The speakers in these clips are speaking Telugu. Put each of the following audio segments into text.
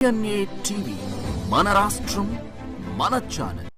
DNA టీవీ మన రాష్ట్రం మన ఛానల్.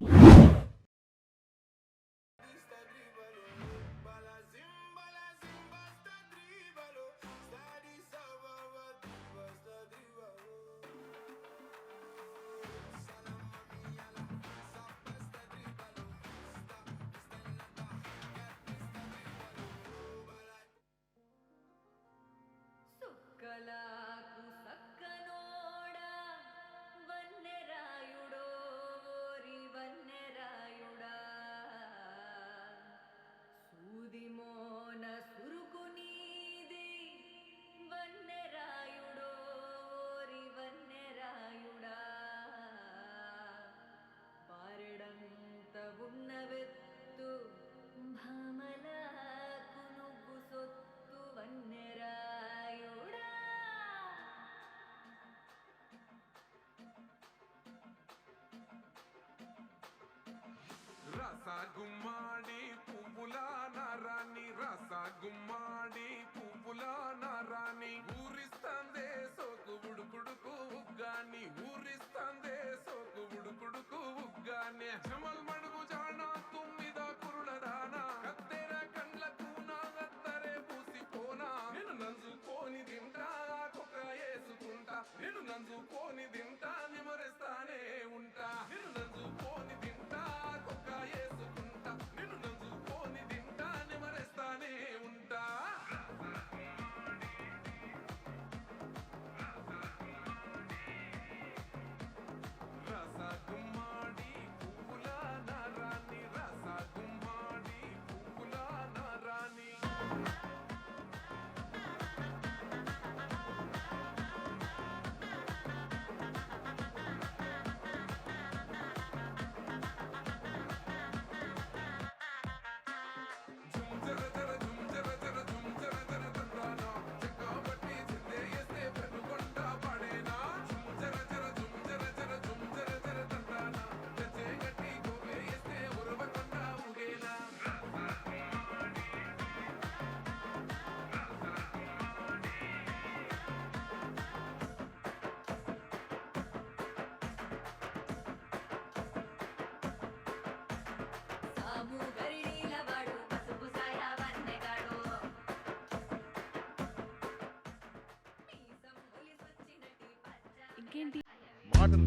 గుమ్మాడి పువ్వుల నారాణి రస గుమ్మాడి పువ్వుల నారాణి ఊరిస్తాందే సోకు ఉడుకుడుకు ఉగ్గాని ఊరిస్తాందే సోకు ఉడుకుడుకు ఉగ్గాని జమల్ మడుగు జానా తుమ్మిద కురుడదానా కత్తెర కండ్లకు నా గత్తరే పూసిపోనా నేను నంజుకోని తింటా కుక్క వేసుకుంటా నేను నంజుకోని తింటా నిమరేస్తానే ఉంటా నేను నంజుకోని తింటా కుక్క వేసుకుంటా నేను నంజుకోని తింటా నిమరేస్తానే ఉంటా రస గుమ్మాడి పువ్వుల నారాణి రస గుమ్మాడి పువ్వుల నారాణి ఇంకేంటి మాటలు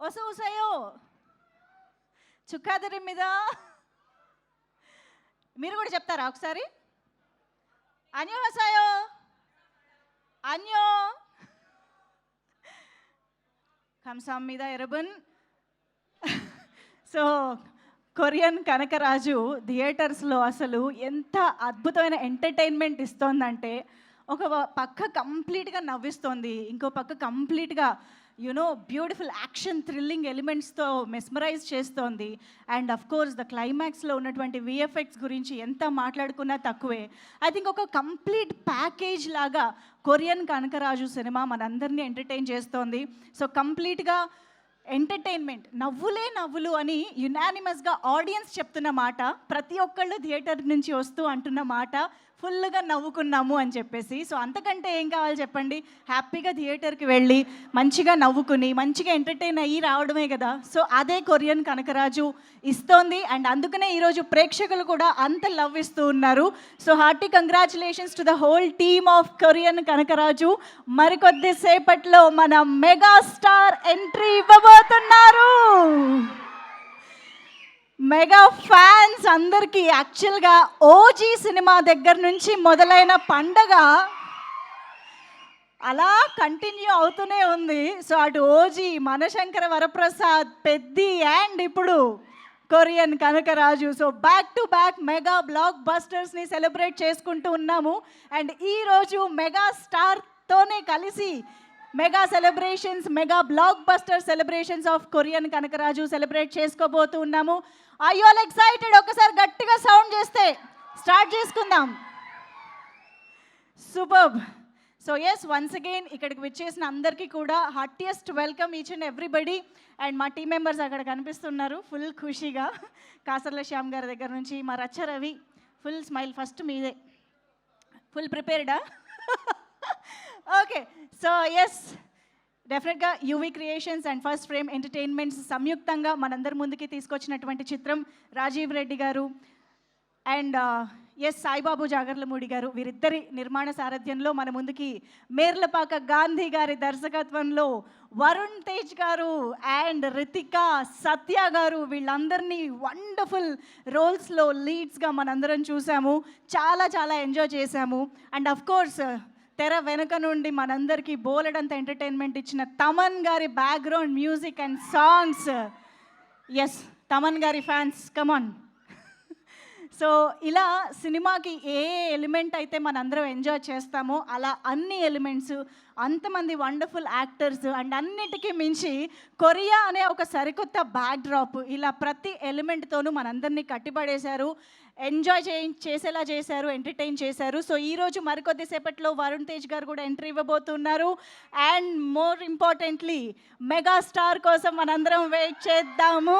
오세요. 축하드립니다. మీరు కూడా చెప్తారా ఒకసారి? 안녕하세요. 안녕. 감사합니다, 여러분. సో కొరియన్ కనకరాజు థియేటర్స్లో అసలు ఎంత అద్భుతమైన ఎంటర్టైన్మెంట్ ఇస్తోందంటే ఒక పక్క కంప్లీట్గా నవ్విస్తోంది, ఇంకో పక్క కంప్లీట్గా బ్యూటిఫుల్ యాక్షన్ థ్రిల్లింగ్ ఎలిమెంట్స్తో మెస్మరైజ్ చేస్తోంది. అండ్ అఫ్ కోర్స్ ద క్లైమాక్స్లో ఉన్నటువంటి విఎఫ్ఎక్స్ గురించి ఎంత మాట్లాడుకున్నా తక్కువే. ఐ థింక్ ఒక కంప్లీట్ ప్యాకేజ్ లాగా కొరియన్ కనకరాజు సినిమా మనందరినీ ఎంటర్టైన్ చేస్తోంది. సో కంప్లీట్గా ఎంటర్టైన్మెంట్, నవ్వులే నవ్వులు అని యునానిమస్గా ఆడియన్స్ చెప్తున్న మాట, ప్రతి ఒక్కళ్ళు థియేటర్ నుంచి వస్తూ అంటున్న మాట, ఫుల్గా నవ్వుకున్నాము అని చెప్పేసి. సో అంతకంటే ఏం కావాలి చెప్పండి? హ్యాపీగా థియేటర్కి వెళ్ళి మంచిగా నవ్వుకుని మంచిగా ఎంటర్టైన్ అయ్యి రావడమే కదా. సో అదే కొరియన్ కనకరాజు ఇస్తోంది. అండ్ అందుకనే ఈరోజు ప్రేక్షకులు కూడా అంత లవ్ ఇస్తూ ఉన్నారు. So hearty congratulations to the whole team of Korean Kanakaraju. మరికొద్దిసేపట్లో మన మెగా స్టార్ ఎంట్రీ ఇవ్వబోతున్నారు. మెగా ఫ్యాన్స్ అందరికీ యాక్చువల్గా ఓజీ సినిమా దగ్గర నుంచి మొదలైన పండగ అలా కంటిన్యూ అవుతూనే ఉంది. సో అటు ఓజీ, మనశంకర వరప్రసాద్, పెద్ది అండ్ ఇప్పుడు Korean Kanakaraju. So back to back mega బ్లాక్ బస్టర్స్ని సెలబ్రేట్ చేసుకుంటూ ఉన్నాము. అండ్ ఈరోజు మెగా స్టార్తోనే కలిసి mega celebrations, mega blockbuster celebrations of Korean Kanakaraju celebrate చేసుకోబోతూ ఉన్నాము. Are you all excited? ఒకసారి గట్టిగా సౌండ్ చేస్తే స్టార్ట్ చేసుకుందాం. Superb. So yes, once again ఇక్కడికి విచ్చేసిన అందరికీ కూడా heartiest welcome each and everybody. And మా టీం మెంబర్స్ అక్కడ కనిపిస్తున్నారు ఫుల్ ఖుషీగా. కాసర్ల శ్యామ్ గారి దగ్గర నుంచి మా రచ్చ రవి, ఫుల్ స్మైల్. ఫస్ట్ మీదే, ఫుల్ ప్రిపేర్డా? ఓకే. సో ఎస్, డెఫినెట్గా UV Creations and first frame entertainments సంయుక్తంగా మనందరి ముందుకి తీసుకొచ్చినటువంటి చిత్రం రాజీవ్ రెడ్డి గారు అండ్ ఎస్ సాయిబాబు జాగర్లమూడి గారు, వీరిద్దరి నిర్మాణ సారథ్యంలో మన ముందుకి మేర్లపాక గాంధీ గారి దర్శకత్వంలో వరుణ్ తేజ్ గారు అండ్ రితిక, సత్య గారు, వీళ్ళందరినీ వండర్ఫుల్ రోల్స్లో లీడ్స్గా మనందరం చూసాము. చాలా చాలా ఎంజాయ్ చేశాము. అండ్ అఫ్ కోర్స్ తెర వెనుక నుండి మనందరికీ బోలెడంత ఎంటర్టైన్మెంట్ ఇచ్చిన తమన్ గారి background music and songs. Yes, Thaman గారి ఫ్యాన్స్ కమాన్. సో ఇలా సినిమాకి ఏ ఎలిమెంట్ అయితే మనందరం ఎంజాయ్ చేస్తామో అలా అన్ని ఎలిమెంట్స్, అంతమంది వండర్ఫుల్ యాక్టర్స్ అండ్ అన్నిటికీ మించి కొరియా అనే ఒక సరికొత్త బ్యాక్డ్రాప్, ఇలా ప్రతి ఎలిమెంట్తోనూ మనందరినీ కట్టిపడేశారు, ఎంజాయ్ చేసేలా చేశారు, ఎంటర్టైన్ చేశారు. సో ఈరోజు మరికొద్దిసేపట్లో వరుణ్ తేజ్ గారు కూడా ఎంట్రీ ఇవ్వబోతున్నారు. And more importantly mega star కోసం మనందరం వెయిట్ చేద్దాము.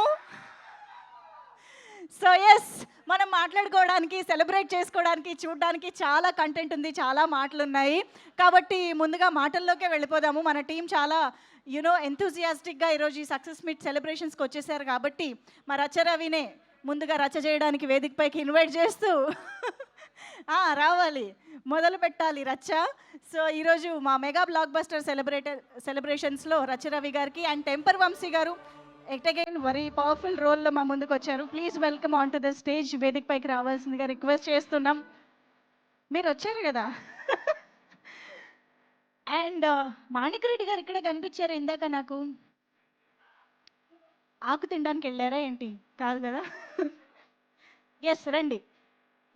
సో ఎస్, మనం మాట్లాడుకోవడానికి, సెలబ్రేట్ చేసుకోవడానికి, చూడడానికి చాలా కంటెంట్ ఉంది, చాలా మాటలు ఉన్నాయి. కాబట్టి ముందుగా మాటల్లోకే వెళ్ళిపోదాము. మన టీం చాలా ఎంతూజియాస్టిక్గా ఈరోజు ఈ సక్సెస్ మీట్ సెలబ్రేషన్స్కి వచ్చేసారు. కాబట్టి మా రచ్చ రవినే ముందుగా రచ్చ చేయడానికి వేదికపైకి ఇన్వైట్ చేస్తూ రావాలి, మొదలు పెట్టాలి రచ్చ. సో ఈరోజు మా మెగా బ్లాక్ బస్టర్ సెలబ్రేషన్స్లో రచ్చ రవి గారికి అండ్ టెంపర్ వంశీ గారు ఎట్ అగైన్ వెరీ పవర్ఫుల్ రోల్లో మా ముందుకు వచ్చారు. Please welcome on to the stage. వేదిక పైకి రావాల్సిందిగా రిక్వెస్ట్ చేస్తున్నాం. మీరు వచ్చారు కదా. అండ్ మాణిక్రెడ్డి గారు ఇక్కడ కనిపించారు ఇందాక నాకు. ఆకు తినడానికి వెళ్ళారా ఏంటి? కాదు కదా. ఎస్, రండి.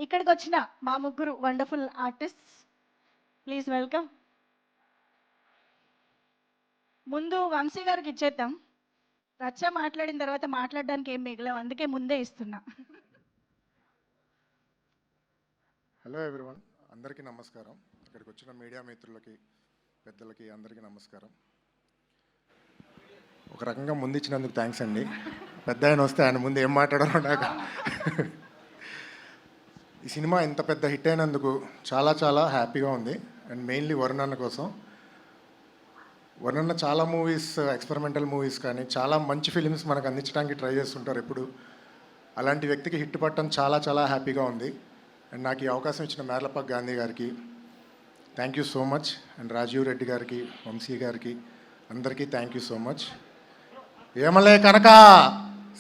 ఇక్కడికి వచ్చిన మా ముగ్గురు వండర్ఫుల్ ఆర్టిస్ట్స్, ప్లీజ్ వెల్కమ్. ముందు వంశీ గారికి ఇచ్చేద్దాం. రచ్చ మాట్లాడిన తర్వాత మాట్లాడడానికి ఏం మిగలవు, అందుకే ముందే ఇస్తున్నా. హలో ఎవ్రీవన్, అందరికీ నమస్కారం. ఇక్కడికి వచ్చిన మీడియా మిత్రులకి, పెద్దలకి అందరికీ నమస్కారం. ఒక రకంగా ముందు ఇచ్చినందుకు థ్యాంక్స్ అండి. పెద్ద ఆయన వస్తే ఆయన ముందు ఏం మాట్లాడారో నాకు. ఈ సినిమా ఇంత పెద్ద హిట్ అయినందుకు చాలా చాలా హ్యాపీగా ఉంది. అండ్ మెయిన్లీ వరుణ్ అన్న కోసం. వరుణ్ అన్న చాలా మూవీస్, ఎక్స్పెరిమెంటల్ మూవీస్ కానీ చాలా మంచి ఫిలిమ్స్ మనకు అందించడానికి ట్రై చేస్తుంటారు ఎప్పుడు. అలాంటి వ్యక్తికి హిట్ పట్టడం చాలా చాలా హ్యాపీగా ఉంది. అండ్ నాకు ఈ అవకాశం ఇచ్చిన మేర్లపాక గాంధీ గారికి thank you so much. And Rajiv Reddy గారికి, వంశీ గారికి, అందరికీ థ్యాంక్ యూ సో మచ్. ఏమలే కనుక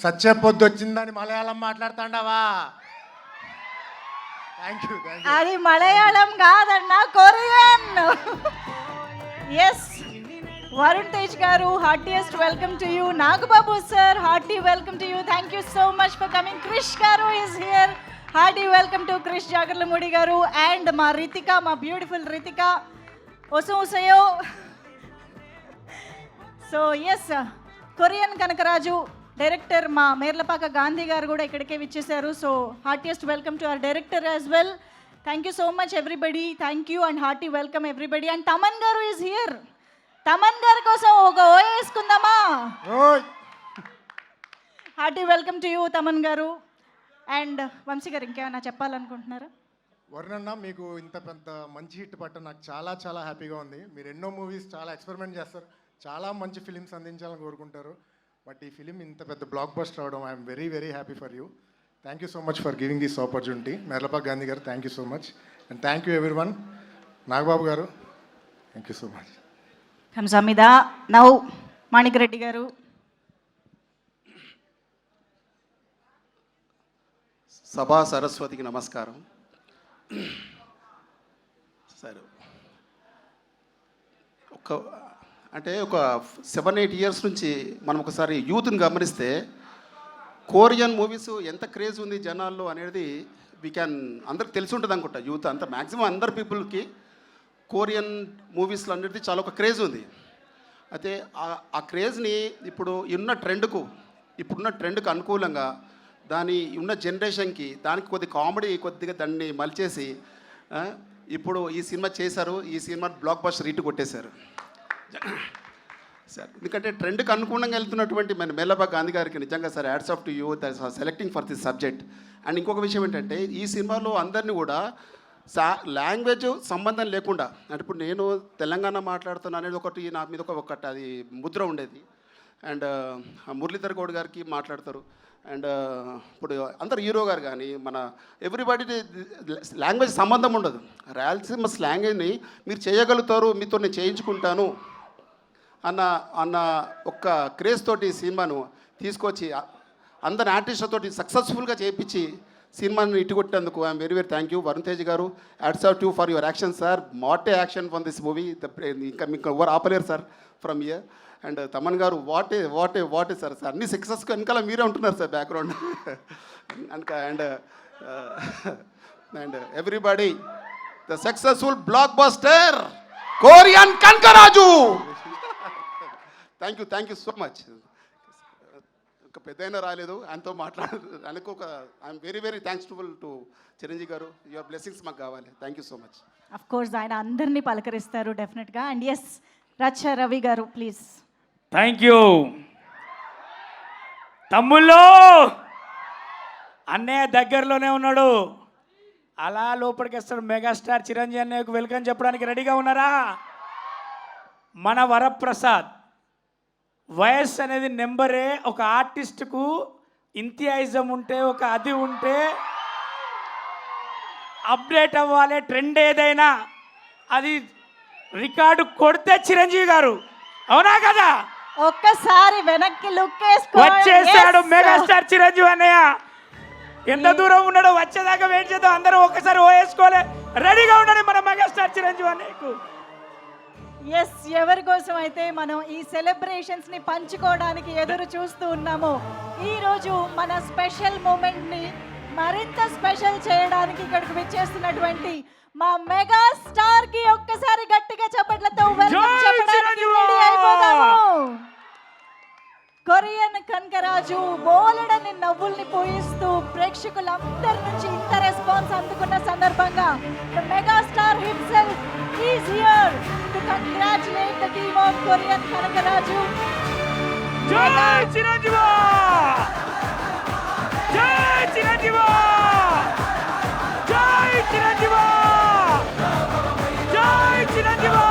సచ్చే పొద్దు వచ్చిందని మలయాళం మాట్లాడుతాండావా? Thank you. అది మలయాళం కాదన్నా, Korean. Yes, Varun Tej garu, heartiest welcome to you. Nagababu sir, hearty welcome to you. Thank you so much for coming. Krish garu is here. Hearty welcome to Krish Jagarlamudi garu. And మా రితిక, మా బ్యూటిఫుల్ రితిక ఒసయో. So yes, Korean Kanakaraju director మా మేర్లపాక గాంధీ గారు కూడా ఇక్కడికే విచ్చేశారు. So heartiest welcome to our director as well. Thank you so much everybody. Thank you and hearty welcome everybody. And Thaman గారు ఈజ్ హియర్. తమన్ గారి కోసం ఒక ఓ వేసుకుందామా? Hearty welcome to you Thaman garu. And Vamsi గారు ఇంకేమైనా చెప్పాలనుకుంటున్నారా? వరుణన్న, మీకు ఇంత పెద్ద మంచి హిట్ పట్ట నాకు చాలా చాలా హ్యాపీగా ఉంది. మీరు ఎన్నో మూవీస్ చాలా ఎక్స్పెరిమెంట్ చేస్తారు, చాలా మంచి ఫిలిమ్స్ అందించాలని కోరుకుంటారు. బట్ ఈ ఫిలిం ఇంత పెద్ద బ్లాక్ బస్టర్ అవడం I'm very very happy for you. Thank you so much for giving this opportunity. Merlapaka Gandhi garu, thank you so much. And thank you everyone. Nagababu garu, thank you so much. కంసామిదా నౌ మాణిక్ రెడ్డి గారు. సభా సరస్వతికి నమస్కారం. సరే, ఒక 7-8 ఇయర్స్ నుంచి మనం ఒకసారి యూత్ని గమనిస్తే కొరియన్ మూవీస్ ఎంత క్రేజ్ ఉంది జనాల్లో అనేది అందరికి తెలిసి ఉంటుంది అనుకుంటా. యూత్ అంతా మ్యాక్సిమం అందరు పీపుల్కి కొరియన్ మూవీస్లో అనేది చాలా ఒక క్రేజ్ ఉంది. అయితే ఆ క్రేజ్ని ఇప్పుడున్న ట్రెండ్కు అనుకూలంగా దాని ఉన్న జనరేషన్కి దానికి కొద్దిగా దాన్ని మలిచేసి ఇప్పుడు ఈ సినిమా చేశారు. ఈ సినిమా బ్లాక్ బస్టర్ హిట్ కొట్టేశారు సార్. ఎందుకంటే ట్రెండ్కి అనుగుణంగా వెళ్తున్నటువంటి మన మేర్లపాక్ గాంధీ గారికి నిజంగా sir hats off to you selecting for this subject. And ఇంకొక విషయం ఏంటంటే ఈ సినిమాలో అందరినీ కూడా లాంగ్వేజ్ సంబంధం లేకుండా, అంటే ఇప్పుడు నేను తెలంగాణ మాట్లాడుతున్నా అనేది ఒకటి నా మీద ఒకటి అది ముద్ర ఉండేది. అండ్ మురళీధర్ గౌడ్ గారికి మాట్లాడతారు. అండ్ ఇప్పుడు అందరు హీరో గారు కానీ మన ఎవ్రీబడి లాంగ్వేజ్ సంబంధం ఉండదు. రాయలసీమ లాంగ్వేజ్ని మీరు చేయగలుగుతారు, మీతో నేను చేయించుకుంటాను అన్న ఒక్క క్రేజ్ తోటి సినిమాను తీసుకొచ్చి అందరి ఆర్టిస్టులతోటి సక్సెస్ఫుల్గా చేయించి సినిమాని ఇట్టుకొట్టేందుకు I'm very very thank you. Varun Tej garu, hats off to for your action sir. What a action from this movie. ఇంకా మీకు ఎవరు ఆపలేరు sir from year. And Thaman garu, what a sir అన్ని సక్సెస్కి వెనకాల మీరే ఉంటున్నారు sir background. And everybody the successful blockbuster Korean Kanakaraju. Thank you so much. ఒక పెద్దయినా రాలేదు, ఆయనతో ఆయనకు I'm very very thankful to Chiranjeevi గారు. యువర్ బ్లెస్సింగ్స్ మాకు కావాలి. Thank you so much. Of course ఆయన అందరినీ పలకరిస్తారు డెఫినెట్గా. అండ్ ఎస్, రచ్చ రవి గారు ప్లీజ్. థ్యాంక్ యూ తమ్ముళ్ళు. అన్నయ్య దగ్గరలోనే ఉన్నాడు, అలా లోపలికి వస్తాడు. మెగాస్టార్ చిరంజీవి అన్నయ్యకు వెల్కమ్ చెప్పడానికి రెడీగా ఉన్నారా? మన వరప్రసాద్ వయస్సు అనేది నెంబరే. ఒక ఆర్టిస్ట్కు ఇంతియాయిజం ఉంటే, ఒక అది ఉంటే అప్డేట్ అవ్వాలి. ట్రెండ్ ఏదైనా అది రికార్డు కొడితే చిరంజీవి గారు, అవునా కదా? ఒక్కసారి వెనక్కి లుక్ వచ్చేసాడు మెగాస్టార్ చిరంజీవి అన్నయ్య. ఎంత దూరం ఉన్నాడో వచ్చేదాకా వెయిట్ చేద్దాం. అందరూ ఒక్కసారి ఓవేసుకోవాలి, రెడీగా ఉండండి మన మెగాస్టార్ చిరంజీవి అన్నయ్యకు. ఎస్, ఎవరి కోసం అయితే మనం ఈ సెలబ్రేషన్స్ ని పంచుకోవడానికి ఎదురు చూస్తూ ఉన్నామో, ఈరోజు మన స్పెషల్ మూమెంట్ ని మరింత స్పెషల్ చేయడానికి ఇక్కడికి విచ్చేస్తున్నటువంటి మా మెగా స్టార్ కి ఒక్కసారి గట్టిగా చప్పట్లతో వెల్కమ్ చెప్పడానికి రెడీ అయిపోదాము. కొరియన్ కనకరాజు బోలెడని నవ్వుల్ని పోయిస్తూ ప్రేక్షకులందరి నుంచి ఇంత రెస్పాన్స్ అందుకున్న సందర్భంగా the mega star himself is here to congratulate the team of Korean Kanakaraju. జై చిరంజీవి, జై చిరంజీవి, జై చిరంజీవి, జై చిరంజీవి,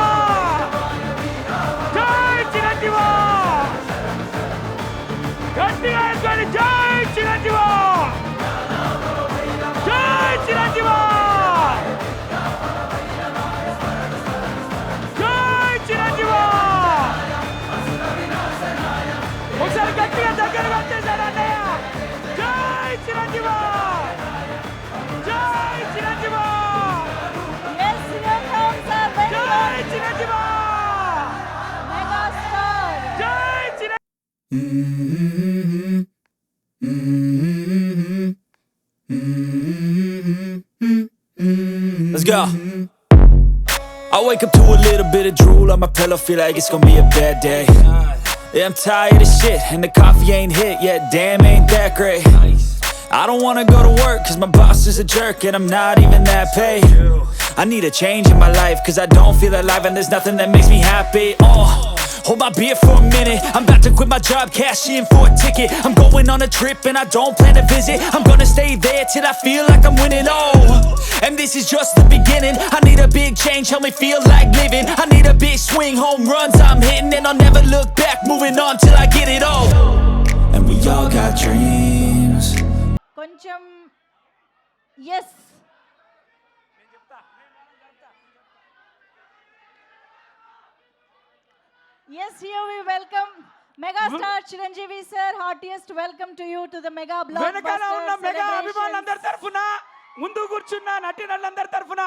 జై చిరంజీవి. గట్టిగా వేసుకోండి. జై చిరంజీవి, జై చిరంజీవి, జై చిరంజీవి. ఒకసారి Let's go. I wake up to a little bit of drool on my pillow, feel like it's gonna be a bad day. Yeah, I'm tired of shit, and the coffee ain't hit yet, damn, ain't that great. I don't wanna go to work, cause my boss is a jerk, and I'm not even that paid. I need a change in my life, cause I don't feel alive, and there's nothing that makes me happy. Hold my beer for a minute, I'm about to quit my job, cash in for a ticket. I'm going on a trip and I don't plan to visit. I'm gonna stay there till I feel like I'm winning, and this is just the beginning. I need a big change, help me feel like living. I need a big swing, home runs I'm hitting, and I'll never look back, moving on till I get it all. And we all got dreams. కొంచెం yes yes here we welcome megastar Chiranjeevi sir. Heartiest welcome to you to the mega వెనకాల ఉన్న మెగా బ్లాక్ అభిమానులందరి తరఫున, ముందు కూర్చున్న నటీనటులందరి తరఫున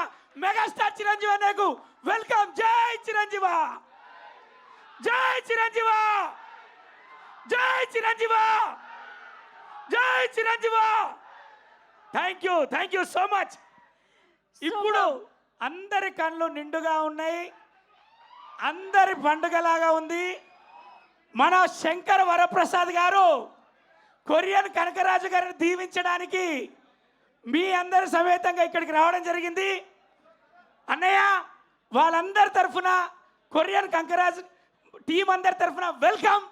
మెగాస్టార్ చిరంజీవి అనేకు వెల్కమ్. జై చిరంజీవా, జై చిరంజీవా, జై చిరంజీవా, జై చిరంజీవా. Thank you so much. ఇప్పుడు అందరి కళ్ళు నిండుగా ఉన్నాయి, అందరి పండుగలాగా ఉంది. మన శంకర్ వరప్రసాద్ గారు కొరియన్ కనకరాజు గారిని దీవించడానికి మీ అందరి సమేతంగా ఇక్కడికి రావడం జరిగింది. అన్నయ్య, వాళ్ళందరి తరఫున, కొరియన్ కనకరాజు టీం అందరి తరఫున వెల్కమ్.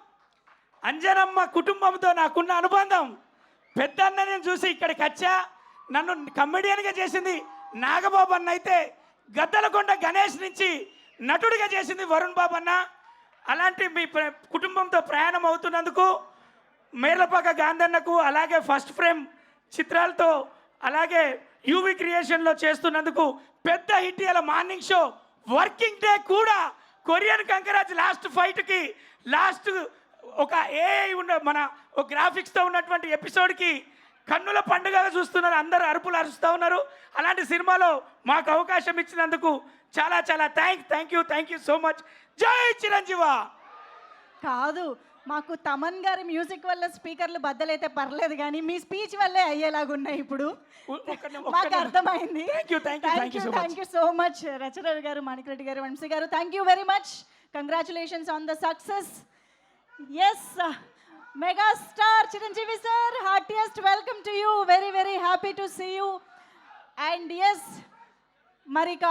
అంజనమ్మ కుటుంబంతో నాకున్న అనుబంధం, పెద్దన్నని చూసి ఇక్కడికి వచ్చా. నన్ను కమెడియన్గా చేసింది నాగబాబు అన్న, అయితే గద్దలకొండ గణేష్ నుంచి నటుడిగా చేసింది వరుణ్ బాబు అన్న. అలాంటి మీ కుటుంబంతో ప్రయాణం అవుతున్నందుకు మేర్లపాక గాంధన్నకు, అలాగే ఫస్ట్ ఫ్రేమ్ చిత్రాలతో, అలాగే యూవి క్రియేషన్లో చేస్తున్నందుకు, పెద్ద హిట్ ఇయాల మార్నింగ్ షో, వర్కింగ్ డే కూడా, కొరియన్ కంకరాజ్ లాస్ట్ ఫైట్కి, లాస్ట్ ఒక ఏఐ ఉన్న మన ఒక గ్రాఫిక్స్తో ఉన్నటువంటి ఎపిసోడ్కి కన్నుల పండుగగా చూస్తున్నారు, అందరూ అరుపులు అరుస్తూ ఉన్నారు. అలాంటి సినిమాలో మాకు అవకాశం ఇచ్చినందుకు చాలా చాలా థ్యాంక్ యూ సో మచ్. జై చిరంజీవా. కాదు, మాకు తమన్ గారి మ్యూజిక్ వల్ల స్పీకర్లు బద్దలైతే పర్లేదు, కానీ మీ స్పీచ్ వల్లే అయ్యేలాగున్నాయి ఇప్పుడు. మాకు అర్థమైంది. Thank you so much Rachana గారు, మాణిక్రెడ్డి గారు, వంశీ గారు. Thank you very much. Congratulations on the success. Yes, megastar Chiranjeevi sir, heartiest welcome to you. Very very happy to see you. And yes, మరిక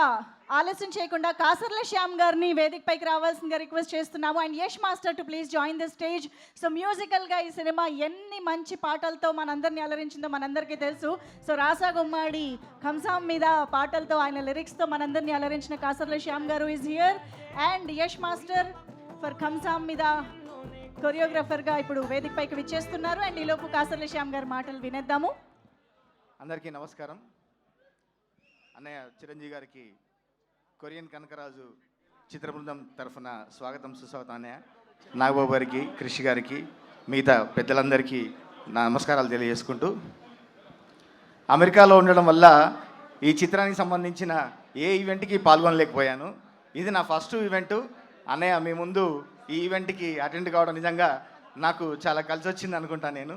ఆలస్యం చేయకుండా కాసర్ల శ్యామ్ గారిని వేదికపైకి రావాల్సిందిగా రిక్వెస్ట్ చేస్తున్నాము. And Yash master to please join the stage. So మ్యూజికల్గా ఈ సినిమా ఎన్ని మంచి పాటలతో మనందరినీ అలరించిందో మనందరికీ తెలుసు. సో రాసా గుమ్మాడి, కంసాం మీద పాటలతో, ఆయన లిరిక్స్తో మనందరినీ అలరించిన Kasarla Shyam garu is here. And Yash master for కంసాం మీద కొరియోగ్రాఫర్గా ఇప్పుడు వేదికపైకి విచ్చేస్తున్నారు. అండ్ ఈలోపు కాసర్ల శ్యామ్ గారి మాటలు వినేద్దాము. అందరికీ నమస్కారం. అన్నయ్య చిరంజీవి గారికి కొరియన్ కనకరాజు చిత్ర బృందం తరఫున స్వాగతం సుస్వాగతం. అన్నయ్య నాగబాబు గారికి, కృషి గారికి, మిగతా పెద్దలందరికీ నా నమస్కారాలు తెలియజేసుకుంటూ, అమెరికాలో ఉండడం వల్ల ఈ చిత్రానికి సంబంధించిన ఏ ఈవెంట్కి పాల్గొనలేకపోయాను. ఇది నా ఫస్ట్ ఈవెంటు. అన్నయ్య మీ ముందు ఈ ఈవెంట్కి అటెండ్ కావడం నిజంగా నాకు చాలా కలిసి వచ్చింది అనుకుంటా. నేను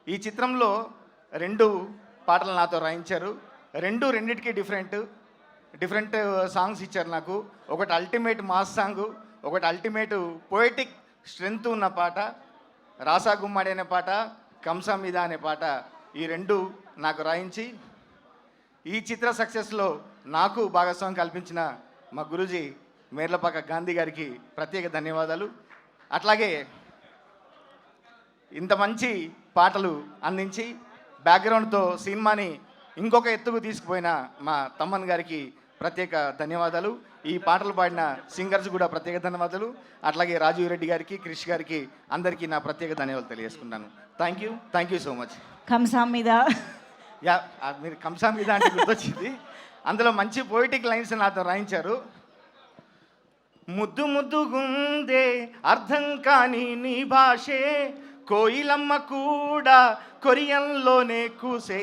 ఈ చిత్రంలో 2 పాటలు నాతో రాయించారు. రెండిటికి డిఫరెంట్ సాంగ్స్ ఇచ్చారు నాకు. ఒకటి అల్టిమేట్ మాస్ సాంగ్, ఒకటి అల్టిమేట్ పోయిటిక్ స్ట్రెంగ్త్ ఉన్న పాట, రాసా గుమ్మడి అనే పాట, కంసా మీద అనే పాట. ఈ 2 నాకు రాయించి ఈ చిత్ర సక్సెస్లో నాకు భాగస్వామ్యం కల్పించిన మా గురూజీ మేర్లపాక గాంధీ గారికి ప్రత్యేక ధన్యవాదాలు. అట్లాగే ఇంత మంచి పాటలు అందించి బ్యాక్గ్రౌండ్తో సినిమాని ఇంకొక ఎత్తుకు తీసుకుపోయిన మా తమ్మన్ గారికి ప్రత్యేక ధన్యవాదాలు. ఈ పాటలు పాడిన సింగర్స్ కూడా ప్రత్యేక ధన్యవాదాలు. అట్లాగే రాజీవ్ రెడ్డి గారికి, క్రిష్ గారికి, అందరికీ నా ప్రత్యేక ధన్యవాదాలు తెలియజేసుకుంటాను. Thank you so much. కంసాం మీద మీరు కంసా మీద అంటే గుర్తొచ్చింది. అందులో మంచి పోయిటిక్ లైన్స్ నాతో రాయించారు. ముద్దు ముద్దుగుందే అర్థం కాని నీ భాషే, కోయిలమ్మ కూడా కొరియన్లోనే కూసే,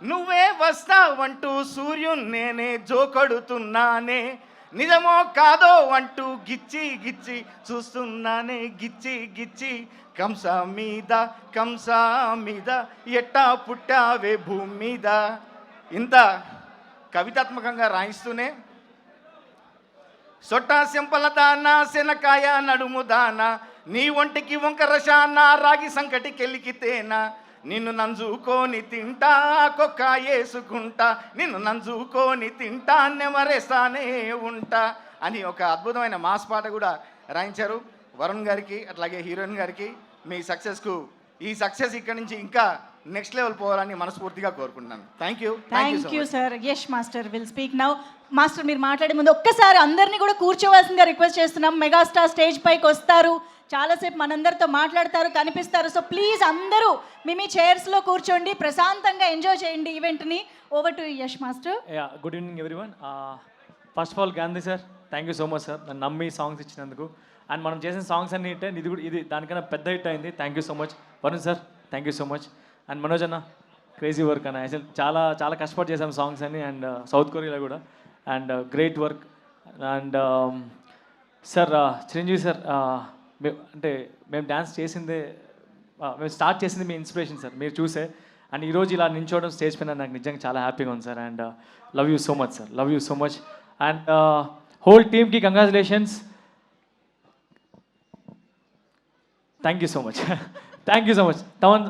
నువ్వే వస్తావంటూ సూర్యున్నేనే జోకొడుతున్నానే, నిజమో కాదో అంటూ గిచ్చి గిచ్చి చూస్తున్నానే గిచ్చి గిచ్చి కంసా మీద ఎట్టా పుట్టావే భూమి మీద. ఇంత కవితాత్మకంగా రాయిస్తూనే సొట్టా సింపల దానా శనకాయ నడుము దానా నీ ఒంటికి వంకర శానా రాగి సంకటి కెలికితేనా నిన్ను నంజుకొని తింటా కొక్క వేసుకుంటా నిన్ను నంజుకొని తింటా నెమరేస్తానే ఉంటా అని ఒక అద్భుతమైన మాస్ పాట కూడా రాయించారు. వరుణ్ గారికి అట్లాగే హీరోయిన్ గారికి మీ సక్సెస్కు ఈ సక్సెస్ ఇక్కడ నుంచి ఇంకా నెక్స్ట్ లెవెల్ పోవాలని మనస్ఫూర్తిగా కోరుకుంటున్నాను. Thank you sir. Yash master will speak now. Master మీరు మాట్లాడే ముందు ఒక్కసారి అందరినీ కూడా కూర్చోవలసిందిగా రిక్వెస్ట్ చేస్తున్నాం. మెగాస్టార్ స్టేజ్ పైకి వస్తారు, చాలాసేపు మనందరితో మాట్లాడతారు, కనిపిస్తారు. సో ప్లీజ్ అందరూ మీ చైర్స్లో కూర్చోండి, ప్రశాంతంగా ఎంజాయ్ చేయండి ఈవెంట్ని. Over to Yash master. Good evening everyone. First of all Gandhi sir, thank you so much sir, నన్ను నమ్మి సాంగ్స్ ఇచ్చినందుకు. అండ్ మనం చేసిన సాంగ్స్ అన్ని హిట్ అయింది, ఇది దానికన్నా పెద్ద హిట్ అయింది. Thank you so much Varun sir, thank you so much. And Manoj అన్న, క్రేజీ వర్క్ అన్న, అసలు చాలా చాలా కష్టపడి చేసాం సాంగ్స్ అన్ని. అండ్ సౌత్ కొరియాలో కూడా. And great work. And sir Chiranjeevi sir, అంటే మేము డ్యాన్స్ చేసిందే, మేము స్టార్ట్ చేసింది మీ ఇన్స్పిరేషన్ సార్, మీరు చూసే. అండ్ ఈరోజు ఇలా నించోవడం స్టేజ్ పైన నాకు నిజంగా చాలా హ్యాపీగా ఉంది sir. And love you so much sir, love you so much. And whole టీమ్కి congratulations. Thank you so much, thank you so much.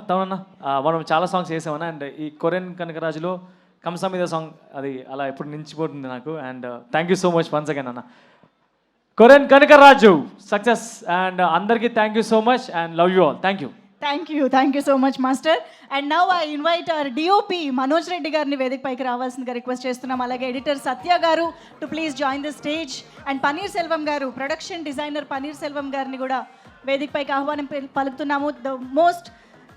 తమన్నా మనం చాలా సాంగ్స్ చేసామన్నా. అండ్ ఈ కొరియన్ కనకరాజులో కంసా మీద సాంగ్ అది అలా ఎప్పుడు నిలిచిపోతుంది నాకు. And thank you so much once again అన్న. Korean Kanakaraju success. అండ్ అందరికీ thank you so much and love you all. Thank you. Thank you so much master. And now I invite our DOP Manoj Reddy గారిని వేదిక పైకి రావాల్సిందిగా రిక్వెస్ట్ చేస్తున్నాం. అలాగే ఎడిటర్ సత్య గారు to please join the stage. And paneer Selvam గారు, ప్రొడక్షన్ డిజైనర్ పనీర్ సెల్వం గారిని కూడా వేదిక పైకి ఆహ్వానం పలుకుతున్నాము. The most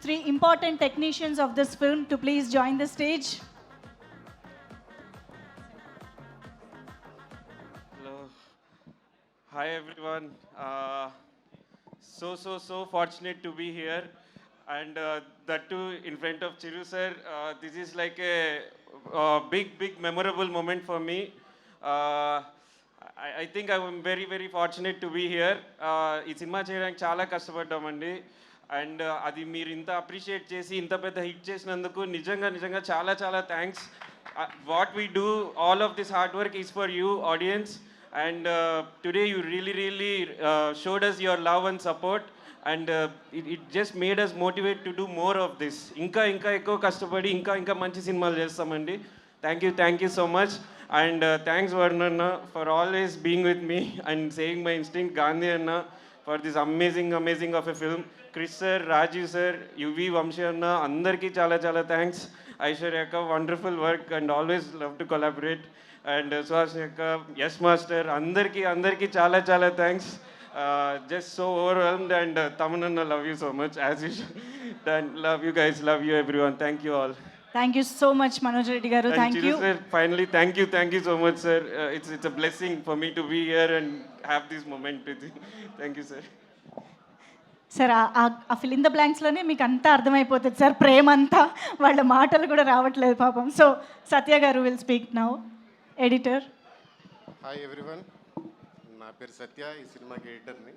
3 important technicians of this film to please join the stage. Hi everyone. So fortunate to be here, and that too in front of Chiru sir. This is like a big memorable moment for me. I think I'm very fortunate to be here. ఈ సినిమా చేయడానికి చాలా కష్టపడ్డామండి. అండ్ అది మీరు ఇంత అప్రిషియేట్ చేసి ఇంత పెద్ద హిట్ చేసినందుకు నిజంగా చాలా thanks. What we do, all of this hard work is for you audience. And today you really showed us your love and support, and it just made us motivate to do more of this. Inka ekko kashtapadi inka manchi cinemalu chestamandi. Thank you so much. And thanks Varun Anna for always being with me and saying my instinct. Gandhi Anna for this amazing of a film. Chris sir, Rajiv sir, UV Vamshi Anna, andarki చాలా thanks. Aishwarya akka, wonderful work and always love to collaborate. And Suhas యొక్క యస్ మాస్టర్, అందరికీ చాలా thanks. Just so overwhelmed. And తమనన్న, love you so much as usual. Love you guys, love you everyone. Thank you all. Thank you so much Manoj Reddy garu. Thank you sir. Finally thank you so much sir. It's a blessing for me to be here and have this moment with you. Thank you sir. Sir a fill in the బ్లాంక్స్లోనే మీకు అంతా అర్థమైపోతుంది సార్, ప్రేమ అంతా. వాళ్ళ మాటలు కూడా రావట్లేదు పాపం. సో సత్య గారు will speak now, editor. Hi everyone, నా పేరు సత్య, ఈ సినిమాకి ఎడిటర్ని.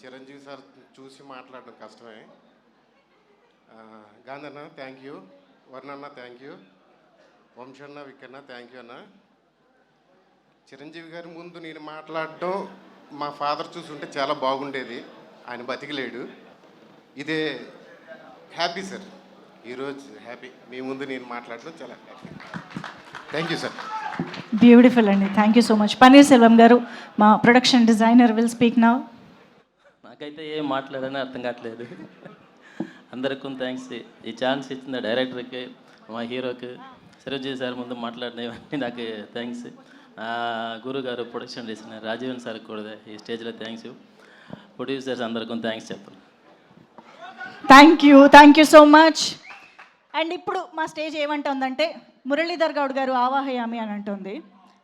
చిరంజీవి సార్ చూసి మాట్లాడడం కష్టమే. గాంధీ అన్న థ్యాంక్ యూ, వరుణ్ అన్న థ్యాంక్ యూ, వంశన్న, విక్కన్న థ్యాంక్ యూ అన్న. చిరంజీవి గారి ముందు నేను మాట్లాడడం మా ఫాదర్ చూసుంటే చాలా బాగుండేది, ఆయన బతికిలేడు. ఇదే హ్యాపీ సార్, ఈరోజు హ్యాపీ మీ ముందు నేను మాట్లాడడం చాలా happy. Thank you sir. Beautiful అండి, thank you so much. Panneer Selvam garu, మా production designer, will speak now. నాకైతే ఏం మాట్లాడని అర్థం కావట్లేదు. అందరికీ థ్యాంక్స్. ఈ ఛాన్స్ ఇచ్చిన డైరెక్టర్కి, మా హీరోకి, చిరంజీవి సార్ ముందు మాట్లాడినవన్నీ నాకు థ్యాంక్స్. గురువు గారు, ప్రొడక్షన్ డిజైనర్ రాజీవన్ సార్కి కూడా ఈ స్టేజ్లో థ్యాంక్స్. ప్రొడ్యూసర్స్ అందరికీ థ్యాంక్స్ చెప్పాలి. Thank you so much. And ఇప్పుడు మా స్టేజ్ ఏమంటుందంటే, మురళీధర్ గౌడ్ గారు ఆవాహయామి అని అంటుంది.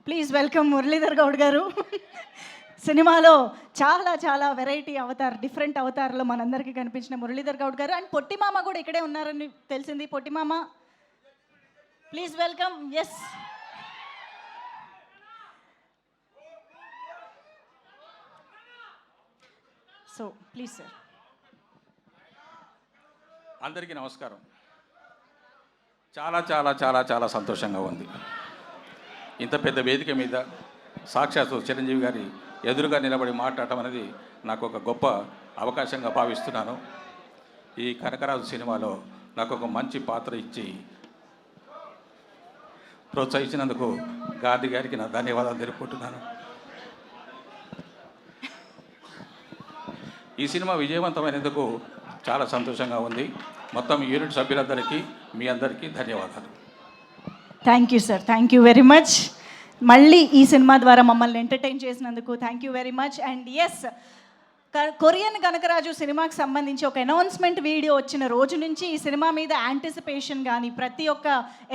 ప్లీజ్ వెల్కమ్ మురళీధర్ గౌడ్ గారు. సినిమాలో చాలా వెరైటీ అవతార్, డిఫరెంట్ అవతార్లో మనందరికీ కనిపించిన మురళీధర్ గౌడ్ గారు. అండ్ పొట్టిమామ కూడా ఇక్కడే ఉన్నారని తెలిసింది. పొట్టిమామ please welcome. Yes, so please sir. అందరికీ నమస్కారం. చాలా చాలా చాలా చాలా సంతోషంగా ఉంది. ఇంత పెద్ద వేదిక మీద సాక్షాత్తు చిరంజీవి గారి ఎదురుగా నిలబడి మాట్లాడటం అనేది నాకు ఒక గొప్ప అవకాశంగా భావిస్తున్నాను. ఈ కనకరాజు సినిమాలో నాకు ఒక మంచి పాత్ర ఇచ్చి ప్రోత్సహించినందుకు గాంధీ గారికి నా ధన్యవాదాలు తెలుపుకుంటున్నాను. ఈ సినిమా విజయవంతమైనందుకు చాలా సంతోషంగా ఉంది. మొత్తం యూనిట్ సభ్యులందరికీ మీ అందరికీ ధన్యవాదాలు. Thank you sir, thank you very much. మళ్ళీ ఈ సినిమా ద్వారా మమ్మల్ని ఎంటర్టైన్ చేసినందుకు thank you very much. And yes, Korean Kanakaraju సినిమాకి సంబంధించి ఒక అనౌన్స్మెంట్ వీడియో వచ్చిన రోజు నుంచి ఈ సినిమా మీద యాంటిసిపేషన్ కానీ ప్రతి ఒక్క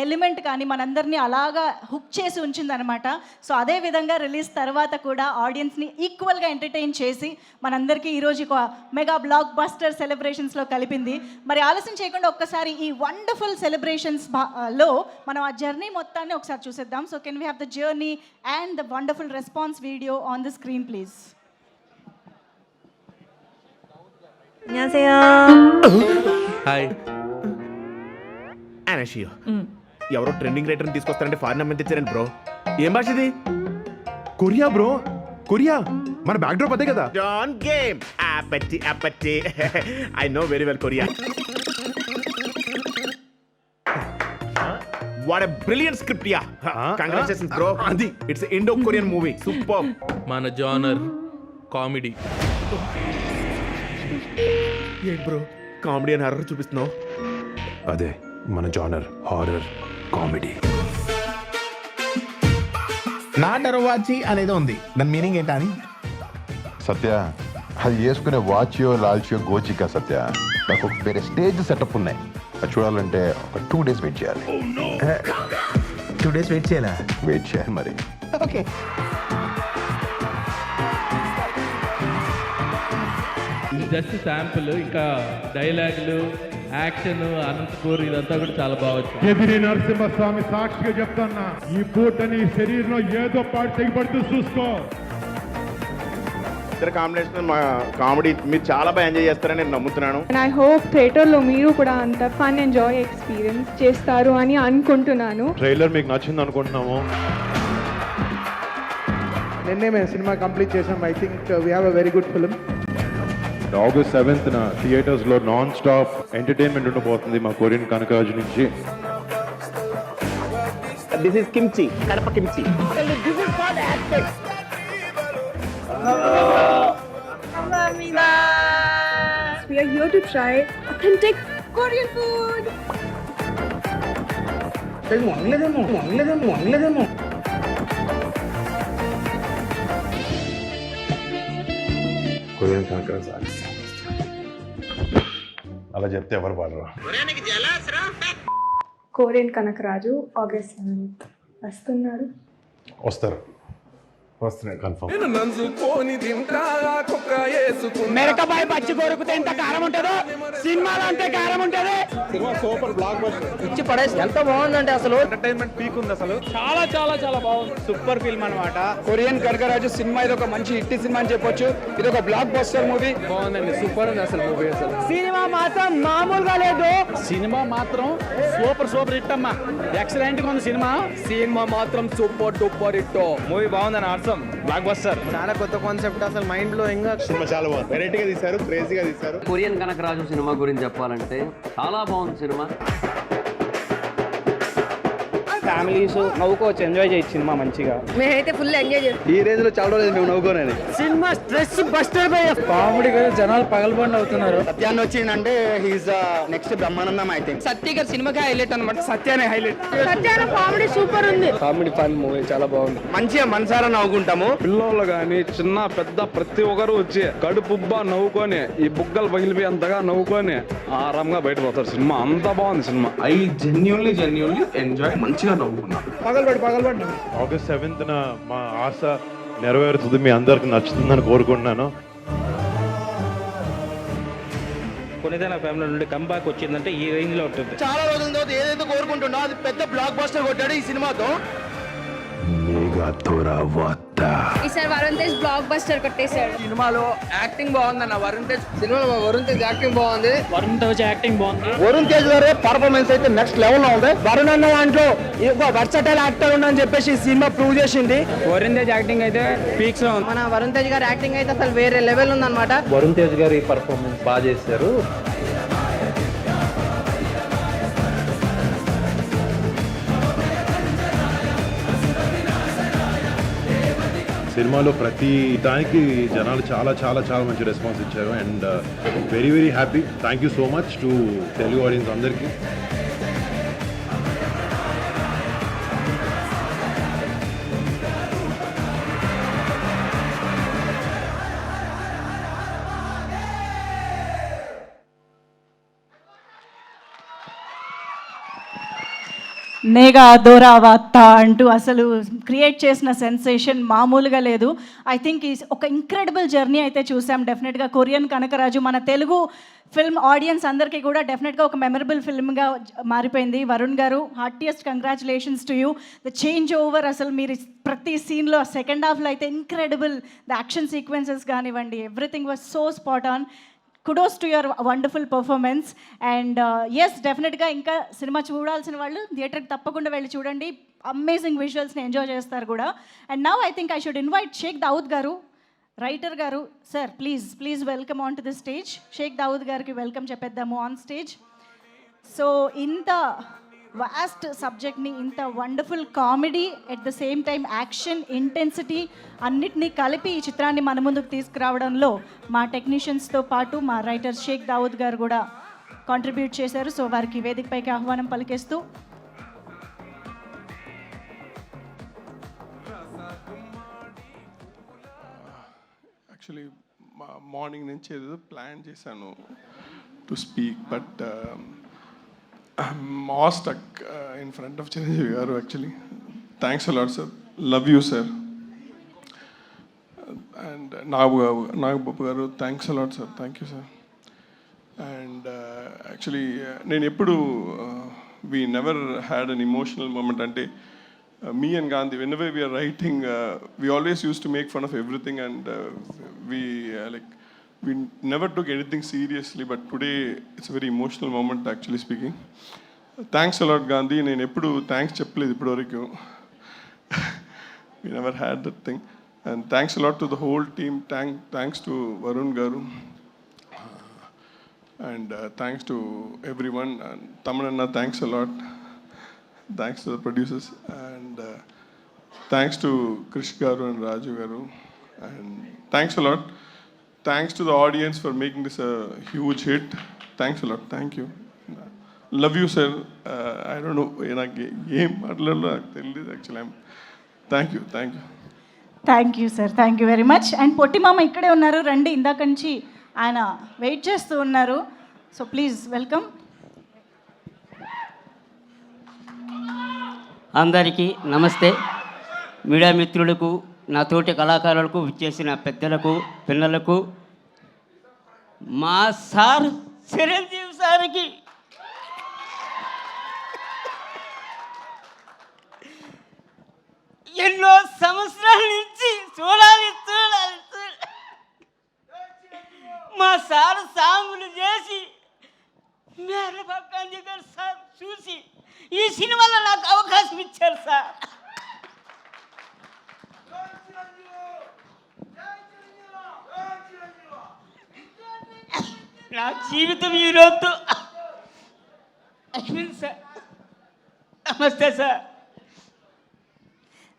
ఎలిమెంట్ కానీ మనందరినీ అలాగా హుక్ చేసి ఉంచిందనమాట. సో అదే విధంగా రిలీజ్ తర్వాత కూడా ఆడియన్స్ని ఈక్వల్గా ఎంటర్టైన్ చేసి మనందరికీ ఈరోజు ఒక మెగా బ్లాక్ బస్టర్ సెలబ్రేషన్స్లో కలిపింది. మరి ఆలస్యం చేయకుండా ఒక్కసారి ఈ వండర్ఫుల్ సెలబ్రేషన్స్ లో మనం ఆ జర్నీ మొత్తాన్ని ఒకసారి చూసేద్దాం. So can we have the journey and the wonderful response video on the screen please. Hi అనషియో, ఎవరో ట్రెండింగ్ రైటర్ని తీసుకొస్తారంటే ఫారిన్ అమ్మాయి తెచ్చారండి బ్రో. ఏం భాష ఇది? Korea bro, Korea. మన బ్యాక్ డ్రాప్ అదే కదా. జాన్ గేమ్ అపచ్చి అపచ్చి. I know very well Korea. What a brilliant script yeah. Congratulations bro. అది it's Indo Korean movie. Super. మన జానర్ కామెడీ. ఏంటి బ్రో కామెడీ అని హర్రర్ చూపిస్తున్నావు? అదే మన జానర్, హారర్ కామెడీ. నా టర్వాచి అనేది ఉంది, దాని మీనింగ్ ఏంటా అని? సత్య, అది వేసుకునే వాచియో లాల్చియో గోచికా సత్య. నాకు వేరే స్టేజ్ సెటప్ ఉన్నాయి, అది చూడాలంటే ఒక 2 days వెయిట్ చేయాలి. 2 days వెయిట్ చేయాలా? వెయిట్ చేయాలి మరి. ఓకే. జస్ట్ శాంపుల్, ఇంకా డైలాగులు, యాక్షన్, అనంతపూర్ ఇదంతా కూడా చాలా బాగా వచ్చింది. ఎదిరి నరసింహస్వామి సాక్షిగా చెప్తున్నా, ఈ పూటని శరీరంలో ఏదో పాటు తెగిపడుతూ చూసుకో. ఇద్దరు కాంబినేషన్ కామెడీ మీరు చాలా బాగా ఎంజాయ్ చేస్తారని నేను నమ్ముతున్నాను. ఐ హోప్ థియేటర్లో మీరు కూడా అంత ఫన్ ఎంజాయ్ ఎక్స్పీరియన్స్ చేస్తారు అని అనుకుంటున్నాను. ట్రైలర్ మీకు నచ్చింది అనుకుంటున్నాము. నిన్నే మేము సినిమా కంప్లీట్ చేసాం. I think we have a very good film. August 7th థియేటర్స్లో నాన్ స్టాప్ ఎంటర్టైన్మెంట్ ఉండబోతుంది మా కొరియన్ కనకరాజు నుంచి. This is kimchi, Kadapa kimchi. This is called acting. We are here to try authentic Korean food. వంగలేదేమో. కొరియన్ కనకరాజు అలా చెప్తే ఎవరు పాడరు. Korean కనకరాజు August 7th వస్తున్నారు. వస్తారు కన్ఫర్మ్. మెరకబాయి పచ్చి కొరుకుతే ఎంత కారం ఉంటుందో సినిమాలో అంతే కారం ఉంటుంది. Cinema super block buster. ఇచ్చి పడేసి ఎంత బాగుందంటే అసలు ఎంటర్టైన్మెంట్ పీక్ ఉంది అసలు. చాలా చాలా చాలా బాగుంది. సూపర్ ఫిల్మ్ అనమాట. కొరియన్ కనకరాజు సినిమా ఇది ఒక మంచి హిట్ సినిమా అని చెప్పొచ్చు. ఇది ఒక బ్లాక్ బస్టర్ మూవీ. బాగుందండి, సూపర్ ఉంది అసలు మూవీ. అసలు సినిమా మాత్రం మామూలుగా లేదు. సినిమా మాత్రం సూపర్ హిట్ అమ్మా. ఎక్సలెంట్ గా ఉంది సినిమా. సినిమా మాత్రం సూపర్ డూపర్ హిట్. మూవీ బాగుందని అర్థం. Block buster. చాలా కొత్త కాన్సెప్ట్ అసలు మైండ్ లో. ఇంకా సినిమా చాలా బాగుంది. వెరైటీగా తీశారు, క్రేజీగా తీశారు. కొరియన్ కనకరాజు సినిమా గురించి చెప్పాలంటే చాలా బాగుంది సినిమా. ఫ్యామిలీస్ నవ్వుకోవచ్చు, ఎంజాయ్ చేయొచ్చు సినిమా మంచిగా. మేమైతే ఫుల్ ఎంజాయ్ చేస్తాం. ఈ రేంజ్ లో చాలా రోజులు మేము నవ్వుకోనని. సినిమా స్ట్రెస్ బస్టర్ బై కామెడీ కదా, జనాలు పగలబడి అవుతున్నారు. సత్యాన్ని వచ్చిందంటే he's next Brahmanandam. I think Satya గారి సినిమాకి హైలైట్ అనమాట. సత్యానే హైలైట్. సత్యాన కామెడీ సూపర్ ఉంది. కామెడీ ఫన్ మూవీ చాలా బాగుంది. మంచిగా మనసారా నవ్వుకుంటాము. పిల్లలు కానీ చిన్న పెద్ద ప్రతి ఒక్కరు వచ్చి కడుపుబ్బా నవ్వుకొని ఈ బుగ్గలు పగిలిపోయి అంతగా నవ్వుకొని ఆరాంగా బయటపోతారు. సినిమా అంతా బాగుంది సినిమా. ఐ జెన్యూన్లీ ఎంజాయ్, మంచిగా నవ్వుకున్నాను. పగలబడి August 7th మా ఆశ నెరవేరుతుంది. మీ అందరికి నచ్చుతుందని కోరుకుంటున్నాను. కొనిదల ఫ్యామిలీ నుండి కంబ్యాక్ వచ్చిందంటే ఈ రేంజ్ లో ఉంటుంది. చాలా రోజుల తర్వాత ఏదైతే కోరుకుంటున్నా అది పెద్ద బ్లాక్ బస్టర్ కొట్టాడు ఈ సినిమాతో. మేఘా తోరా వాతా ఈసారి వరుణ్ తేజ్ బ్లాక్ బస్టర్ కొట్టేశాడు. సినిమాలో యాక్టింగ్ బాగుందన్న వరుణ్ తేజ్. సినిమాలో వరుణ్ తేజ్ యాక్టింగ్ బాగుంది. వరుణ్ తేజ్ యాక్టింగ్ బాగుంది. వరుణ్ తేజ్ గారి పర్ఫార్మెన్స్ అయితే నెక్స్ట్ లెవెల్ లో ఉంది. వరుణ్ అన్న దాంట్లో ఒక వర్సటైల్ యాక్టర్ ఉండని చెప్పేసి ఈ సినిమా ప్రూవ్ చేసింది. వరుణ్ తేజ్ యాక్టింగ్ అయితే పీక్స్ లో ఉంది. మన వరుణ్ తేజ్ గారి యాక్టింగ్ అయితే అసలు వేరే లెవెల్ ఉందన్నమాట. వరుణ్ తేజ్ గారి పర్ఫార్మెన్స్ బాగా చేశారు. సినిమాలో ప్రతి దానికి జనాలు చాలా చాలా చాలా మంచి రెస్పాన్స్ ఇచ్చారు and very very happy. Thank you so much to Telugu audience అందరికీ. నేగా దోరావాత్త అంటూ అసలు క్రియేట్ చేసిన సెన్సేషన్ మామూలుగా లేదు. ఐ థింక్ ఈ ఒక ఇంక్రెడిబుల్ జర్నీ అయితే చూసాం. డెఫినెట్గా కొరియన్ కనకరాజు మన తెలుగు ఫిల్మ్ ఆడియన్స్ అందరికీ కూడా డెఫినెట్గా ఒక మెమరబుల్ ఫిల్మ్గా మారిపోయింది. వరుణ్ గారు, heartiest congratulations to you. The change over అసలు మీరు ప్రతి సీన్లో సెకండ్ హాఫ్లో అయితే ఇంక్రెడిబుల్ ద యాక్షన్ సీక్వెన్సెస్ కానివ్వండి, everything was so spot on. Kudos to your wonderful performance. And yes, డెఫినెట్గా ఇంకా సినిమా చూడాల్సిన వాళ్ళు థియేటర్కి తప్పకుండా వెళ్ళి చూడండి. అమేజింగ్ విజువల్స్ని ఎంజాయ్ చేస్తారు కూడా. And now I think I should invite Sheikh Dawood గారు, రైటర్ గారు. Sir please welcome on to the stage. Sheikh Dawood గారికి వెల్కమ్ చెప్పేద్దాము ఆన్ స్టేజ్. సో ఇంత వాస్ట్ సబ్జెక్ట్ని, ఇంత wonderful comedy, at the same time action, intensity అన్నిటినీ కలిపి ఈ చిత్రాన్ని మన ముందుకు తీసుకురావడంలో మా టెక్నీషియన్స్తో పాటు మా రైటర్ షేక్ దావుద్ గారు కూడా కాంట్రిబ్యూట్ చేశారు. సో వారికి వేదికపైకి ఆహ్వానం పలికేస్తూ యాక్చువల్లీ మార్నింగ్ నుంచి ఏదో ప్లాన్ చేశాను to speak, but I'm more stuck in front of Chiranjeevi garu actually. Thanks a lot, sir. Love you, sir. And Nagababu garu, thanks a lot, sir. Thank you, sir. And actually, నేను ఎప్పుడు we never had an emotional moment. Ante me and Gandhi, whenever we are writing, we always used to make fun of everything, and we never took anything seriously, but today it's a very emotional moment actually speaking. Thanks a lot, Gandhi. నేను ఎప్పుడు థ్యాంక్స్ చెప్పలేదు ఇప్పటివరకు. We never had that thing. And thanks a lot to the whole team. Thanks to Varun garu. And thanks to everyone. And Tamananna, thanks a lot. Thanks to the producers. And thanks to Krish garu and Raju garu. And thanks a lot. Thanks to the audience for making this a huge hit. Thanks a lot. Thank you. Love you, sir. I don't know. Game actually. Thank you. Thank you sir, thank you very much. And పొట్టి మామ ఇక్కడే ఉన్నారు, రండి. ఇందాక నుంచి ఆయన వెయిట్ చేస్తూ ఉన్నారు. So please welcome. అందరికీ నమస్తే. మీడియా మిత్రులకు, నా తోటి కళాకారులకు, విచ్చేసిన పెద్దలకు, పిల్లలకు, మా సార్ చిరంజీవి సార్కి ఎన్నో సంవత్సరాల నుంచి చూడాలి. మా సార్ సాంగులు చేసి మేర పక్కాంజీ గారు సార్ చూసి ఈ సినిమాలో నాకు అవకాశం ఇచ్చారు సార్. నా జీవితం ఈరోజు అయిపోయింది సార్. నమస్తే సార్.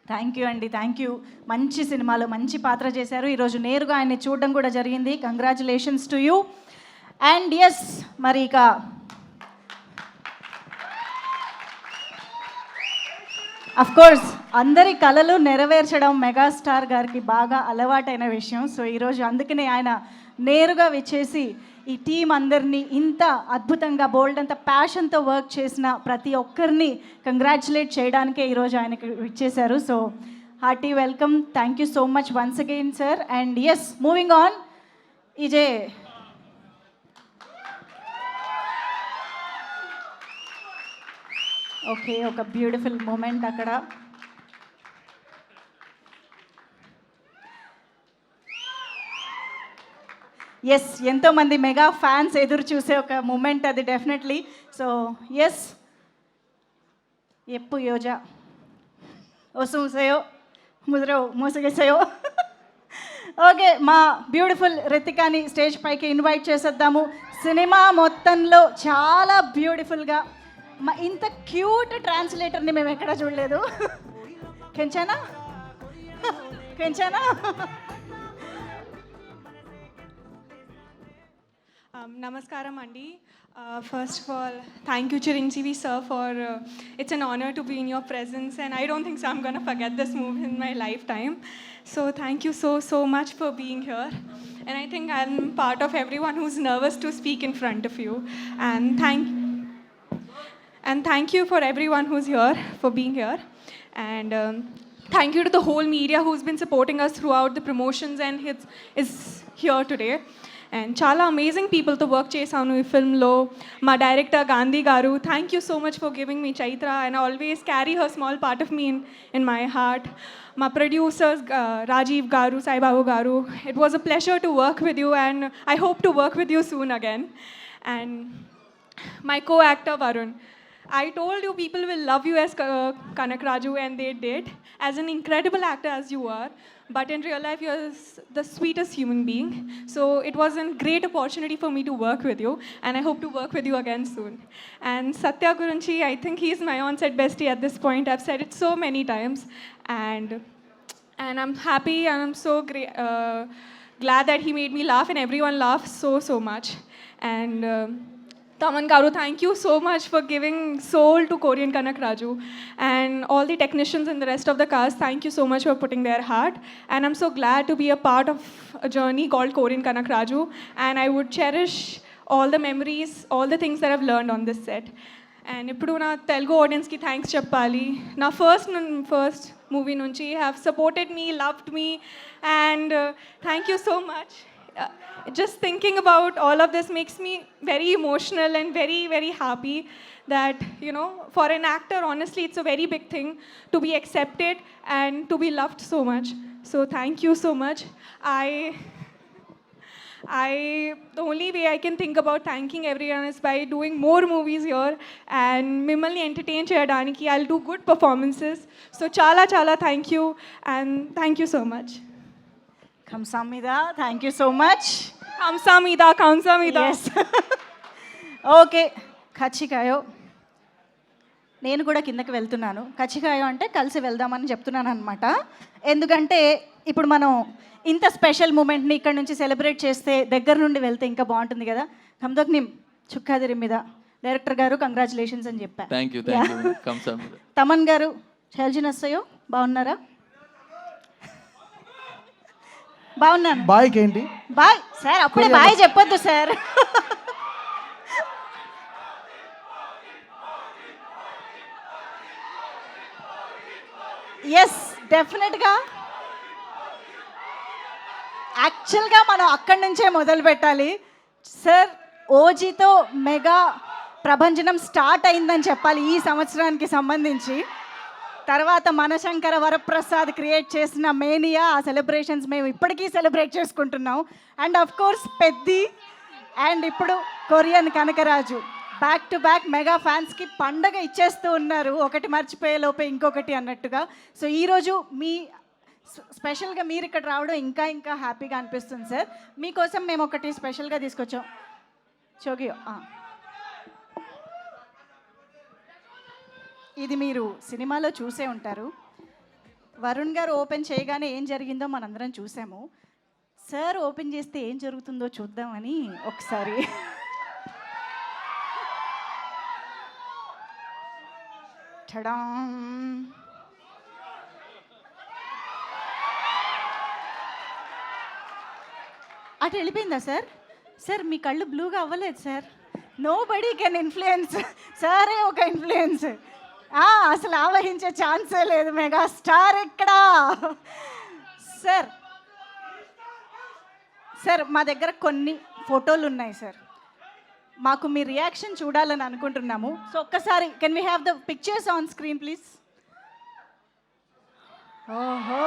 థ్యాంక్ యూ అండి, థ్యాంక్ యూ. మంచి సినిమాలో మంచి పాత్ర చేశారు. ఈరోజు నేరుగా ఆయన్ని చూడడం కూడా జరిగింది. Congratulations to you. And yes, మరి ఇక అఫ్కోర్స్ అందరి కళలు నెరవేర్చడం మెగాస్టార్ గారికి బాగా అలవాటైన విషయం. సో ఈరోజు అందుకనే ఆయన నేరుగా విచ్చేసి ఈ టీం అందరినీ ఇంత అద్భుతంగా, బోల్డ్ అంత ప్యాషన్తో వర్క్ చేసిన ప్రతి ఒక్కరిని కంగ్రాచులేట్ చేయడానికే ఈరోజు ఆయనకి విచ్చేశారు. So hearty welcome. Thank you so much once again sir. And yes, moving on. ఇదే ఓకే, ఒక బ్యూటిఫుల్ మూమెంట్ అక్కడ. ఎస్, ఎంతోమంది మెగా ఫ్యాన్స్ ఎదురు చూసే ఒక మూమెంట్ అది డెఫినెట్లీ. సో ఎస్, ఎప్పు యోజా ఒసూసయో ముద్రో మోసగేసయో. ఓకే, మా బ్యూటిఫుల్ రితికాని స్టేజ్ పైకి ఇన్వైట్ చేసేద్దాము. సినిమా మొత్తంలో చాలా బ్యూటిఫుల్గా ఇంత క్యూట్ ట్రాన్స్లేటర్ని మేము ఎక్కడా చూడలేదు. కెంచానా కెంచానా. Namaskaram Andi. First of all, thank you Chiranjeevi sir for it's an honor to be in your presence, and I don't think so I'm going to forget this movie in my lifetime. So thank you so much for being here. And I think I'm part of everyone who's nervous to speak in front of you. And thank you for everyone who's here for being here. And thank you to the whole media who's been supporting us throughout the promotions and is here today. And చాలా అమేజింగ్ పీపుల్తో వర్క్ చేశాను ఈ ఫిల్మ్లో. మా director Gandhi garu, thank you so much for giving me Chaitra and always carry her small part of me in my heart. మా ప్రొడ్యూసర్స్ రాజీవ్ గారు, సాయిబాబు గారు, it was a pleasure to work with you and I hope to work with you soon again. And my co-actor Varun, I told you people will love you as Kanak Raju, and they did. As an incredible actor as you are, but in real life you're the sweetest human being. So it was a great opportunity for me to work with you, and I hope to work with you again soon. And Satya Gurunchi, I think he's my on-set bestie at this point. I've said it so many times, and I'm happy and I'm so glad that he made me laugh and everyone laughed so much. And Taman Garu, thank you so much for giving soul to Korean Kanak Raju. And all the technicians and the rest of the cast, thank you so much for putting their heart. And I'm so glad to be a part of a journey called Korean Kanak Raju. And I would cherish all the memories, all the things that I've learned on this set. And ఇప్పుడు నా తెలుగు ఆడియన్స్కి థ్యాంక్స్ చెప్పాలి. నా ఫస్ట్ మూవీ నుంచి have supported me, loved me, and thank you so much. Just thinking about all of this makes me very emotional and very happy that, you know, for an actor, honestly, it's a very big thing to be accepted and to be loved so much. So thank you so much. The only way I can think about thanking everyone is by doing more movies here and mimmalni entertain cheyadaniki I'll do good performances. So chala thank you, and thank you so much. Kamsamida, thank you so much. Kamsamida. Yes. Okay, కచ్చికాయో. నేను కూడా కిందకి వెళ్తున్నాను. కచ్చికాయో అంటే కలిసి వెళ్దామని చెప్తున్నాను అనమాట. ఎందుకంటే ఇప్పుడు మనం ఇంత స్పెషల్ మూమెంట్ని ఇక్కడ నుంచి సెలబ్రేట్ చేస్తే, దగ్గర నుండి వెళ్తే ఇంకా బాగుంటుంది కదా. కమ్దోక్ నిమ్ చుక్కాదిరి మీద డైరెక్టర్ గారు కంగ్రాచులేషన్స్ అని చెప్పా. Thank you. తమన్ గారు, షెల్జిన్ వస్తాయో, బాగున్నారా? బాగున్నాను. బాయ్ ఏంటి? బాయ్ సార్, అప్పుడే బాయ్ చెప్పొద్దు సార్. ఎస్, డెఫినెట్గా యాక్చువల్గా మనం అక్కడి నుంచే మొదలు పెట్టాలి సార్. ఓజీతో మెగా ప్రభంజనం స్టార్ట్ అయిందని చెప్పాలి ఈ సంవత్సరానికి సంబంధించి. తర్వాత మనశంకర వరప్రసాద్ క్రియేట్ చేసిన మేనియా, ఆ సెలబ్రేషన్స్ మేము ఇప్పటికీ సెలబ్రేట్ చేసుకుంటున్నాం. And of course Peddi, and ఇప్పుడు Korean Kanakaraju, back to back mega ఫ్యాన్స్కి పండగ ఇచ్చేస్తూ ఉన్నారు, ఒకటి మర్చిపోయే లోపే ఇంకొకటి అన్నట్టుగా. సో ఈరోజు మీ స్పెషల్గా మీరు ఇక్కడ రావడం ఇంకా హ్యాపీగా అనిపిస్తుంది సార్. మీకోసం మేము ఒకటి స్పెషల్గా తీసుకొచ్చాం. చోగియో, ఇది మీరు సినిమాలో చూసే ఉంటారు. వరుణ్ గారు ఓపెన్ చేయగానే ఏం జరిగిందో మనందరం చూసాము. సార్ ఓపెన్ చేస్తే ఏం జరుగుతుందో చూద్దామని ఒకసారి. అటు వెళ్ళిపోయిందా సార్? సార్ మీ కళ్ళు బ్లూగా అవ్వలేదు sir. Nobody can influence, సారే ఒక ఇన్ఫ్లుయెన్స్. అసలు ఆవహించే ఛాన్సే లేదు. మెగా స్టార్ ఎక్కడా సార్? మా దగ్గర కొన్ని ఫోటోలు ఉన్నాయి సార్, మాకు మీ రియాక్షన్ చూడాలని అనుకుంటున్నాము. సో ఒక్కసారి can we have the pictures on screen please? ఓహో,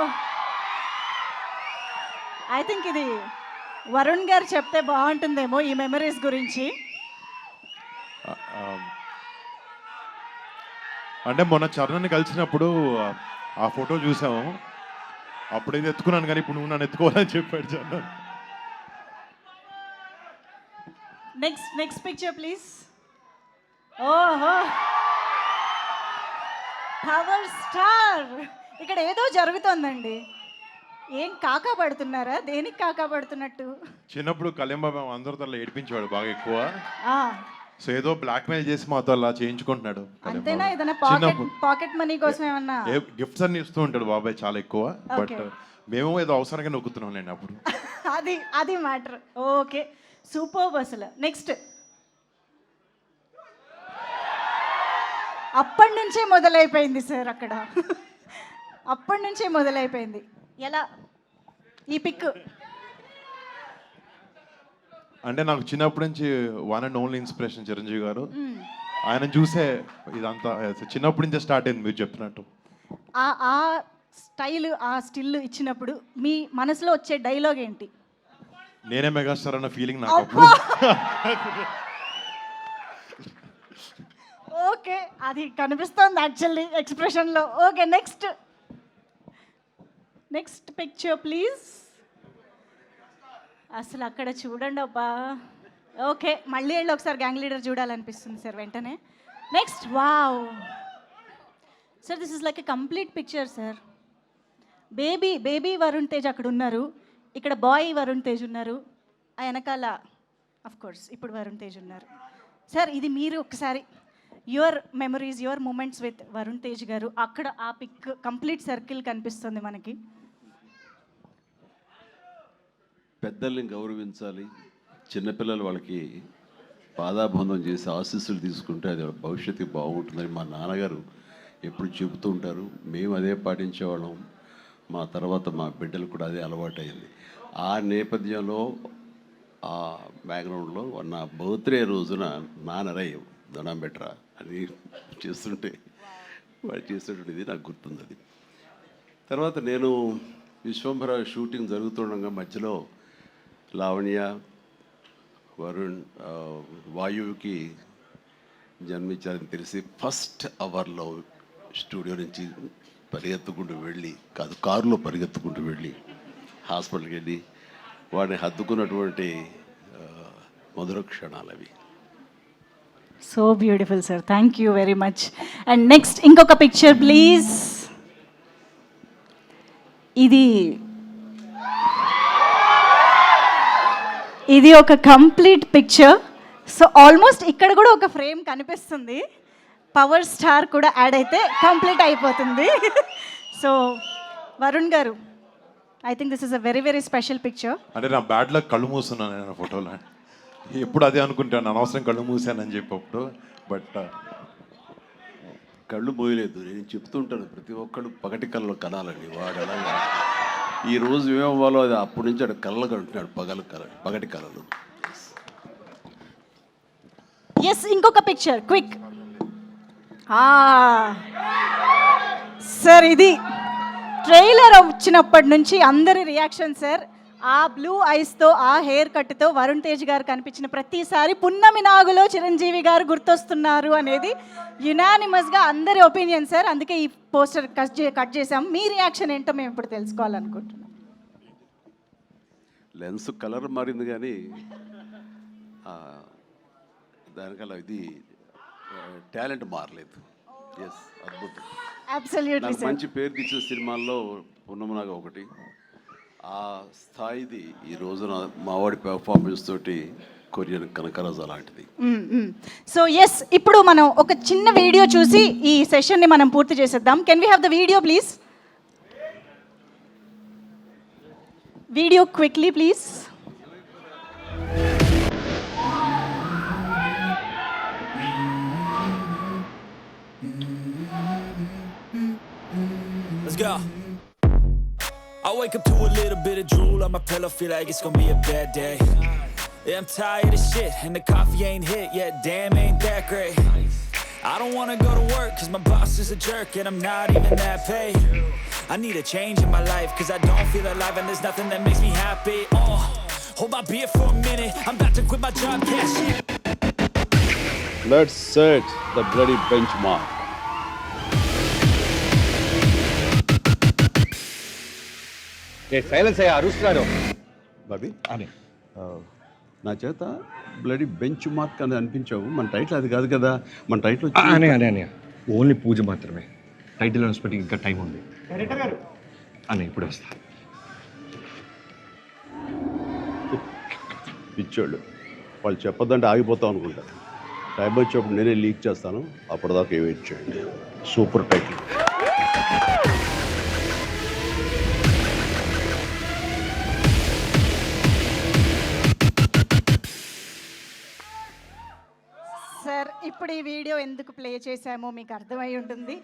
ఐ థింక్ ఇది వరుణ్ గారు చెప్తే బాగుంటుందేమో ఈ మెమరీస్ గురించి. అంటే మొన్న చరణ్ని కలిసినప్పుడు ఆ ఫోటో చూసాము, అప్పుడైతే ఎత్తుకున్నాను కానీ ఇప్పుడు నువ్వు నన్ను ఎత్తుకోవాలని చెప్పాడు చరణ్. Next picture please. ఓహో, పవర్ స్టార్. ఇక్కడ ఏదో జరుగుతోందండి. ఏం కాకా పడుతున్నారా? దేనికి కాకా పడుతున్నట్టు? చిన్నప్పుడు కళ్యాణ్ బాబు అందరితో అలా ఏడిపించేవాడు బాగా ఎక్కువ. ఆ, సో ఏదో బ్లాక్మెయిల్ చేసి మాతో అలా చేయించుకుంటున్నాడు. అంతేనా? ఏదైనా పాకెట్ మనీ కోసం ఏమన్నా గిఫ్ట్స్ అన్ని ఇస్తూ ఉంటాడు బాబాయ్ చాలా ఎక్కువ. బట్ మేము ఏదో అవసరంగా నొక్కుతున్నాం నేను అప్పుడు. అది మ్యాటర్. ఓకే, సూపర్ అసలు. నెక్స్ట్, అప్పటి నుంచే మొదలైపోయింది సార్ అక్కడ. అప్పటి నుంచే మొదలైపోయింది. ఎలా ఈ పిక్? అంటే నాకు చిన్నప్పటి నుంచి one and only inspiration Chiranjeevi గారు. ఆయన చూసే ఇదంతా చిన్నప్పటి నుంచే స్టార్ట్ అయింది మీరు చెప్పినట్టు. ఆ స్టైల్, ఆ స్టిల్ ఇచ్చినప్పుడు మీ మనసులో వచ్చే డైలాగ్ ఏంటి? నేనే మెగాస్టార్ అన్న ఫీలింగ్ నాకు అప్పుడు. ఓకే, అది కనిపిస్తోంది యాక్చువల్లీ ఎక్స్ప్రెషన్లో. Okay, next picture please. అసలు అక్కడ చూడండి అబ్బా. ఓకే, మళ్ళీ వెళ్ళి ఒకసారి గ్యాంగ్ లీడర్ చూడాలనిపిస్తుంది సార్ వెంటనే. Next, wow sir, this is like a complete picture sir. Baby Varun Tej అక్కడ ఉన్నారు, ఇక్కడ బాయ్ వరుణ్ తేజ్ ఉన్నారు, ఆ వెనకాల అఫ్ కోర్స్ ఇప్పుడు వరుణ్ తేజ్ ఉన్నారు. సార్ ఇది మీరు ఒకసారి your memories, your moments with Varun Tej గారు. అక్కడ ఆ పిక్ కంప్లీట్ సర్కిల్ కనిపిస్తుంది మనకి. పెద్దల్ని గౌరవించాలి, చిన్నపిల్లలు వాళ్ళకి పాదాబంధం చేసి ఆశీస్సులు తీసుకుంటే అది భవిష్యత్తుకి బాగుంటుందని మా నాన్నగారు ఎప్పుడు చెబుతూ ఉంటారు. మేము అదే పాటించేవాళ్ళం. మా తర్వాత మా బిడ్డలు కూడా అదే అలవాటు అయింది. ఆ నేపథ్యంలో ఆ బ్యాక్గ్రౌండ్లో నా బర్త్డే రోజున నాన్నరై దండం బెట్రా అని చేస్తుంటే వాడు చేసేటువంటిది నాకు గుర్తుంది. అది తర్వాత నేను విశ్వంభర షూటింగ్ జరుగుతుండగా మధ్యలో లావణ్య, వరుణ్, వాయువుకి జన్మించారని తెలిసి ఫస్ట్ అవర్లో స్టూడియో నుంచి పరిగెత్తుకుంటూ వెళ్ళి, కారులో పరిగెత్తుకుంటూ వెళ్ళి హాస్పిటల్కి వెళ్ళి వాడిని హత్తుకున్నటువంటి మధుర క్షణాలు అవి. So beautiful sir, thank you very much. And next ఇంకొక పిక్చర్ ప్లీజ్. ఇది ఒక కంప్లీట్ పిక్చర్. సో ఆల్మోస్ట్ ఇక్కడ కూడా ఒక ఫ్రేమ్ కనిపిస్తుంది. పవర్ స్టార్ కూడా యాడ్ అయితే కంప్లీట్ అయిపోతుంది. సో వరుణ్ గారు, I think this is a very very special picture. అంటే నా బ్యాడ్ లక్ కళ్ళు మూస్తున్నాను నేను ఫోటోలో. ఎప్పుడు అదే అనుకుంటాను, అనవసరం కళ్ళు మూసానని చెప్పప్పుడు. బట్ కళ్ళు పోయలేదు, నేను చెప్తుంటాను ప్రతి ఒక్కళ్ళు పగటి కళ్ళు కనాలని. వాడు అలాగా ఈరోజు ఏమవ్వాలో అది అప్పటి నుంచి అక్కడ కళ్ళగా ఉంటున్నాడు, పగటి కళలు. ఎస్, ఇంకొక పిక్చర్ క్విక్. సార్ ఇది ట్రైలర్ వచ్చినప్పటి నుంచి అందరి రియాక్షన్ సార్. ఆ బ్లూ ఐస్తో, ఆ హెయిర్ కట్తో వరుణ్ తేజ్ గారు కనిపించిన ప్రతిసారి పున్నమి నాగులో చిరంజీవి గారు గుర్తొస్తున్నారు అనేది యునానిమస్గా అందరి ఒపీనియన్ సార్. అందుకే ఈ పోస్టర్ కట్ చేసాం. మీ రియాక్షన్ ఏంటో మేము ఇప్పుడు తెలుసుకోవాలనుకుంటున్నాం. లెన్స్ కలర్ మారింది కానీ దానికల్లా ఇది టాలెంట్ మారలేదు. ఎస్, అద్భుతం. Absolutely sir. మంచి పేరు తెచ్చిన సినిమాల్లో పున్నమనాగా ఒకటి. ఆ స్థాయిది ఈ రోజున మావాడి పెర్ఫార్మెన్స్ తోటి కొరియన్ కనకరాజు అలాంటిది. సో ఎస్, ఇప్పుడు మనం ఒక చిన్న వీడియో చూసి ఈ సెషన్ని మనం పూర్తి చేసేద్దాం. Can we have the video please? Video quickly please. Let's go. I wake up to a little bit of drool on my pillow, feel like it's gonna be a bad day. Yeah, I'm tired of shit, and the coffee ain't hit yet, damn ain't that great. I don't wanna go to work, cause my boss is a jerk, and I'm not even that paid. I need a change in my life, cause I don't feel alive, and there's nothing that makes me happy. Hold my beer for a minute, I'm about to quit my job, cash in. Let's set the bloody benchmark. Silence అయ్యా అరుస్తున్నారు. బాబీ నా చేత బ్లడీ బెంచ్ మార్క్ అని అనిపించావు. మన టైటిల్ అది కాదు కదా. మన టైటిల్ అనే ఓన్లీ పూజ మాత్రమే. టైటిల్ అనౌన్స్మెంట్ ఇంకా టైం ఉంది అని ఇప్పుడు వస్తా. పిచ్చోళ్ళు వాళ్ళు చెప్పొద్దంటే ఆగిపోతాం అనుకుంటారు. టైం వచ్చేప్పుడు నేనే లీక్ చేస్తాను. అప్పటిదాకా వెయిట్ చేయండి. Super title. సార్ ఇప్పుడు ఈ వీడియో ఎందుకు ప్లే చేశామో మీకు అర్థమై ఉంటుంది.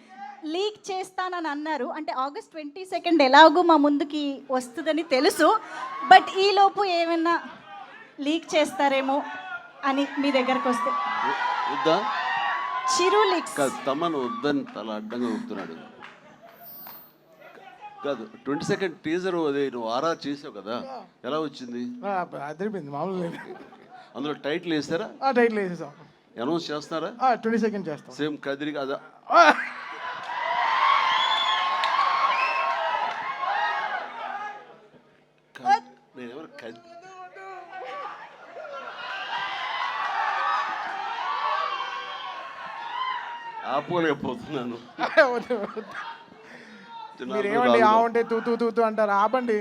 లీక్ చేస్తానని అన్నారు, అంటే August 22 ఎలాగో మా ముందుకి వస్తుందని తెలుసు. బట్ ఈలోపు ఏమైనా లీక్ చేస్తారేమో అని మీ దగ్గరకు వస్తే వద్దా? చిరు లీక్స్ తమను వద్దని తల అడ్డంగా ఊపుతున్నాడు. కాదు 22 టీజర్ అదే నువ్వు ఆరా చేసావు కదా, ఎలా వచ్చింది? అదిరిపోయింది మామూలు. అందులో టైటిల్ వేస్తారా? టైటిల్ వేసేసాం. అనౌన్స్ చేస్తారా? 22 చేస్తాం. సేమ్ కదిరి కదా. నేనెవరు ఆపుకోలేకపోతున్నాను. మీరేమండి ఆ ఉంటే తూ అంటారు, ఆపండి.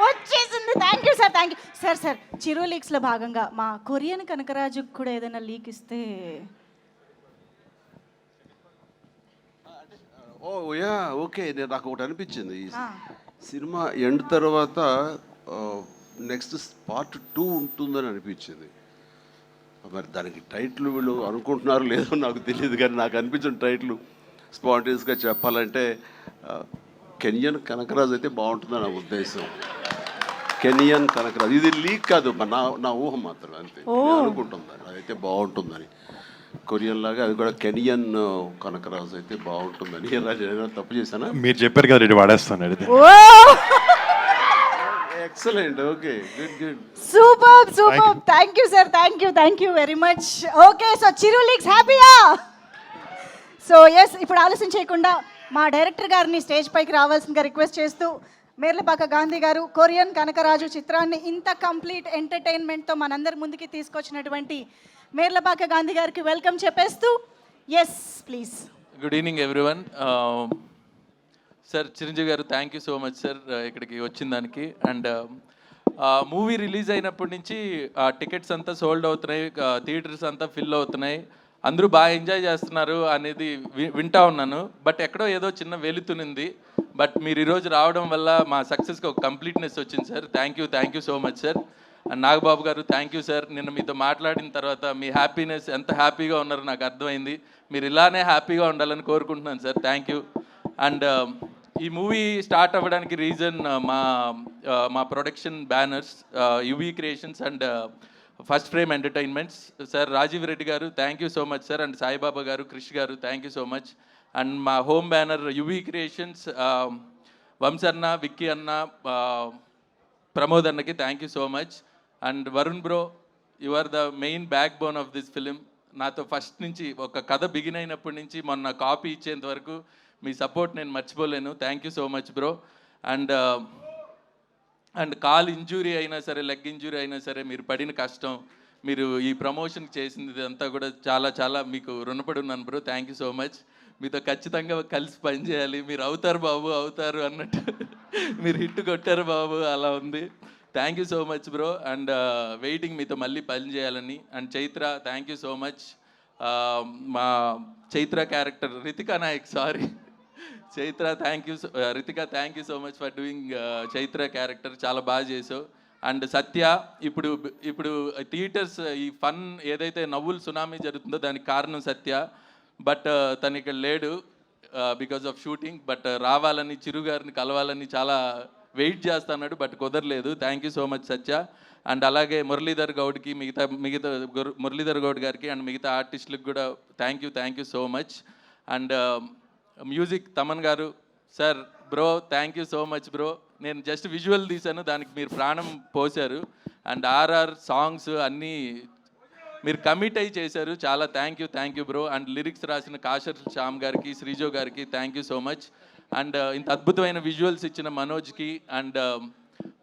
వచ్చేసింది. Thank you sir, thank you sir. Sir Chiru లీక్స్లో భాగంగా మా కొరియన్ కనకరాజుకు కూడా ఏదైనా లీక్ ఇస్తే. Oh yeah okay. నేను నాకు ఒకటి అనిపించింది, ఈ సినిమా ఎండ్ తర్వాత నెక్స్ట్ పార్ట్ 2 ఉంటుందని అనిపించింది. మరి దానికి టైటిల్ వీళ్ళు అనుకుంటున్నారు లేదో నాకు తెలియదు, కానీ నాకు అనిపించిన టైటిల్ స్పాంటేనియస్గా చెప్పాలంటే కెనియన్ కనకరాజు అయితే బాగుంటుందని నా ఉద్దేశం. కెనియన్ కనకరాజు. ఇది లీక్ కాదు, నా ఊహ మాత్రం అంతే. అనుకుంటుందని అదైతే బాగుంటుందని. కొరియన్ లాగా అది కూడా కెనియన్ కనకరాజు అయితే బాగుంటుందని. తప్పు చేశానా? మీరు చెప్పారు కదా, రెడీ వాడేస్తాను. Excellent. Okay, good. Super. Thank you sir, thank you very much. Okay, so Chiru leaks హ్యాపీయా? సో ఎస్, ఇప్పుడు ఆలస్యం చేయకుండా మా డైరెక్టర్ గారిని స్టేజ్ పైకి రావాల్సిందిగా రిక్వెస్ట్ చేస్తూ, మేర్లపాక గాంధీ గారు కొరియన్ కనకరాజు చిత్రాన్ని ఇంత కంప్లీట్ ఎంటర్టైన్మెంట్తో మనందరి ముందుకి తీసుకొచ్చినటువంటి మేర్లపాక గాంధీ గారికి వెల్కమ్ చెప్పేస్తూ, yes please. Good evening everyone. Sir Chiranjeevi garu thank you so much sir ఇక్కడికి వచ్చిన దానికి. అండ్ మూవీ రిలీజ్ అయినప్పటి నుంచి టికెట్స్ అంతా సోల్డ్ అవుతున్నాయి, థియేటర్స్ అంతా ఫిల్ అవుతున్నాయి, అందరూ బాగా ఎంజాయ్ చేస్తున్నారు అనేది వింటా ఉన్నాను. బట్ ఎక్కడో ఏదో చిన్న వెలుతునింది. బట్ మీరు ఈరోజు రావడం వల్ల మా సక్సెస్కి ఒక కంప్లీట్నెస్ వచ్చింది sir. Thank you so much sir. And Nagababu garu thank you sir. నిన్న మీతో మాట్లాడిన తర్వాత మీ హ్యాపీనెస్ ఎంత హ్యాపీగా ఉన్నారో నాకు అర్థమైంది. మీరు ఇలానే హ్యాపీగా ఉండాలని కోరుకుంటున్నాను సార్. Thank you. అండ్ ఈ మూవీ స్టార్ట్ అవ్వడానికి రీజన్ మా production banners UV creations and first frame entertainments. Sir Rajeev Reddy garu thank you so much sir. And Saibaba garu, Krish garu thank you so much. And మా హోమ్ బ్యానర్ యువీ క్రియేషన్స్, వంశన్న, విక్కీ అన్న, ప్రమోద్ అన్నకి thank you so much. And Varun bro, you are the main backbone of this film. నాతో ఫస్ట్ నుంచి ఒక కథ బిగిన్ అయినప్పటి నుంచి మొన్న కాపీ ఇచ్చేంత వరకు మీ సపోర్ట్ నేను మర్చిపోలేను. Thank you so much bro. And call injury అయినా సరే, లెగ్ ఇంజురీ అయినా సరే, మీరు పడిన కష్టం, మీరు ఈ ప్రమోషన్ చేసింది ఇదంతా కూడా చాలా చాలా మీకు రుణపడి ఉన్నాను bro. Thank you so much. మీతో ఖచ్చితంగా కలిసి పనిచేయాలి. మీరు అవుతారు బాబు, అవుతారు అన్నట్టు మీరు హిట్ కొట్టారు బాబు, అలా ఉంది. Thank you so much bro. And waiting మీతో మళ్ళీ పని చేయాలని. And Chaitra thank you so much. మా Chaitra character Ritika Nayak, sorry Chaitra, Ritika thank you so much for doing Chaitra character, చాలా బాగా చేసావు. అండ్ సత్య, ఇప్పుడు థియేటర్స్ ఈ ఫన్ ఏదైతే నవ్వులు సునామీ జరుగుతుందో దానికి కారణం సత్య. బట్ తను ఇక్కడ లేడు బికాజ్ ఆఫ్ షూటింగ్. బట్ రావాలని, చిరు గారిని కలవాలని చాలా వెయిట్ చేస్తున్నాడు, బట్ కుదరలేదు. Thank you so much Satya. And అలాగే మురళీధర్ గౌడ్కి, మిగతా మురళీధర్ గౌడ్ గారికి అండ్ మిగతా ఆర్టిస్టులకు కూడా thank you so much. And music Thaman garu sir, bro thank you so much bro. నేను జస్ట్ విజువల్ తీశాను, దానికి మీరు ప్రాణం పోశారు. అండ్ ఆర్ఆర్ సాంగ్స్ అన్నీ మీరు కమిట్ అయ్యి చేశారు. చాలా thank you bro. And lyrics రాసిన కాషర్ శ్యామ్ గారికి, శ్రీజో గారికి thank you so much. And ఇంత అద్భుతమైన విజువల్స్ ఇచ్చిన మనోజ్కి, అండ్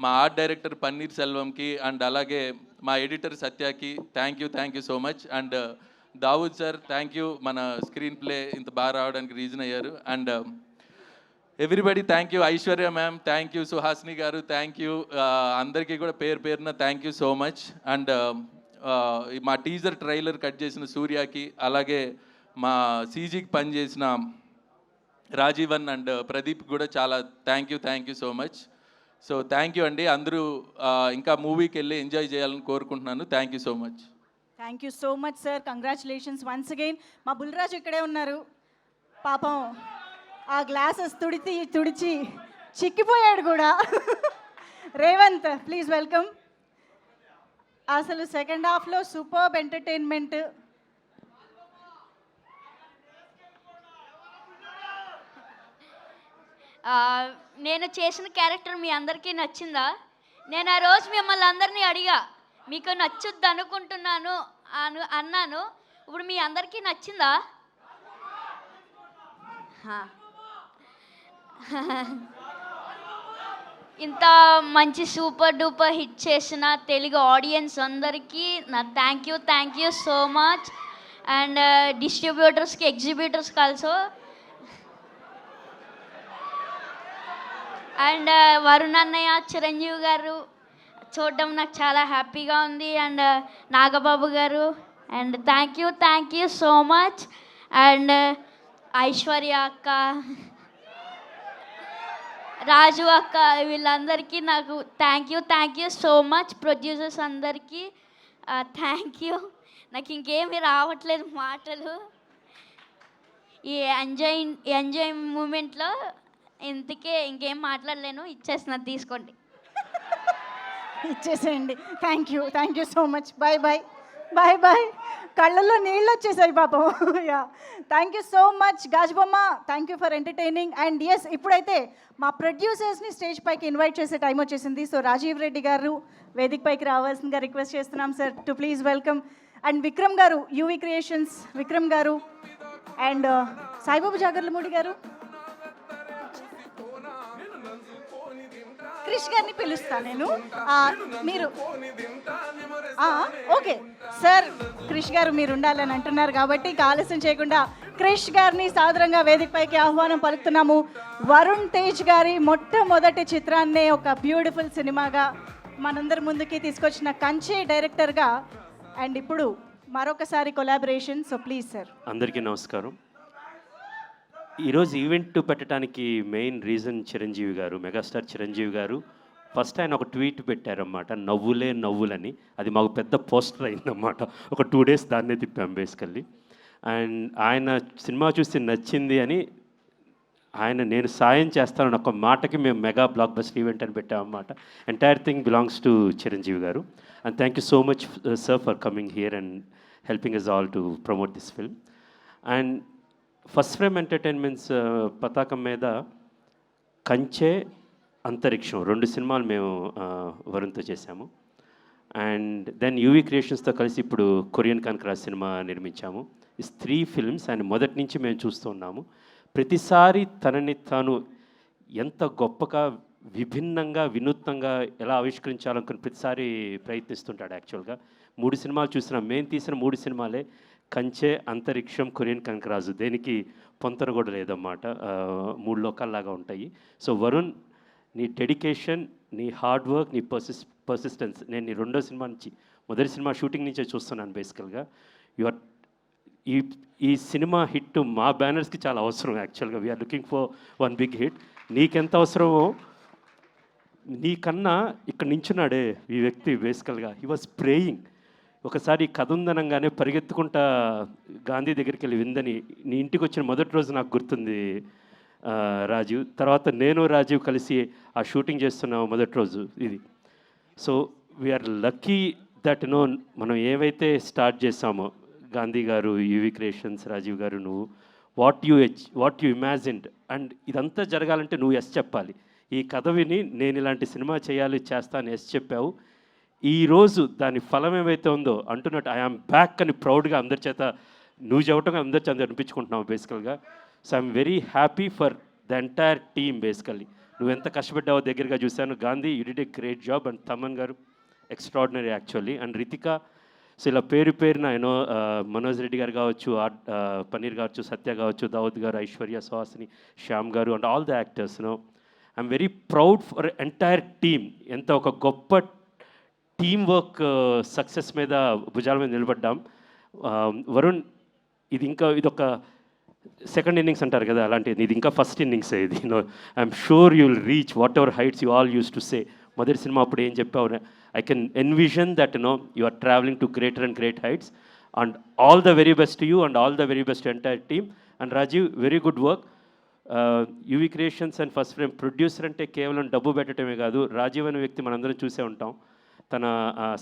మా ఆర్ట్ డైరెక్టర్ పన్నీర్ సెల్వంకి, అండ్ అలాగే మా ఎడిటర్ సత్యాకి thank you so much. And Dawood sir thank you, మన స్క్రీన్ ప్లే ఇంత బాగా రావడానికి రీజన్ అయ్యారు. And everybody thank you. Aishwarya ma'am thank you, Suhasini garu thank you, అందరికీ కూడా పేరున thank you so much. And మా టీజర్ ట్రైలర్ కట్ చేసిన సూర్యకి, అలాగే మా సీజీకి పనిచేసిన రాజీవన్ అండ్ ప్రదీప్ కూడా చాలా thank you so much. So thank you అండి. అందరూ ఇంకా మూవీకి వెళ్ళి ఎంజాయ్ చేయాలని కోరుకుంటున్నాను. Thank you so much. Thank you so much sir, congratulations once again. మా బుల్రాజు ఇక్కడే ఉన్నారు, పాపం ఆ గ్లాసెస్ తుడిచి చిక్కిపోయాడు కూడా. Revanth please welcome. అసలు సెకండ్ హాఫ్లో సూపర్బ్ ఎంటర్టైన్మెంట్. నేను చేసిన క్యారెక్టర్ మీ అందరికీ నచ్చిందా? నేను ఆ రోజు మిమ్మల్ని అందరినీ అడిగా, మీకు నచ్చుద్ది అనుకుంటున్నాను అన్నాను. ఇప్పుడు మీ అందరికీ నచ్చిందా? ఇంత మంచి సూపర్ డూపర్ హిట్ చేసిన తెలుగు ఆడియన్స్ అందరికీ నా thank you so much. And డిస్ట్రిబ్యూటర్స్కి, ఎగ్జిబ్యూటర్స్కి ఆల్సో. అండ్ వరుణ్ అన్నయ్య, చిరంజీవి గారు చూడడం నాకు చాలా హ్యాపీగా ఉంది. అండ్ నాగబాబు గారు, and thank you so much. And Aishwarya అక్క, రాజు అక్క, వీళ్ళందరికీ నాకు thank you so much. Producers అందరికీ థ్యాంక్ యూ. నాకు ఇంకేమీ రావట్లేదు మాటలు. ఈ ఎంజాయ్ మూమెంట్లో ఇంకేం మాట్లాడలేను, ఇచ్చేస్తున్నా, తీసుకోండి. ఇచ్చేసేయండి. Thank you so much. Bye. కళ్ళల్లో నీళ్ళు వచ్చేసాయి పాపం. Yeah, thank you so much గాజుబొమ్మ, thank you for entertaining. And yes, ఇప్పుడైతే మా ప్రొడ్యూసర్స్ని స్టేజ్ పైకి ఇన్వైట్ చేసే టైం వచ్చేసింది. సో రాజీవ్ రెడ్డి గారు వేదిక పైకి రావాల్సిందిగా రిక్వెస్ట్ చేస్తున్నాం sir to please welcome. And Vikram garu, UV creations Vikram గారు, అండ్ సాయిబాబు జాగర్లమూడి గారు, క్రిష్ గారిని పిలుస్తా నేను. మీరు ఓకే సార్, క్రిష్ గారు మీరు ఉండాలని అంటున్నారు కాబట్టి ఇక ఆలస్యం చేయకుండా క్రిష్ గారిని సాదరంగా వేదికపైకి ఆహ్వానం పలుకుతున్నాము. వరుణ్ తేజ్ గారి మొట్టమొదటి చిత్రాన్నే ఒక బ్యూటిఫుల్ సినిమాగా మనందరి ముందుకి తీసుకొచ్చిన కంచె డైరెక్టర్గా, అండ్ ఇప్పుడు మరొకసారి కొలాబరేషన్. So please sir. అందరికీ నమస్కారం. ఈరోజు ఈవెంట్ పెట్టడానికి మెయిన్ రీజన్ చిరంజీవి గారు, మెగాస్టార్ చిరంజీవి గారు. ఫస్ట్ ఆయన ఒక ట్వీట్ పెట్టారన్నమాట, నవ్వులని. అది మాకు పెద్ద పోస్టర్ అయిందన్నమాట. ఒక 2 days దాన్నే తిప్పాం బేసికల్లీ. అండ్ ఆయన సినిమా చూసి నచ్చింది అని నేను సాయం చేస్తానని ఒక మాటకి మేము మెగా బ్లాక్ బస్టర్ ఈవెంట్ అని పెట్టామన్నమాట. Entire thing belongs to Chiranjeevi garu. And thank you so much sir for coming here and helping us all to promote this film. And first frame entertainments పతాకం మీద కంచె, అంతరిక్షం 2 సినిమాలు మేము వరుణ్తో చేశాము. అండ్ దెన్ యూవీ క్రియేషన్స్తో కలిసి ఇప్పుడు కొరియన్ కనకరాజ్ సినిమా నిర్మించాము. ఈ 3 films అండ్ మొదటి నుంచి మేము చూస్తూ ఉన్నాము. ప్రతిసారి తనని తాను ఎంత గొప్పగా, విభిన్నంగా, వినూత్నంగా ఎలా ఆవిష్కరించాలనుకుని ప్రతిసారి ప్రయత్నిస్తుంటాడు. యాక్చువల్గా 3 సినిమాలు చూసినా, మేము తీసిన 3 సినిమాలే కంచె, అంతరిక్షం, కొరియన్ కనకరాజు. దేనికి పొంతన కూడా లేదన్నమాట, 3 లోకాల్లాగా ఉంటాయి. సో వరుణ్, నీ డెడికేషన్, నీ హార్డ్ వర్క్, నీ పర్సిస్టెన్స్, నేను నీ 2వ సినిమా నుంచి, మొదటి సినిమా షూటింగ్ నుంచే చూస్తున్నాను బేసికల్గా. ఈ సినిమా హిట్ మా బ్యానర్స్కి చాలా అవసరం. యాక్చువల్గా we are looking for 1 big hit. నీకెంత అవసరమో నీకన్నా ఇక్కడ నించున్నాడే ఈ వ్యక్తి, బేసికల్గా హీ వాజ్ ప్రేయింగ్. ఒకసారి కథ ఉందనంగానే పరిగెత్తుకుంటా గాంధీ దగ్గరికి వెళ్ళి విందని, నీ ఇంటికి వచ్చిన మొదటి రోజు నాకు గుర్తుంది రాజీవ్. తర్వాత నేను రాజీవ్ కలిసి ఆ షూటింగ్ చేస్తున్న మొదటి రోజు ఇది. సో వీఆర్ లక్కీ దట్ మనం ఏవైతే స్టార్ట్ చేసామో, గాంధీ గారు, యూవీ క్రియేషన్స్, రాజీవ్ గారు, నువ్వు వాట్ యు ఇమాజిన్డ్, అండ్ ఇదంతా జరగాలంటే నువ్వు ఎస్ చెప్పాలి. ఈ కథ విని నేను ఇలాంటి సినిమా చేస్తాను ఎస్ చెప్పావు. ఈరోజు దాని ఫలం ఏమైతే ఉందో అంటున్నట్టు ఐఆమ్ బ్యాక్ అని ప్రౌడ్గా అందరి చేత నువ్వు చెప్పటం అందరి చేత అనిపించుకుంటున్నావు బేసికల్గా. So I'm very happy for the entire team basically. నువ్వు ఎంత కష్టపడ్డావో దగ్గరగా చూశాను. Gandhi you did a great job and Thaman garu extraordinary actually. And Ritika, so ఇలా పేరున ఆయన మనోజ్ రెడ్డి గారు కావచ్చు, పన్నీర్ కావచ్చు, సత్య కావచ్చు, దావుద్ గారు, ఐశ్వర్య, సుహాసిని, శ్యామ్ గారు and all the actors. I'm very proud for entire team. ఎంత ఒక గొప్ప టీమ్ వర్క్ సక్సెస్ మీద భుజాల మీద నిలబడ్డాం. వరుణ్, ఇదొక సెకండ్ ఇన్నింగ్స్ అంటారు కదా, అలాంటిది ఇది ఇంకా ఫస్ట్ ఇన్నింగ్స్ ఇది. I'm sure you will reach whatever heights you all use to say. మొదటి సినిమా అప్పుడు ఏం చెప్పావు, I can envision that you are travelling to greater and great heights. And all the very best to you and all the very best to entire team. And Rajiv, very good work. UV Creations and first Frame producer అంటే కేవలం డబ్బు పెట్టడమే కాదు. రాజీవ్ అనే వ్యక్తి మనందరం చూసే ఉంటాం. తన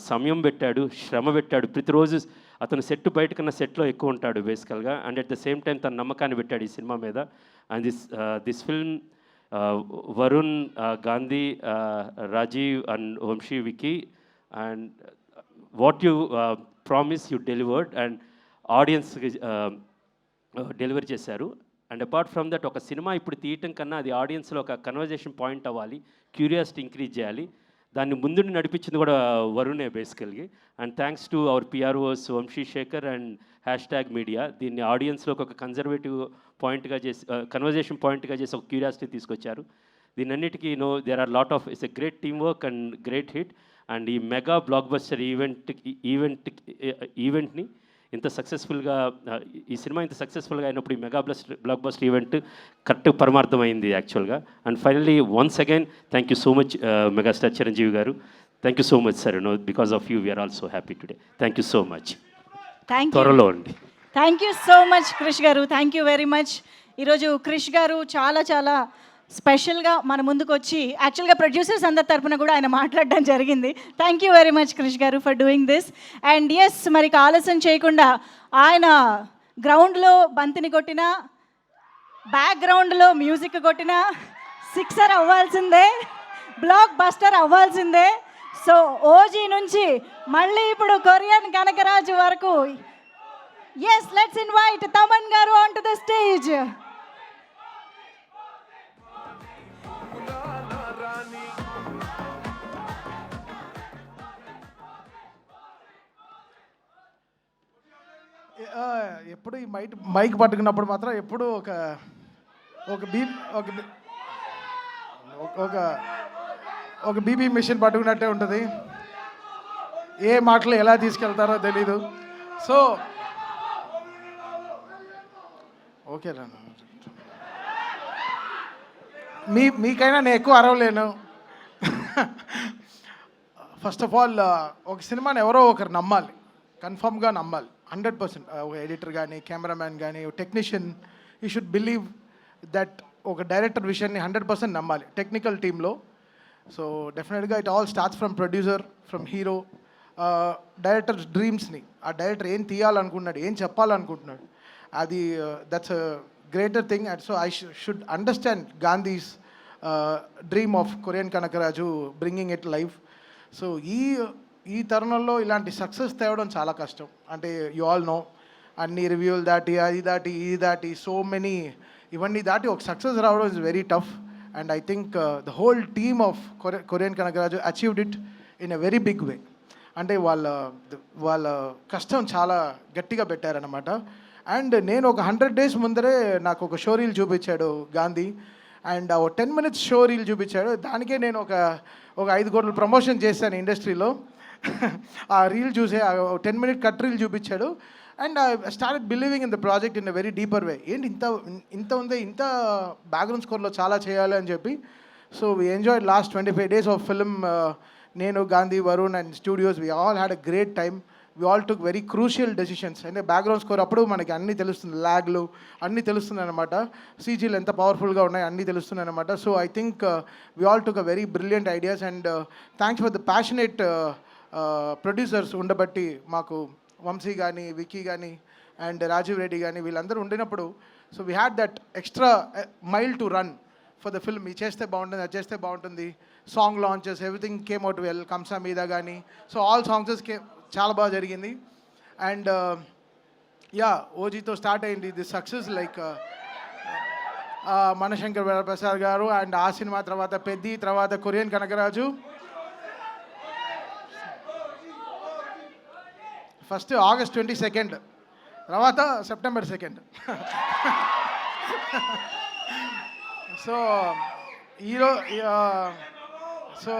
సమయం పెట్టాడు, శ్రమ పెట్టాడు. ప్రతిరోజు అతను సెట్ బయట కన్నా సెట్లో ఎక్కువ ఉంటాడు బేసికల్గా. And at the same time తన నమ్మకాన్ని పెట్టాడు ఈ సినిమా మీద. And this film Varun, Gandhi, Rajiv and Vamsi, Vicky, and what you promise you delivered and ఆడియన్స్కి డెలివరీ చేశారు. అండ్ అపార్ట్ ఫ్రమ్ దట్, ఒక సినిమా ఇప్పుడు తీయటం కన్నా అది ఆడియన్స్లో ఒక కన్వర్జేషన్ పాయింట్ అవ్వాలి, క్యూరియాసిటీ ఇంక్రీజ్ చేయాలి. దాన్ని ముందుండి నడిపించింది కూడా వరుణే బేసికల్గా. And thanks to our PROs Vamsi Shekar and #మీడియా. దీన్ని ఆడియన్స్లోకి ఒక కన్జర్వేటివ్ పాయింట్గా చేసి, కన్వర్జేషన్ పాయింట్గా చేసి ఒక క్యూరియాసిటీ తీసుకొచ్చారు. దీనన్నిటికీ there are lot of it's a great teamwork and great hit. And ఈ మెగా బ్లాక్ బస్టర్ ఈవెంట్ని ఇంత సక్సెస్ఫుల్గా, ఈ సినిమా ఇంత సక్సెస్ఫుల్గా అయినప్పుడు ఈ mega blockbuster event correct పరమార్థమైంది యాక్చువల్గా. And finally once again thank you so much megastar Chiranjeevi garu. Thank you so much sir. Because of you we're also happy today. Thank you so much. త్వరలో అండి. Thank you so much Krish garu. Thank you very much. ఈరోజు క్రిష్ గారు చాలా స్పెషల్గా మన ముందుకు వచ్చి, యాక్చువల్గా ప్రొడ్యూసర్స్ అందరి తరపున కూడా ఆయన మాట్లాడడం జరిగింది. Thank you very much Krish garu for doing this. And yes, మరి ఆలస్యం చేయకుండా ఆయన గ్రౌండ్లో బంతిని కొట్టినా, బ్యాక్గ్రౌండ్లో మ్యూజిక్ కొట్టినా సిక్సర్ అవ్వాల్సిందే, బ్లాక్ బస్టర్ అవ్వాల్సిందే. సో ఓజీ నుంచి మళ్ళీ ఇప్పుడు కొరియన్ కనకరాజు వరకు, ఎస్, లెట్స్ ఇన్వైట్ తమన్ గారు ఆన్ టు ద స్టేజ్. ఎప్పుడు ఈ మైక్ పట్టుకున్నప్పుడు మాత్రం ఎప్పుడు ఒక బీపీ మిషన్ పట్టుకున్నట్టే ఉంటుంది. ఏ మాటలు ఎలా తీసుకెళ్తారో తెలీదు. సో ఓకే రా, మీకైనా నేను ఎక్కువ అరవలేను. ఫస్ట్ ఆఫ్ ఆల్, ఒక సినిమాని ఎవరో ఒకరు నమ్మాలి, కన్ఫర్మ్గా నమ్మాలి 100%. ఒక ఎడిటర్ కానీ, కెమెరామ్యాన్ కానీ, technician, you should believe that ఒక డైరెక్టర్ విషయాన్ని 100% నమ్మాలి టెక్నికల్ టీంలో. So definitely it all starts from producer, from hero. Director డ్రీమ్స్ని, ఆ డైరెక్టర్ ఏం తీయాలనుకుంటున్నాడు, ఏం చెప్పాలనుకుంటున్నాడు, అది that's a greater thing. And so I should understand Gandhi's dream of Korean Kanakaraju bringing it life. So ఈ తరుణంలో ఇలాంటి సక్సెస్ తేవడం చాలా కష్టం. అంటే యు ఆల్ నో, అన్ని రివ్యూలు దాటి, అది దాటి సో మెనీ, ఇవన్నీ దాటి ఒక సక్సెస్ రావడం is very tough. And I think the whole team of Korean Kanakaraju achieved it in a very big way. అంటే వాళ్ళ కష్టం చాలా గట్టిగా పెట్టారనమాట. అండ్ నేను ఒక 100 days ముందరే నాకు ఒక షో రీల్ చూపించాడు Gandhi. And 10 minutes show reel చూపించాడు. దానికే నేను ఒక 5 కోట్ల ప్రమోషన్ చేశాను ఇండస్ట్రీలో. ఆ రీల్ చూసే 10 minute కట్ రీల్ చూపించాడు. And I started believing in the project in a very deeper way. ఏంటి ఇంత ఉంది, ఇంత బ్యాక్గ్రౌండ్ స్కోర్లో చాలా చేయాలి అని చెప్పి. So we enjoyed last 25 days of film. నేను, Gandhi, Varun and studios, we all had a great time. We all took very crucial decisions. అంటే బ్యాక్గ్రౌండ్ స్కోర్ అప్పుడు మనకి అన్నీ తెలుస్తుంది, ల్యాగ్లు అన్నీ తెలుస్తున్నాయి అనమాట, సీజీలు ఎంత పవర్ఫుల్గా ఉన్నాయి అన్నీ తెలుస్తున్నాయి అనమాట. So I think we all took a very brilliant ideas. And thanks for the passionate producers ఉండబట్టి, మాకు వంశీ కానీ, వికీ కానీ అండ్ రాజీవ్ రెడ్డి కానీ వీళ్ళందరూ ఉండినప్పుడు, so we had that extra mile to run for the film. ఇది చేస్తే బాగుంటుంది, అది చేస్తే బాగుంటుంది. Song launches everything came out well. కంసా మీద కానీ సో ఆల్ సాంగ్స్ చాలా బాగా జరిగింది. అండ్ యా, ఓజీతో స్టార్ట్ అయింది ది సక్సెస్. లైక్ మనశంకర్ ప్రసాద్ గారు అండ్ ఆ సినిమా తర్వాత పెద్ది, తర్వాత కొరియన్ కనకరాజు. ఫస్ట్ August 22, తర్వాత September 2. సో సో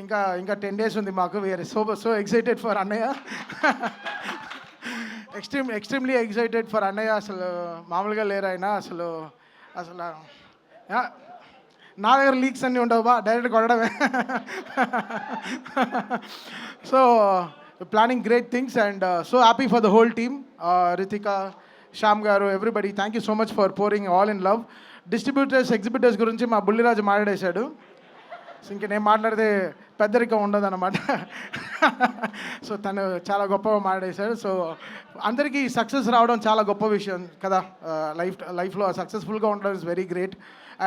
ఇంకా 10 days ఉంది మాకు. వీఆర్ సో ఎక్సైటెడ్ ఫర్ అన్నయ్య. ఎక్స్ట్రీమ్లీ ఎక్సైటెడ్ ఫర్ అన్నయ్య. అసలు మామూలుగా లేరు ఆయన. అసలు నా దగ్గర లీక్స్ అన్నీ ఉండవు బా, డైరెక్ట్ కొట్టడమే. So planning great things and so happy for the whole team. Ritika, Shyam గారు, everybody thank you so much for pouring all in love. Distributors, exhibitors గురించి మా బుల్లిరాజు మాట్లాడేశాడు. సో ఇంక నేను మాట్లాడితే పెద్దరికం ఉండదు అన్నమాట. సో తను చాలా గొప్పగా మాట్లాడేశాడు. సో అందరికీ సక్సెస్ రావడం చాలా గొప్ప విషయం కదా. లైఫ్లో సక్సెస్ఫుల్గా ఉండడం is very great.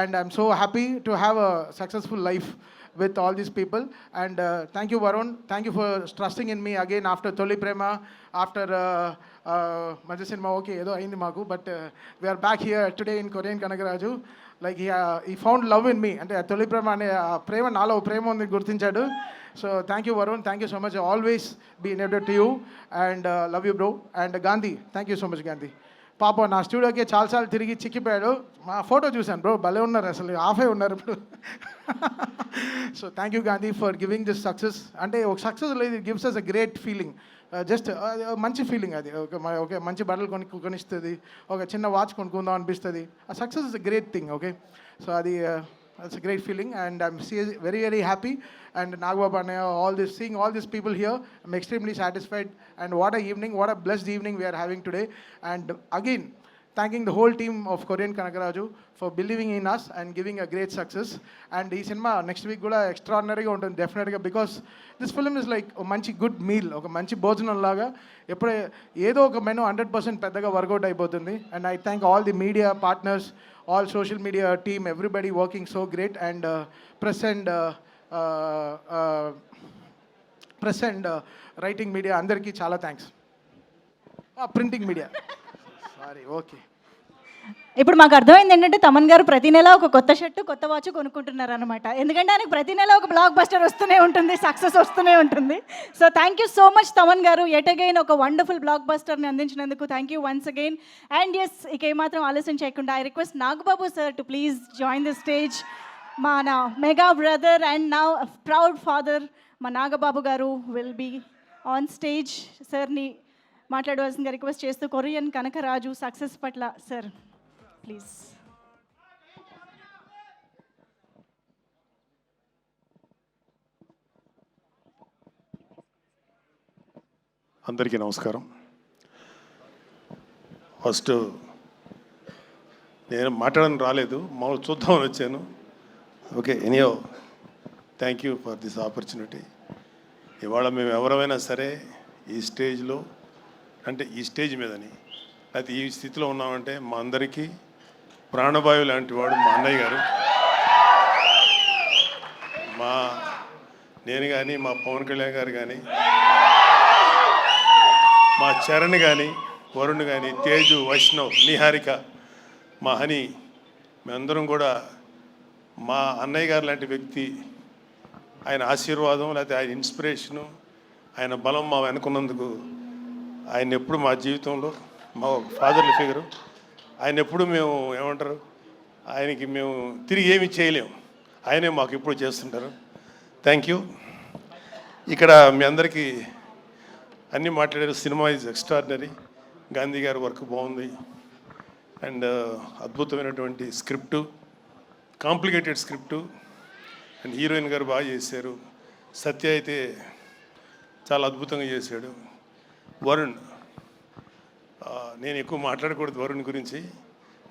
And I'm so happy to have a successful life with all these people. And thank you Varun, thank you for trusting in me again after Toli Prema, after Majja Cinema. Okay, edo ayindi maaku, but we are back here today in Korean Kanagaraju. Like he found love in me, ante Toli Prema ane prema nalo prema undi gurtinchadu. So thank you Varun, thank you so much. Always be indebted to you and love you bro. And Gandhi, thank you so much Gandhi. పాప నా స్టూడియోకి చాలాసార్లు తిరిగి చిక్కిపోయాడు. మా ఫోటో చూశాను బ్రో, భలే ఉన్నారు అసలు, హాఫే ఉన్నారు ఇప్పుడు. So thank you Gandhi for giving this success. అంటే ఒక సక్సెస్ ఇది gives us a great feeling. Just మంచి ఫీలింగ్ అది. ఓకే మంచి బట్టలు కొనిస్తుంది, ఒక చిన్న వాచ్ కొనుక్కుందాం అనిపిస్తుంది. ఆ success is a great thing. Okay, so అది it's a great feeling and I'm very very happy. And Nagbabu Annaya, seeing all these people here, I'm extremely satisfied. And what a evening, what a blessed evening we are having today. And again thanking the whole team of Korean Kanagaraju for believing in us and giving a great success. And ee cinema next week kuda extraordinary ga untundi definitely ga, because this film is like a manchi good meal, oka manchi bhojanam laga eppude edo oka menu 100% peddaga workout అయిపోతుంది. And I thank all the media partners, all social media team, everybody working so great. And press and writing media andarki chala thanks. Printing media sorry. Okay, ఇప్పుడు మాకు అర్థమైంది ఏంటంటే తమన్ గారు ప్రతి నెల ఒక కొత్త షర్టు, కొత్త వాచ్ కొనుక్కుంటున్నారు అనమాట. ఎందుకంటే ఆయనకు ప్రతి నెల ఒక బ్లాక్ బస్టర్ వస్తూనే ఉంటుంది, సక్సెస్ వస్తూనే ఉంటుంది. So thank you so much Thaman గారు, ఎట్ అగైన్ ఒక వండర్ఫుల్ బ్లాక్ బస్టర్ని అందించినందుకు thank you once again. And yes, ఇక ఏమాత్రం ఆలస్యం చేయకుండా I request Nagababu sir to please join the stage. మా నా mega brother and now proud father మా నాగబాబు గారు విల్ బీ ఆన్ స్టేజ్. సార్ని మాట్లాడవలసిందిగా రిక్వెస్ట్ చేస్తూ కొరియన్ కనకరాజు సక్సెస్ పట్ల సార్ ప్లీజ్. అందరికీ నమస్కారం. ఫస్ట్ నేను మాట్లాడడం రాలేదు, మామూలు చూద్దామని వచ్చాను. Okay, anyhow thank you for this opportunity. ఇవాళ మేము ఎవరైనా సరే ఈ స్టేజ్లో, అంటే ఈ స్టేజ్ మీదని అయితే ఈ స్థితిలో ఉన్నామంటే మా అందరికీ ప్రాణవాయువు లాంటి వాడు మా అన్నయ్య గారు. నేను కానీ, మా పవన్ కళ్యాణ్ గారు కానీ, మా చరణ్ కానీ, వరుణ్ కానీ, తేజు, వైష్ణవ్, నిహారిక, మా హని, మేమందరం కూడా మా అన్నయ్య గారు లాంటి వ్యక్తి, ఆయన ఆశీర్వాదం లేకపోతే ఆయన ఇన్స్పిరేషను, ఆయన బలం మా వెనుకున్నందుకు ఆయన ఎప్పుడు మా జీవితంలో మా ఫాదర్లీ ఫిగరు. ఆయన ఎప్పుడు మేము ఏమంటారు, ఆయనకి మేము తిరిగి ఏమి చేయలేము, ఆయనే మాకు ఎప్పుడు చేస్తుంటారు. Thank you. ఇక్కడ మీ అందరికీ అన్నీ మాట్లాడారు. Cinema is extraordinary. గాంధీ గారి వర్క్ బాగుంది. అండ్ అద్భుతమైనటువంటి script, complicated script. And heroine గారు బాగా చేశారు. సత్య అయితే చాలా అద్భుతంగా చేశాడు. వరుణ్, నేను ఎక్కువ మాట్లాడకూడదు వరుణ్ గురించి,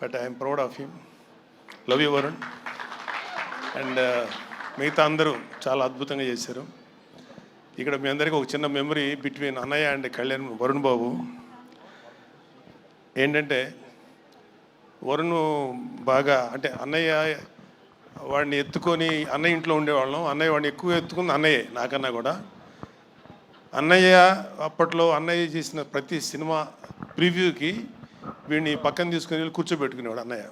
but I'm proud of him. Love you Varun. And మిగతా అందరూ చాలా అద్భుతంగా చేశారు. ఇక్కడ మీ అందరికీ ఒక చిన్న మెమరీ బిట్వీన్ అన్నయ్య అండ్ కళ్యాణ్, వరుణ్ బాబు. ఏంటంటే వరుణ్ బాగా అంటే అన్నయ్య వాడిని ఎత్తుకొని అన్నయ్య ఇంట్లో ఉండేవాళ్ళం. అన్నయ్య వాడిని ఎక్కువ ఎత్తుకుంది అన్నయ్యే నాకన్నా కూడా. అన్నయ్య అప్పట్లో అన్నయ్య చేసిన ప్రతి సినిమా ప్రివ్యూకి వీడిని పక్కన తీసుకుని వెళ్ళి కూర్చోబెట్టుకునేవాడు అన్నయ్య.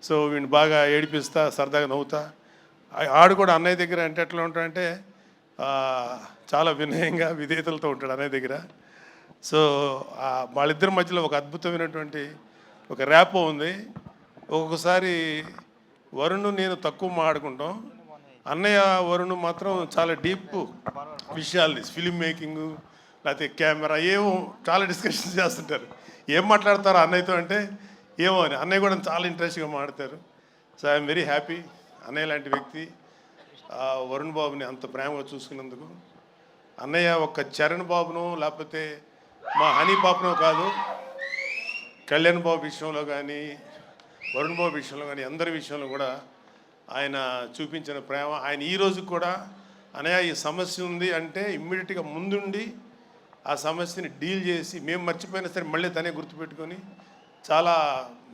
సో వీడిని బాగా ఏడిపిస్తా సరదాగా నవ్వుతా. ఆడు కూడా అన్నయ్య దగ్గర అంటే ఎట్లా ఉంటాడంటే చాలా వినయంగా విధేయతలతో ఉంటాడు అన్నయ్య దగ్గర. సో వాళ్ళిద్దరి మధ్యలో ఒక అద్భుతమైనటువంటి ఒక ర్యాపో ఉంది. ఒక్కొక్కసారి వరుణ్ నేను తక్కువ మాట్లాడుకుంటాం, అన్నయ్య వరుణ్ మాత్రం చాలా డీప్ విషయాలు ఫిలిం మేకింగ్ లేకపోతే కెమెరా ఏమో చాలా డిస్కషన్స్ చేస్తుంటారు. ఏం మాట్లాడతారు అన్నయ్యతో అంటే ఏమో అని. అన్నయ్య కూడా చాలా ఇంట్రెస్ట్గా మాట్లాడతారు. సో ఐఎమ్ వెరీ హ్యాపీ అన్నయ్య లాంటి వ్యక్తి వరుణ్ బాబుని అంత ప్రేమగా చూసుకున్నందుకు. అన్నయ్య ఒక్క చరణ్ బాబును లేకపోతే మా హనీ పాపనో కాదు, కళ్యాణ్ బాబు విషయంలో కానీ వరుణ్ బాబు విషయంలో కానీ అందరి విషయంలో కూడా ఆయన చూపించిన ప్రేమ. ఆయన ఈ రోజు కూడా అన్నయ్య ఈ సమస్య ఉంది అంటే ఇమ్మీడియట్గా ముందుండి ఆ సమస్యని డీల్ చేసి మేము మర్చిపోయినా సరే మళ్ళీ తనే గుర్తుపెట్టుకొని చాలా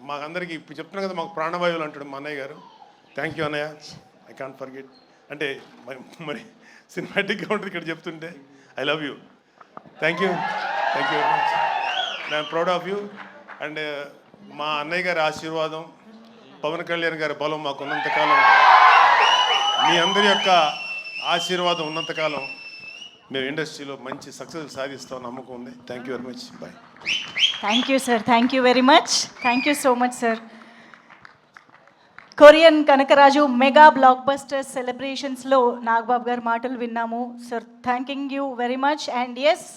మాకందరికీ ఇప్పుడు చెప్తున్నాను కదా, మాకు ప్రాణవాయువులు అంటాడు మా అన్నయ్య గారు. థ్యాంక్ యూ అన్నయ్య, ఐ కాంట్ ఫర్గెట్. అంటే మరి సినిమాటిక్గా ఉంటుంది ఇక్కడ చెప్తుంటే. I love you, thank you very much. I'm proud of you. And మా అన్నయ్య గారి ఆశీర్వాదం, పవన్ కళ్యాణ్ గారి బలం మాకు ఉన్నంతకాలం, మీ అందరి యొక్క ఆశీర్వాదం ఉన్నంతకాలం మేము ఇండస్ట్రీలో మంచి సక్సెస్ సాధిస్తాం నమ్మకం ఉంది. Thank you very much. Bye. Thank you sir, thank you very much. Thank you so much sir. Korean Kanakaraju mega blockbuster సెలబ్రేషన్స్లో నాగబాబు గారి మాటలు విన్నాము sir. Thanking you very much. And yes,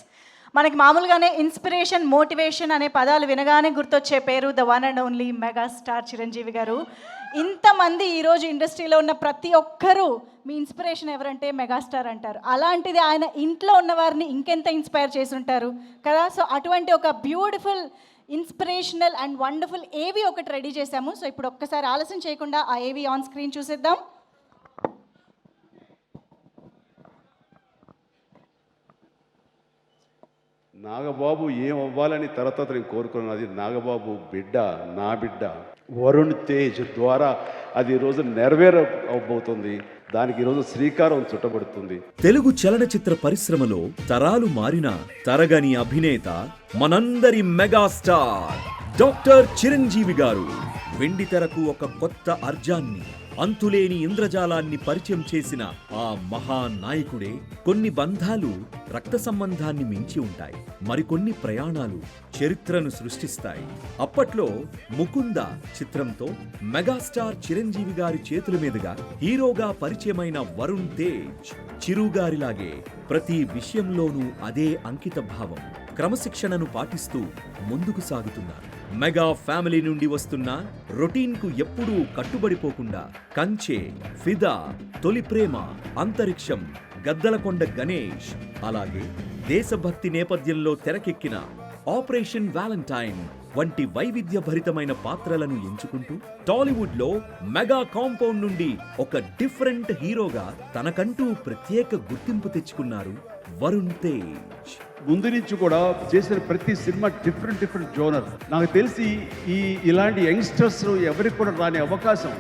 మనకి మామూలుగానే ఇన్స్పిరేషన్, మోటివేషన్ అనే పదాలు వినగానే గుర్తొచ్చే పేరు the one and only megastar Chiranjeevi గారు. ఇంతమంది ఈరోజు ఇండస్ట్రీలో ఉన్న ప్రతి ఒక్కరూ మీ ఇన్స్పిరేషన్ ఎవరంటే మెగాస్టార్ అంటారు. అలాంటిది ఆయన ఇంట్లో ఉన్న వారిని ఇంకెంత ఇన్స్పైర్ చేసి ఉంటారు కదా. సో అటువంటి ఒక బ్యూటిఫుల్, ఇన్స్పిరేషనల్ అండ్ వండర్ఫుల్ ఏవి ఒకటి రెడీ చేశాము. సో ఇప్పుడు ఒక్కసారి ఆలస్యం చేయకుండా ఆ ఏవి ఆన్ స్క్రీన్ చూసేద్దాం. నాగబాబు ఏం అవ్వాలని తర్వాత నేను కోరుకున్నది నాగబాబు బిడ్డ, నా బిడ్డ వరుణ్ తేజ్ ద్వారా అది ఈరోజు నెరవేరబోతుంది. దానికి ఈరోజు శ్రీకారం చుట్టబడుతుంది. తెలుగు చలనచిత్ర పరిశ్రమలో తరాలు మారిన తరగని అభినేత మనందరి మెగాస్టార్ డాక్టర్ చిరంజీవి గారు వెండితెరకు ఒక కొత్త అర్జాన్ని, అంతులేని ఇంద్రజాలాన్ని పరిచయం చేసిన ఆ మహానాయకుడే. కొన్ని బంధాలు రక్త సంబంధాన్ని మించి ఉంటాయి, మరికొన్ని ప్రయాణాలు చరిత్రను సృష్టిస్తాయి. అప్పట్లో ముకుంద చిత్రంతో మెగాస్టార్ చిరంజీవి గారి చేతుల మీదుగా హీరోగా పరిచయమైన వరుణ్ తేజ్ చిరుగారిలాగే ప్రతి విషయంలోనూ అదే అంకిత భావం, క్రమశిక్షణను పాటిస్తూ ముందుకు సాగుతున్నారు. మెగా ఫ్యామిలీ నుండి వస్తున్న రొటీన్కు ఎప్పుడూ కట్టుబడిపోకుండా కంచె, ఫిదా, తొలి ప్రేమ, అంతరిక్షం, గద్దలకొండ గణేష్, అలాగే దేశభక్తి నేపథ్యంలో తెరకెక్కిన ఆపరేషన్ వ్యాలంటైన్ వంటి వైవిధ్యభరితమైన పాత్రలను ఎంచుకుంటూ టాలీవుడ్లో మెగా కాంపౌండ్ నుండి ఒక డిఫరెంట్ హీరోగా తనకంటూ ప్రత్యేక గుర్తింపు తెచ్చుకున్నారు వరుణ్ తేజ్. ముందు నుంచి కూడా చేసిన ప్రతి సినిమా డిఫరెంట్ జోనర్. నాకు తెలిసి ఇలాంటి యంగ్స్టర్స్ ఎవరికి కూడా రాని అవకాశం,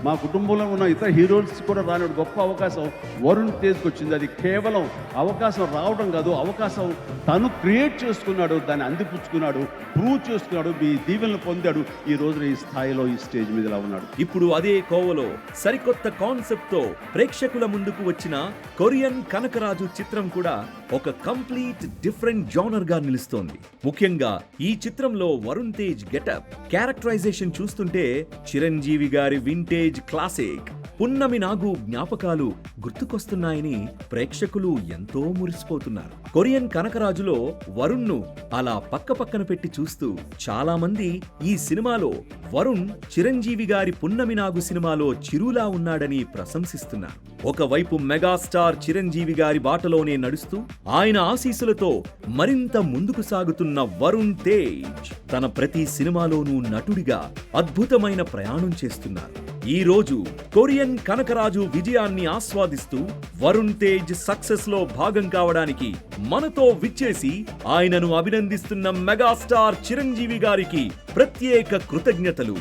మా కుటుంబంలో ఉన్న ఇతర హీరోస్ కూడా రాని గొప్ప అవకాశం వరుణ్ తేజ్కి వచ్చింది. అది కేవలం అవకాశం రావడం కాదు, అవకాశం తను క్రియేట్ చేసుకున్నాడు, దాన్ని అందిపుచ్చుకున్నాడు, ప్రూవ్ చేసుకున్నాడు, మీ దీవెనలు పొందాడు. ఈ రోజున ఈ స్థాయిలో ఈ స్టేజ్ మీద ఉన్నాడు. ఇప్పుడు అదే కోవలో సరికొత్త కాన్సెప్ట్ తో ప్రేక్షకుల ముందుకు వచ్చిన కొరియన్ కనకరాజు చిత్రం కూడా ఒక కంప్లీట్ డిఫరెంట్ జానర్ గా నిలుస్తోంది. ముఖ్యంగా ఈ చిత్రంలో వరుణ్ తేజ్ గెటప్, క్యారెక్టరైజేషన్ చూస్తుంటే చిరంజీవి గారి వింటేజ్ క్లాసిక్ పున్నమి నాగు జ్ఞాపకాలు గుర్తుకొస్తున్నాయని ప్రేక్షకులు ఎంతో మురిసిపోతున్నారు. కొరియన్ కనకరాజులో వరుణ్ను అలా పక్కన పెట్టి చూస్తూ చాలా మంది ఈ సినిమాలో వరుణ్ చిరంజీవి గారి పున్నమి నాగు సినిమాలో చిరులా ఉన్నాడని ప్రశంసిస్తున్నారు. ఒకవైపు మెగాస్టార్ చిరంజీవి గారి బాటలోనే నడుస్తూ ఆయన ఆశీస్సులతో మరింత ముందుకు సాగుతున్న వరుణ్ తేజ్ తన ప్రతి సినిమాలోనూ నటుడిగా అద్భుతమైన ప్రయాణం చేస్తున్నారు. ఈ రోజు కొరియన్ కనకరాజు విజయాన్ని ఆస్వాదిస్తూ వరుణ్ తేజ్ సక్సెస్ లో భాగం కావడానికి మనతో విచ్చేసి ఆయనను అభినందిస్తున్న మెగాస్టార్ చిరంజీవి గారికి ప్రత్యేక కృతజ్ఞతలు.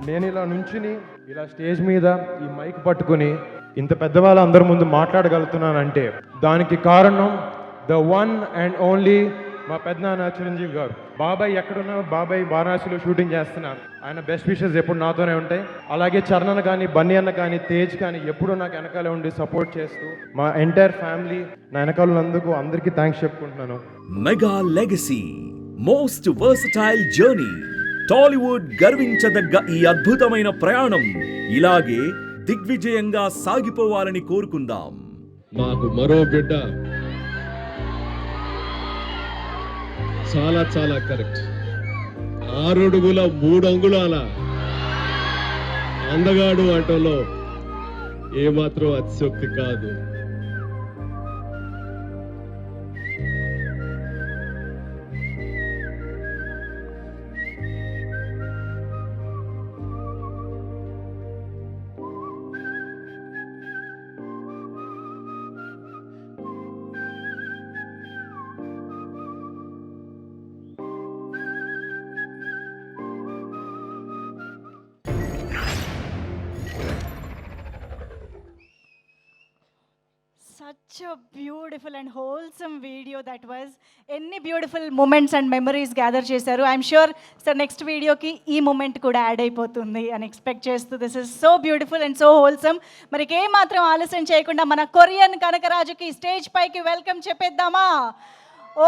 నేను ఇలా నుంచుని ఇలా స్టేజ్ మీద ఈ మైక్ పట్టుకుని ఇంత పెద్దవాళ్ళ అందరి ముందు మాట్లాడగలుగుతున్నానంటే దానికి కారణం ద వన్ అండ్ ఓన్లీ మా పెద్దనాన్న చిరంజీవి గారు. బాబాయ్ ఎక్కడున్నా, బాబాయ్ వారణాసిలో షూటింగ్ చేస్తున్నారు. ఆయన బెస్ట్ విషెస్ ఎప్పుడు నాతోనే ఉంటాయి. అలాగే చరణ్ అన్న కానీ, బన్నీ అన్న కానీ, తేజ్ కానీ ఎప్పుడు నాకు వెనకాల ఉండి సపోర్ట్ చేస్తూ మా ఎంటైర్ ఫ్యామిలీ నా వెనకాల ఉన్నందుకు అందరికీ థ్యాంక్స్ చెప్పుకుంటున్నాను. Mega legacy, most versatile journey. Tollywood గర్వించదగ్గ ఈ అద్భుతమైన ప్రయాణం ఇలాగే దిగ్విజయంగా సాగిపోవాలని కోరుకుందాం. మాకు మరో బిడ్డ చాలా చాలా కరెక్ట్. 6 అడుగుల 3 అంగుళాల అందగాడు అంటలో ఏమాత్రం అతిశక్తి కాదు. Such a beautiful and wholesome video that was. Any beautiful moments and memories gather చేశారు. I'm sure sir next video ki ee moment kuda add అయిపోతుంది అని ఎక్స్పెక్ట్ చేస్తూ. This is so beautiful and so wholesome. మరి ఏ మాత్రం ఆలస్యం చేయకుండా మన కొరియన్ కనకరాజుకి స్టేజ్ పైకి వెల్కమ్ చెప్పేద్దామా?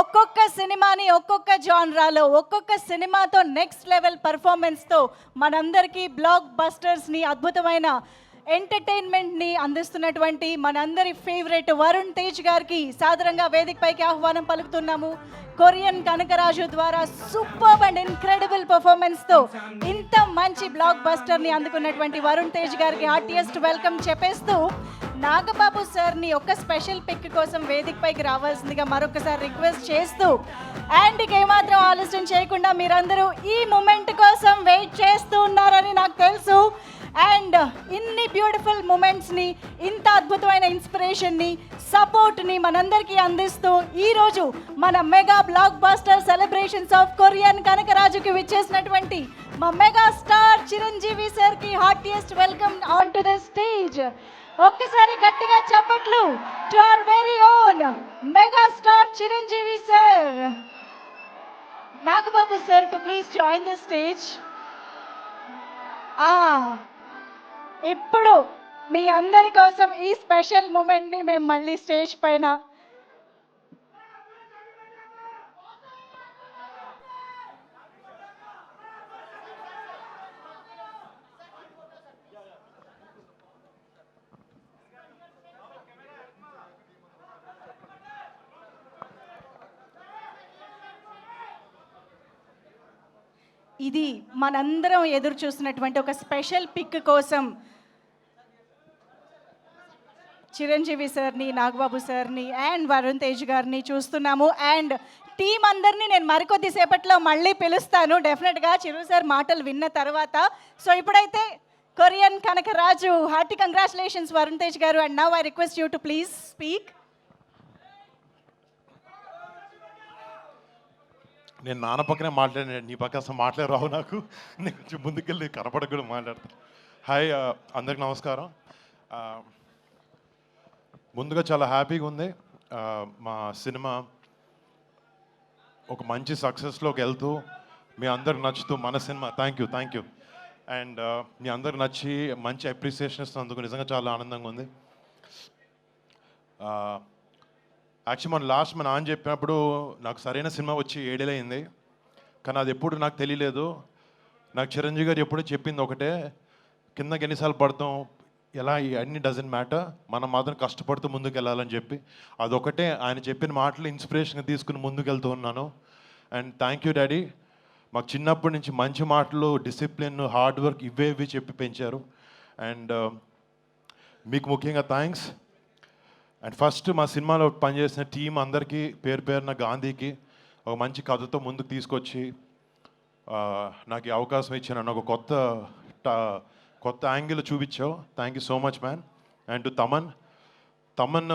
ఒక్కొక్క సినిమాని ఒక్కొక్క జాన్రాలో, ఒక్కొక్క సినిమాతో నెక్స్ట్ లెవెల్ పర్ఫార్మెన్స్తో మనందరికీ బ్లాక్ బస్టర్స్ని, అద్భుతమైన ఎంటర్టైన్మెంట్ని అందిస్తున్నటువంటి మనందరి ఫేవరెట్ వరుణ్ తేజ్ గారికి సాదరంగా వేదికపైకి ఆహ్వానం పలుకుతున్నాము. కొరియన్ కనకరాజు ద్వారా సూపర్ అండ్ ఇన్క్రెడిబుల్ పర్ఫార్మెన్స్తో ఇంత మంచి బ్లాక్ బస్టర్ని అందుకున్నటువంటి వరుణ్ తేజ్ గారికి హార్టియెస్ట్ వెల్కమ్ చెప్పేస్తూ నాగబాబు సార్ని ఒక స్పెషల్ పిక్ కోసం వేదికపైకి రావాల్సిందిగా మరొకసారి రిక్వెస్ట్ చేస్తూ, అండ్ ఏమాత్రం ఆలస్యం చేయకుండా మీరందరూ ఈ మూమెంట్ కోసం వెయిట్ చేస్తూ ఉన్నారని నాకు తెలుసు. అండ్ ఇన్ని బ్యూటిఫుల్ మూమెంట్స్ని, ఇంత అద్భుతమైన ఇన్స్పిరేషన్ని, సపోర్ట్ని మనందరికీ అందిస్తూ ఈరోజు మన mega blockbuster celebrations of Korean కనకరాజుకి విచ్చేసినటువంటి మా మెగా స్టార్ చిరంజీవి సార్కి heartiest welcome on to the stage. ఒక్కసారి గట్టిగా చప్పట్లు to our very own megastar Chiranjeevi sir. Nagababu sir to please join the stage. ఇప్పుడు మీ అందరి కోసం ఈ స్పెషల్ మూమెంట్ని మేము మళ్ళీ స్టేజ్ పైన ఇది మనందరం ఎదురు చూస్తున్నటువంటి ఒక స్పెషల్ పిక్ కోసం చిరంజీవి సార్ని, నాగబాబు సార్ని అండ్ వరుణ్ తేజ్ గారిని చూస్తున్నాము. అండ్ టీం అందరినీ నేను మరికొద్ది సేపట్లో మళ్ళీ పిలుస్తాను డెఫినెట్గా చిరు సార్ మాటలు విన్న తర్వాత. సో ఇప్పుడైతే Korean Kanakaraju, hearty congratulations Varun Tej గారు. And now I request you to please speak. నేను నాన్న పక్కనే మాట్లాడాను, నీ పక్క అసలు మాట్లాడి రావు నాకు. నేను కొంచెం ముందుకెళ్ళి కనపడక కూడా మాట్లాడతాను. హాయ్ అందరికి నమస్కారం. ముందుగా చాలా హ్యాపీగా ఉంది. మా సినిమా ఒక మంచి సక్సెస్లోకి వెళ్తూ మీ అందరికి నచ్చుతూ మన సినిమా థ్యాంక్ యూ అండ్ మీ అందరికి నచ్చి మంచి అప్రిసియేషన్ ఇస్తున్నందుకు నిజంగా చాలా ఆనందంగా ఉంది. యాక్చువల్లీ మన నాన్న చెప్పినప్పుడు నాకు సరైన సినిమా వచ్చి 7 ఏళ్ళు అయింది, కానీ అది ఎప్పుడు నాకు తెలియలేదు. నాకు చిరంజీవి గారు ఎప్పుడూ చెప్పింది ఒకటే, కిందకి ఎన్నిసార్లు పడతాం ఎలా అన్నీ డజంట్ మ్యాటర్, మనం మాత్రం కష్టపడుతూ ముందుకు వెళ్ళాలని చెప్పి అదొకటే ఆయన చెప్పిన మాటలు ఇన్స్పిరేషన్గా తీసుకుని ముందుకు వెళ్తూ ఉన్నాను. అండ్ థ్యాంక్ యూ డాడీ, మాకు చిన్నప్పటి నుంచి మంచి మాటలు, డిసిప్లిన్, హార్డ్ వర్క్ ఇవి చెప్పి పెంచారు. అండ్ మీకు ముఖ్యంగా థ్యాంక్స్. అండ్ ఫస్ట్ మా సినిమాలో పనిచేసిన టీం అందరికీ పేరున గాంధీకి ఒక మంచి కథతో ముందుకు తీసుకొచ్చి నాకు ఈ అవకాశం ఇచ్చిన ఒక కొత్త కొత్త యాంగిల్ చూపించావు. Thank you so much man. And to Thaman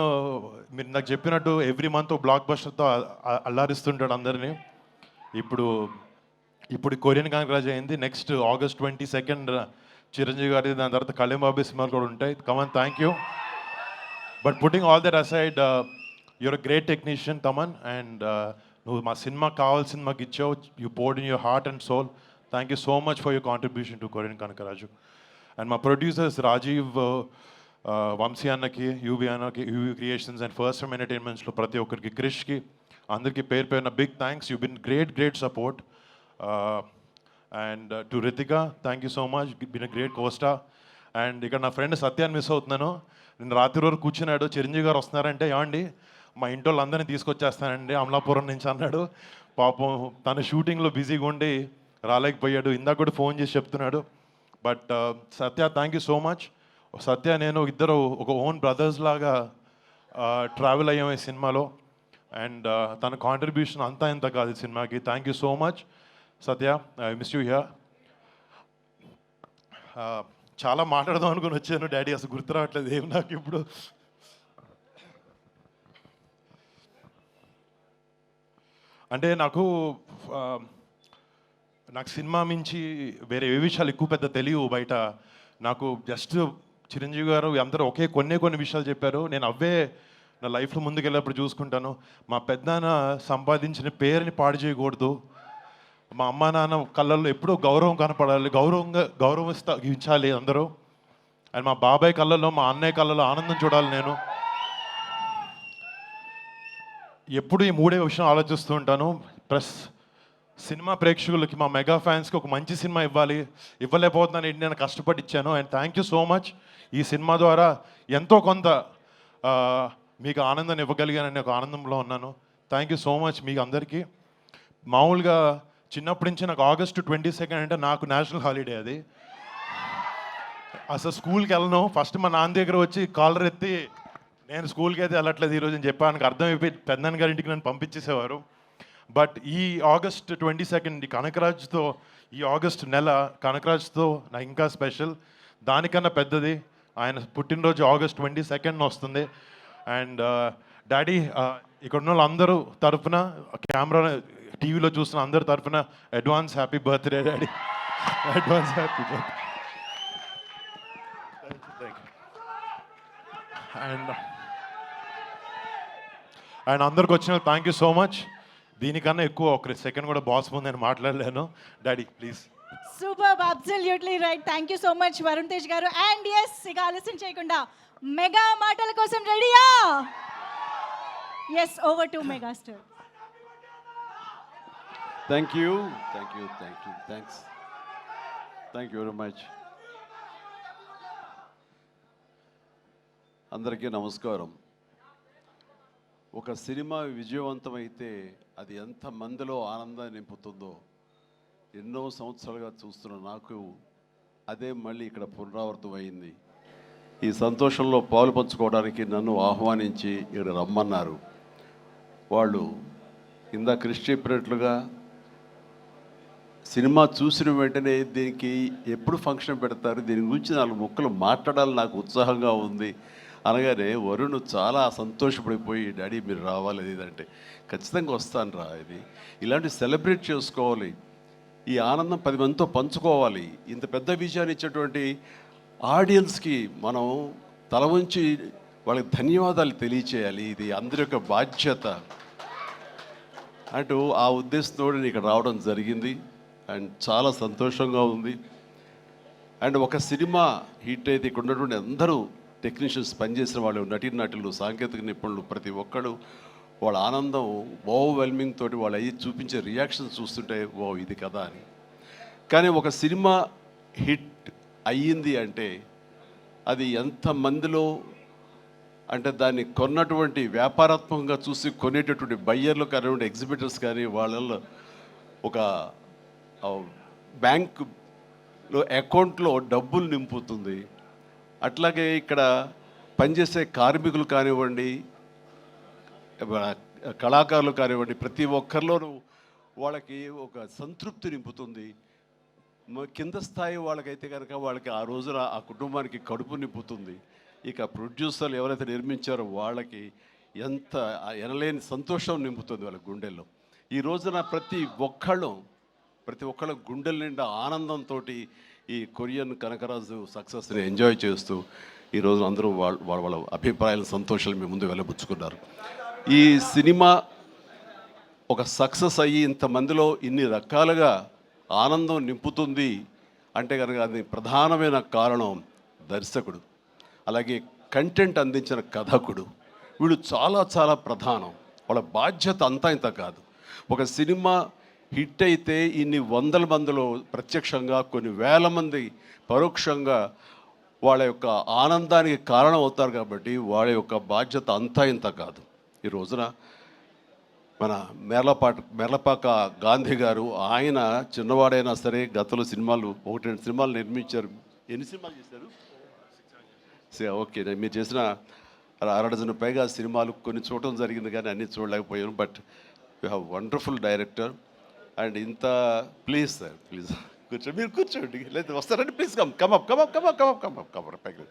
మీరు నాకు చెప్పినట్టు ఎవ్రీ మంత్ బ్లాక్ బస్టర్తో అల్లారిస్తుంటాడు అందరినీ. ఇప్పుడు కొరియన్ కాంగ్రాజ్ అయింది. నెక్స్ట్ August 22 చిరంజీవి గారి, దాని తర్వాత కళ్యాణ్ బాబు సినిమాలు కూడా ఉంటాయి. Come on, thank you. But putting all that aside, you're a great technician Thaman. And నువ్వు మా సినిమాకి కావాల్సిన మాకు ఇచ్చావు. You poured in your heart and soul. Thank you so much for your contribution to Korean Kanakaraju. And మా ప్రొడ్యూసర్స్ రాజీవ్, వంశీ అన్నకి, యూవి అన్నకి, UV creations and first time ఎంటర్టైన్మెంట్స్లో ప్రతి ఒక్కరికి, క్రిష్కి, అందరికీ పేరు పేరున big thanks. You been great support. And to Ritika, thank you so much, been a great కోస్టా. అండ్ ఇక్కడ నా ఫ్రెండ్ సత్యాన్ని మిస్ అవుతున్నాను. నేను రాత్రి వరకు కూర్చున్నాడు, చిరంజీవి గారు వస్తున్నారంటే ఏమండి మా ఇంటి వాళ్ళందరినీ తీసుకొచ్చేస్తానండి అమలాపురం నుంచి అన్నాడు. పాపం తన షూటింగ్లో బిజీగా ఉండి రాలేకపోయాడు. ఇందాక కూడా ఫోన్ చేసి చెప్తున్నాడు. But Satya, thank you so much. Satya నేను ఇద్దరు ఒక ఓన్ బ్రదర్స్ లాగా ట్రావెల్ అయ్యాము ఈ సినిమాలో. అండ్ తన కాంట్రిబ్యూషన్ అంతా ఇంత కాదు ఈ సినిమాకి. Thank you so much Satya, I miss you here. చాలా మాట్లాడదాం అనుకుని వచ్చాను డాడీ, అసలు గుర్తు రావట్లేదు ఏం నాకు ఇప్పుడు. అంటే నాకు సినిమా మించి వేరే ఏ విషయాలు ఎక్కువ పెద్ద తెలియవు బయట. నాకు జస్ట్ చిరంజీవి గారు అందరూ కొన్ని విషయాలు చెప్పారు. నేను అవే నా లైఫ్లో ముందుకెళ్ళినప్పుడు చూసుకుంటాను. మా పెద్దనాన్న సంపాదించిన పేరుని పాడు చేయకూడదు. మా అమ్మ నాన్న కళ్ళల్లో ఎప్పుడూ గౌరవం కనపడాలి, గౌరవించాలి అందరూ. అండ్ మా బాబాయ్ కళ్ళల్లో, మా అన్నయ్య కళ్ళల్లో ఆనందం చూడాలి నేను. ఎప్పుడు ఈ మూడే విషయం ఆలోచిస్తూ ఉంటాను. ప్లస్ సినిమా ప్రేక్షకులకి, మా మెగా ఫ్యాన్స్కి ఒక మంచి సినిమా ఇవ్వలేకపోతున్నాను ఏంటి, నేను కష్టపడి ఇచ్చాను. And thank you so much. ఈ సినిమా ద్వారా ఎంతో కొంత మీకు ఆనందాన్ని ఇవ్వగలిగానని ఒక ఆనందంలో ఉన్నాను. థ్యాంక్ యూ సో మచ్ మీకు అందరికీ. మామూలుగా చిన్నప్పటి నుంచి నాకు August 22 అంటే నాకు నేషనల్ హాలిడే. అది అసలు స్కూల్కి వెళ్ళను. ఫస్ట్ మా నాన్న దగ్గర వచ్చి కాలర్ ఎత్తి నేను స్కూల్కి అయితే వెళ్ళట్లేదు ఈరోజు అని చెప్పాను. అర్థమైపోయి పెద్దనాన్న గారి ఇంటికి నన్ను పంపించేసేవారు. బట్ ఈ August 22 కనకరాజుతో, ఈ ఆగస్ట్ నెల కనకరాజుతో నాకు ఇంకా స్పెషల్. దానికన్నా పెద్దది ఆయన పుట్టినరోజు August 22 వస్తుంది. అండ్ డాడీ, ఇక్కడ ఉన్న వాళ్ళందరూ తరఫున, కెమెరా టీవీలో చూస్తున్న అందరి తరఫున advance happy birthday daddy. Advance happy birthday. And అందరికి వచ్చిన థ్యాంక్ యూ సో మచ్. దీనికన్నా ఎక్కువ ఒక సెకండ్ కూడా బాస్ ముందు నేను మాట్లాడలేను. Daddy please. Super, absolutely right. Thank you so much Varun Tej గారు. అండ్ ఎస్, ఇక ఆలస్యం చేయకుండా మెగా మాటల కోసం రెడీయా? Yes, over to megastar. Thank you very much. అందరికీ నమస్కారం. ఒక సినిమా విజయవంతమైతే అది ఎంత మందిలో ఆనందాన్ని నింపుతుందో ఎన్నో సంవత్సరాలుగా చూస్తున్న నాకు అదే మళ్ళీ ఇక్కడ పునరావృతం అయింది. ఈ సంతోషంలో పాలు పంచుకోవడానికి నన్ను ఆహ్వానించి ఇక్కడ రమ్మన్నారు. వాళ్ళు ఇందాక కృషి చెప్పినట్లుగా సినిమా చూసిన వెంటనే దీనికి ఎప్పుడు ఫంక్షన్ పెడతారు, దీని గురించి 4 ముక్కలు మాట్లాడాలని నాకు ఉత్సాహంగా ఉంది అనగానే వరుణ్ చాలా సంతోషపడిపోయి, డాడీ మీరు రావాలి లేదంటే ఖచ్చితంగా వస్తాను రా, ఇది ఇలాంటి సెలబ్రేట్ చేసుకోవాలి, ఈ ఆనందం 10 మందితో పంచుకోవాలి. ఇంత పెద్ద విజయాన్ని ఇచ్చేటువంటి ఆడియన్స్కి మనం తల వంచి వాళ్ళకి ధన్యవాదాలు తెలియచేయాలి. ఇది అందరి యొక్క బాధ్యత అంటూ ఆ ఉద్దేశంతో నేను ఇక్కడ రావడం జరిగింది. అండ్ చాలా సంతోషంగా ఉంది. అండ్ ఒక సినిమా హిట్ అయితే ఇక్కడ ఉన్నటువంటి అందరూ టెక్నీషియన్స్, పనిచేసిన వాళ్ళు, నటీనటులు, సాంకేతిక నిపుణులు, ప్రతి ఒక్కరు వాళ్ళ ఆనందం ఓవర్వెల్మింగ్ తోటి వాళ్ళు అయ్యి చూపించే రియాక్షన్స్ చూస్తుంటే ఓ ఇది కదా అని. కానీ ఒక సినిమా హిట్ అయ్యింది అంటే అది ఎంతమందిలో, అంటే దాన్ని కొన్నటువంటి వ్యాపారాత్మకంగా చూసి కొనేటటువంటి బయ్యర్లు కానివ్వండి, ఎగ్జిబిటర్స్ కానీ, వాళ్ళల్లో ఒక బ్యాంకులో అకౌంట్లో డబ్బులు నింపుతుంది. అట్లాగే ఇక్కడ పనిచేసే కార్మికులు కానివ్వండి, కళాకారులు కానివ్వండి, ప్రతి ఒక్కరిలోనూ వాళ్ళకి ఒక సంతృప్తి నింపుతుంది. కింద స్థాయి వాళ్ళకైతే కనుక వాళ్ళకి ఆ రోజున ఆ కుటుంబానికి కడుపు నింపుతుంది. ఇక ప్రొడ్యూసర్లు ఎవరైతే నిర్మించారో వాళ్ళకి ఎంత ఎనలేని సంతోషం నింపుతుంది వాళ్ళ గుండెల్లో. ఈ రోజున ప్రతి ఒక్కళ్ళ గుండెల నిండా ఆనందంతో ఈ కొరియన్ కనకరాజు సక్సెస్ని ఎంజాయ్ చేస్తూ ఈరోజు అందరూ వాళ్ళ అభిప్రాయాల సంతోషాలు మీ ముందు వెళ్ళబుచ్చుకున్నారు. ఈ సినిమా ఒక సక్సెస్ అయ్యి ఇంతమందిలో ఇన్ని రకాలుగా ఆనందం నింపుతుంది అంటే కనుక అది ప్రధానమైన కారణం దర్శకుడు, అలాగే కంటెంట్ అందించిన కథకుడు. వీళ్ళు చాలా చాలా ప్రధానం. వాళ్ళ బాధ్యత అంతా ఇంత కాదు. ఒక సినిమా హిట్ అయితే ఇన్ని వందల మందిలో ప్రత్యక్షంగా కొన్ని వేల మంది పరోక్షంగా వాళ్ళ యొక్క ఆనందానికి కారణం అవుతారు. కాబట్టి వాళ్ళ యొక్క బాధ్యత అంతా ఇంత కాదు. ఈ రోజున మన మేర్లపాక గాంధీ గారు, ఆయన చిన్నవాడైనా సరే గతంలో సినిమాలు 1-2 సినిమాలు నిర్మించారు. ఎన్ని సినిమాలు చేశారు? ఓకే, మీరు చేసిన 6 డజన్ పైగా సినిమాలు కొన్ని చూడటం జరిగింది కానీ అన్నీ చూడలేకపోయాను. But you have wonderful director and ఇంత ప్లీజ్ సార్, ప్లీజ్ కూర్చోండి, మీరు కూర్చోండి, లేదు వస్తారండి, ప్లీజ్ కమ్ పైకి.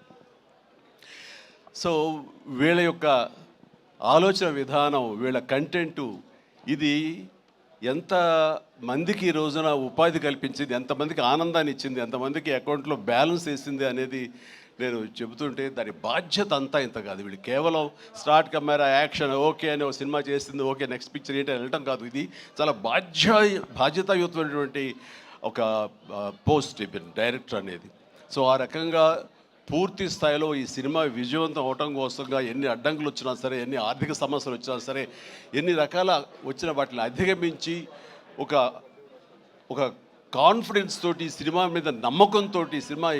సో వీళ్ళ యొక్క ఆలోచన విధానం, వీళ్ళ కంటెంటు, ఇది ఎంత మందికి ఈ రోజున ఉపాధి కల్పించింది, ఎంతమందికి ఆనందాన్ని ఇచ్చింది, ఎంతమందికి అకౌంట్లో బ్యాలెన్స్ వేసింది అనేది నేను చెబుతుంటే దాని బాధ్యత అంతా ఇంత కాదు. వీళ్ళు కేవలం స్టార్ట్ కెమెరా యాక్షన్ ఓకే అని ఒక సినిమా చేసింది, ఓకే నెక్స్ట్ పిక్చర్ ఏంటి అని వెళ్ళటం కాదు. ఇది చాలా బాధ్యతాయుతమైనటువంటి ఒక పోస్ట్ డైరెక్టర్ అనేది. సో ఆ రకంగా పూర్తి స్థాయిలో ఈ సినిమా విజయవంతం అవటం కోసంగా ఎన్ని అడ్డంకులు వచ్చినా సరే, ఎన్ని ఆర్థిక సమస్యలు వచ్చినా సరే, ఎన్ని రకాల వచ్చిన వాటిని అధిగమించి ఒక కాన్ఫిడెన్స్ తోటి, సినిమా మీద నమ్మకంతో సినిమా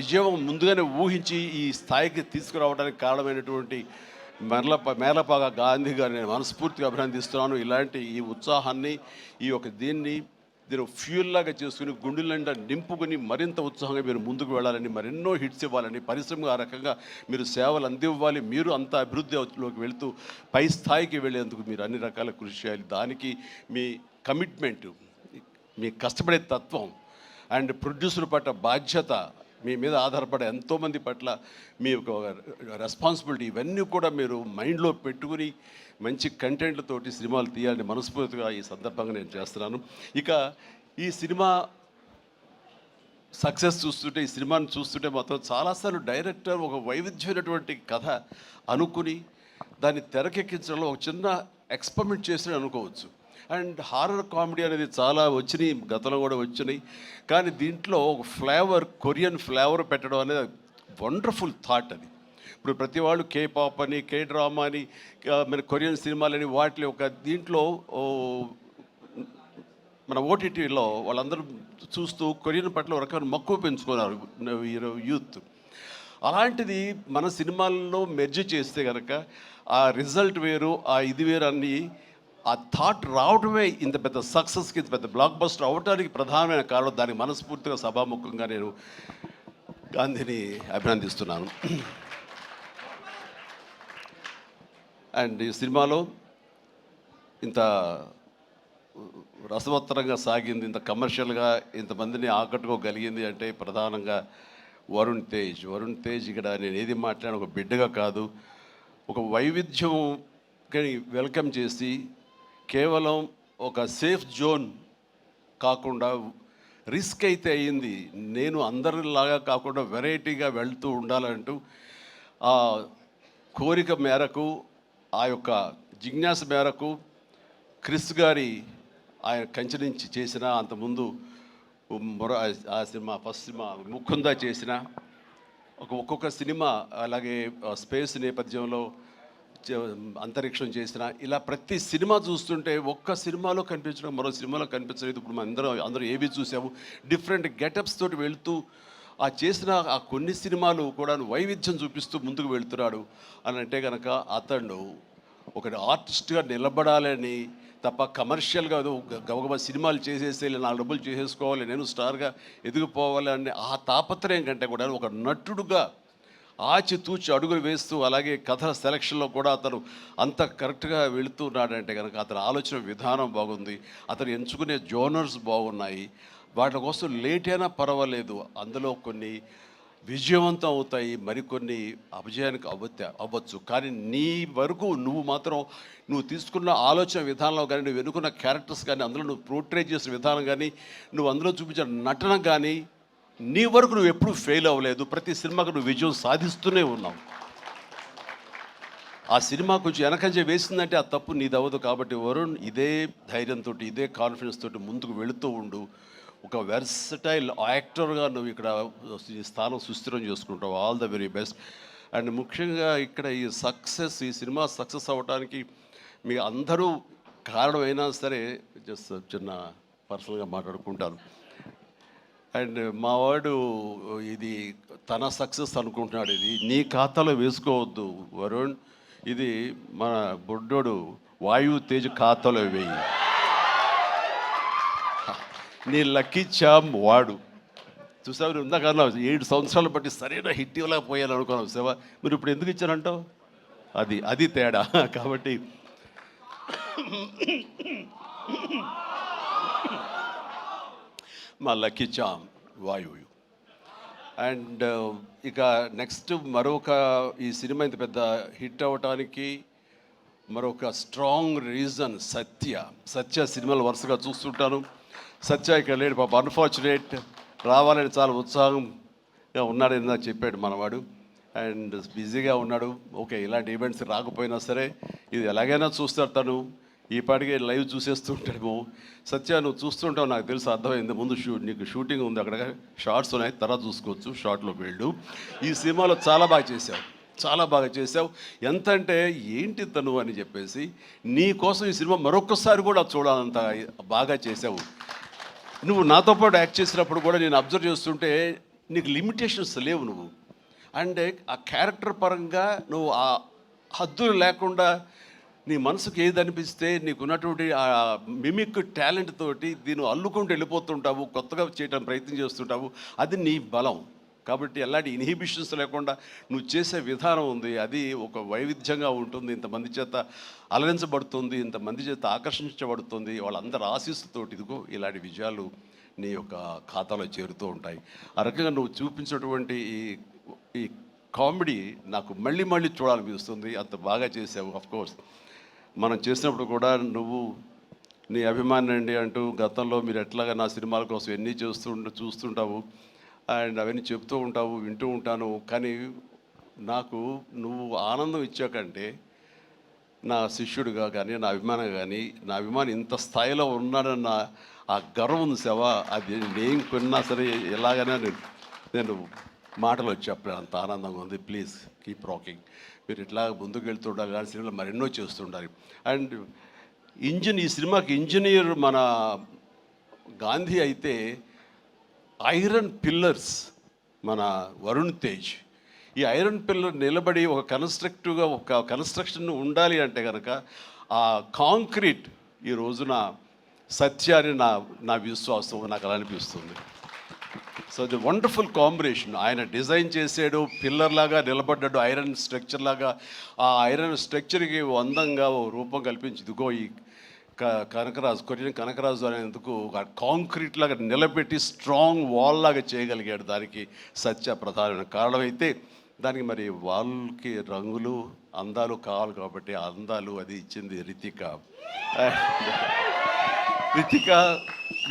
విజయం ముందుగానే ఊహించి ఈ స్థాయికి తీసుకురావడానికి కారణమైనటువంటి మేర్లపాక గాంధీ గారిని నేను మనస్ఫూర్తిగా అభినందిస్తున్నాను. ఇలాంటి ఈ ఉత్సాహాన్ని, ఈ యొక్క దీన్ని ఫ్యూల్ లాగా చేసుకుని గుండెల నిండా నింపుకొని మరింత ఉత్సాహంగా మీరు ముందుకు వెళ్ళాలని, మరెన్నో హిట్స్ ఇవ్వాలని, పరిశ్రమ ఆ రకంగా మీరు సేవలు అందివ్వాలి. మీరు అంత అభివృద్ధిలోకి వెళుతూ పై స్థాయికి వెళ్ళేందుకు మీరు అన్ని రకాల కృషి చేయాలి. దానికి మీ కమిట్మెంటు, మీ కష్టపడే తత్వం అండ్ ప్రొడ్యూసర్ పట్ల బాధ్యత, మీ మీద ఆధారపడే ఎంతోమంది పట్ల మీ యొక్క రెస్పాన్సిబిలిటీ, ఇవన్నీ కూడా మీరు మైండ్లో పెట్టుకుని మంచి కంటెంట్లతోటి సినిమాలు తీయాలని మనస్ఫూర్తిగా ఈ సందర్భంగా నేను చేస్తున్నాను. ఇక ఈ సినిమా సక్సెస్ చూస్తుంటే, ఈ సినిమాని చూస్తుంటే మాత్రం చాలాసార్లు డైరెక్టర్ ఒక వైవిధ్యమైనటువంటి కథ అనుకుని దాన్ని తెరకెక్కించడంలో ఒక చిన్న ఎక్స్పెరిమెంట్ చేసి అనుకోవచ్చు. అండ్ హారర్ కామెడీ అనేది చాలా వచ్చినాయి, గతంలో కూడా వచ్చినాయి. కానీ దీంట్లో ఒక ఫ్లేవర్, కొరియన్ ఫ్లేవర్ పెట్టడం అనేది వండర్ఫుల్ థాట్ అది. ఇప్పుడు ప్రతి వాళ్ళు కే పాప్ అని, కే డ్రామా అని, మన కొరియన్ సినిమాలని, వాటి ఒక దీంట్లో మన ఓటీటీలో వాళ్ళందరూ చూస్తూ కొరియన్ పట్ల ఒక రకమైన మక్కువ పెంచుకున్నారు యూత్. అలాంటిది మన సినిమాల్లో మెర్జ్ చేస్తే కనుక ఆ రిజల్ట్ వేరు, ఆ ఇది వేరు అన్నీ, ఆ థాట్ రావడమే ఇంత పెద్ద సక్సెస్కి, ఇంత పెద్ద బ్లాక్ బస్టర్ అవడానికి ప్రధానమైన కారణం. దానికి మనస్ఫూర్తిగా సభాముఖంగా నేను గాంధీని అభినందిస్తున్నాను. అండ్ ఈ సినిమాలో ఇంత రసవత్తరంగా సాగింది, ఇంత కమర్షియల్గా ఇంతమందిని ఆకట్టుకోగలిగింది అంటే ప్రధానంగా వరుణ్ తేజ్ ఇక్కడ నేను ఏది మాట్లాడిన ఒక బిడ్డగా కాదు, ఒక వైవిధ్యం వెల్కమ్ చేసి కేవలం ఒక సేఫ్ జోన్ కాకుండా రిస్క్ అయితే అయ్యింది, నేను అందరిలాగా కాకుండా వెరైటీగా వెళ్తూ ఉండాలంటూ ఆ కోరిక మేరకు, ఆ యొక్క జిజ్ఞాస మేరకు క్రిస్ గారి ఆయన కంచె నుంచి చేసిన, అంతకుముందు ఆ సినిమా ఫస్ట్ సినిమా ముకుందా చేసిన, ఒక్కొక్క సినిమా అలాగే స్పేస్ నేపథ్యంలో అంతరిక్షం చేసిన, ఇలా ప్రతి సినిమా చూస్తుంటే ఒక్క సినిమాలో కనిపించడం మరో సినిమాలో కనిపించలేదు. ఇప్పుడు మనం అందరూ ఏవి చూసాము, డిఫరెంట్ గెటప్స్ తోటి వెళుతూ ఆ చేసిన ఆ కొన్ని సినిమాలు కూడా వైవిధ్యం చూపిస్తూ ముందుకు వెళ్తున్నాడు అని అంటే కనుక అతను ఒక ఆర్టిస్ట్గా నిలబడాలని తప్ప కమర్షియల్గా గబగబా సినిమాలు చేసేసి 4 డబ్బులు చేసేసుకోవాలి, నేను స్టార్గా ఎదిగిపోవాలి అనే ఆ తాపత్రయం కంటే కూడా ఒక నటుడుగా ఆచితూచి అడుగులు వేస్తూ, అలాగే కథల సెలక్షన్లో కూడా అతను అంత కరెక్ట్గా వెళుతున్నాడంటే కనుక అతని ఆలోచన విధానం బాగుంది, అతను ఎంచుకునే జోనర్స్ బాగున్నాయి. వాటి కోసం లేట్ అయినా పర్వాలేదు, అందులో కొన్ని విజయవంతం అవుతాయి, మరికొన్ని అపజయానికి అవ్వచ్చు. కానీ నీ వరకు నువ్వు మాత్రం నువ్వు తీసుకున్న ఆలోచన విధానంలో కానీ, నువ్వు ఎన్నుకున్న క్యారెక్టర్స్ కానీ, అందులో నువ్వు పోర్ట్రేట్ చేసిన విధానం కానీ, నువ్వు అందులో చూపించిన నటన కానీ, నీ వరకు నువ్వు ఎప్పుడూ ఫెయిల్ అవ్వలేదు. ప్రతి సినిమాకు నువ్వు విజయం సాధిస్తూనే ఉన్నావు. ఆ సినిమా కొంచెం వెనకంజ వేసిందంటే ఆ తప్పు నీది అవ్వదు. కాబట్టి వరుణ్, ఇదే ధైర్యంతో, ఇదే కాన్ఫిడెన్స్ తోటి ముందుకు వెళుతూ ఉండు. ఒక వెర్సటైల్ యాక్టర్గా నువ్వు ఇక్కడ ఈ స్థానం సుస్థిరం చేసుకుంటావు. All the very best. And ముఖ్యంగా ఇక్కడ ఈ సినిమా సక్సెస్ అవ్వడానికి మీ అందరూ కారణమైనా సరే, జస్ట్ చిన్న పర్సనల్గా మాట్లాడుకుంటాను. అండ్ మావాడు ఇది తన సక్సెస్ అనుకుంటున్నాడు. ఇది నీ ఖాతాలో వేసుకోవద్దు వరుణ్, ఇది మన బొడ్డోడు వాయు తేజ్ ఖాతాలో వేయి. నీ లక్కీ చామ్ వాడు. చూసావు, ఇందాక 7 సంవత్సరాలు బట్టి సరైన హిట్ ఇవ్వలేకపోయాను అనుకున్నావు సేవ. మీరు ఇప్పుడు ఎందుకు ఇచ్చారంటావు? అది తేడా. కాబట్టి మా లక్కీ చామ్ వాయు. అండ్ ఇక నెక్స్ట్ మరొక ఈ సినిమా ఇంత పెద్ద హిట్ అవ్వటానికి మరొక స్ట్రాంగ్ రీజన్ సత్య సినిమాలు వరుసగా చూస్తుంటాను. సత్య ఇక్కడ లేడు పాప, అన్ఫార్చునేట్. రావాలని చాలా ఉత్సాహంగా ఉన్నాడు, ఇందాక చెప్పాడు మనవాడు. అండ్ బిజీగా ఉన్నాడు. ఓకే, ఇలాంటి ఈవెంట్స్ రాకపోయినా సరే ఇది ఎలాగైనా చూస్తారు. తను ఈ పాటికి లైవ్ చూసేస్తుంటాడేమో. సత్య, నువ్వు చూస్తుంటావు, నాకు తెలుసు, అర్థమైంది. ముందు నీకు షూటింగ్ ఉంది, అక్కడ షార్ట్స్ ఉన్నాయి, తర్వాత చూసుకోవచ్చు, షార్ట్లోకి వెళ్ళు. ఈ సినిమాలో చాలా బాగా చేసావు. ఎంత అంటే ఏంటి తను అని చెప్పేసి నీ కోసం ఈ సినిమా మరొకసారి కూడా చూడాలంత బాగా చేసావు. నువ్వు నాతో పాటు యాక్ట్ చేసినప్పుడు కూడా నేను అబ్జర్వ్ చేస్తుంటే నీకు లిమిటేషన్స్ లేవు నువ్వు. అండ్ ఆ క్యారెక్టర్ పరంగా నువ్వు ఆ హద్దులు లేకుండా నీ మనసుకు ఏది అనిపిస్తే నీకున్నటువంటి ఆ మిమిక్ టాలెంట్ తోటి దీన్ని అల్లుకుంటూ వెళ్ళిపోతుంటావు, కొత్తగా చేయడానికి ప్రయత్నం చేస్తుంటావు. అది నీ బలం. కాబట్టి ఎలాంటి ఇన్హిబిషన్స్ లేకుండా నువ్వు చేసే విధానం ఉంది, అది ఒక వైవిధ్యంగా ఉంటుంది. ఇంతమంది చేత అలరించబడుతుంది, ఇంతమంది చేత ఆకర్షించబడుతుంది. వాళ్ళందరూ ఆశీస్సుతోటి ఇదిగో ఇలాంటి విజయాలు నీ యొక్క ఖాతాలో చేరుతూ ఉంటాయి. ఆ రకంగా నువ్వు చూపించినటువంటి ఈ కామెడీ నాకు మళ్ళీ చూడాలనిపిస్తుంది. అంత బాగా చేసావు. అఫ్కోర్స్ మనం చేసినప్పుడు కూడా నువ్వు నీ అభిమాని అండి అంటూ గతంలో మీరు ఎట్లాగా నా సినిమాల కోసం ఎన్ని చూస్తుంటావు అండ్ అవన్నీ చెప్తూ ఉంటావు, వింటూ ఉంటాను. కానీ నాకు నువ్వు ఆనందం ఇచ్చాకంటే నా శిష్యుడిగా కానీ, నా అభిమాని ఇంత స్థాయిలో ఉన్నాడన్న ఆ గర్వం ఉంది సేవ. అది నేను కొన్నా సరే ఎలాగైనా నేను మాటలు చెప్పాను, అంత ఆనందంగా ఉంది. Please keep rocking. మీరు ఇట్లా ముందుకు వెళ్తుండాలి, కానీ సినిమాలో మరెన్నో చేస్తుండాలి. అండ్ ఈ సినిమాకి ఇంజనీర్ మన గాంధీ అయితే ఐరన్ పిల్లర్స్ మన వరుణ్ తేజ్. ఈ ఐరన్ పిల్లర్ నిలబడి ఒక కన్స్ట్రక్షన్ ఉండాలి అంటే కనుక ఆ కాంక్రీట్ ఈ రోజున సత్యాన్ని నా విశ్వాసం, నాకు అలా అనిపిస్తుంది. So the wonderful combination. ఆయన డిజైన్ చేసాడు, పిల్లర్ లాగా నిలబడ్డాడు, ఐరన్ స్ట్రక్చర్ లాగా. ఆ ఐరన్ స్ట్రక్చర్కి అందంగా ఓ రూపం కల్పించి ఇదిగో ఈ కొరియన్ కనకరాజు అనేందుకు కాంక్రీట్ లాగా నిలబెట్టి స్ట్రాంగ్ వాల్ లాగా చేయగలిగాడు. దానికి సత్య ప్రధానమైన కారణమైతే దానికి మరి వాళ్ళకి రంగులు అందాలు కావాలి కాబట్టి ఆ అందాలు అది ఇచ్చింది Ritika.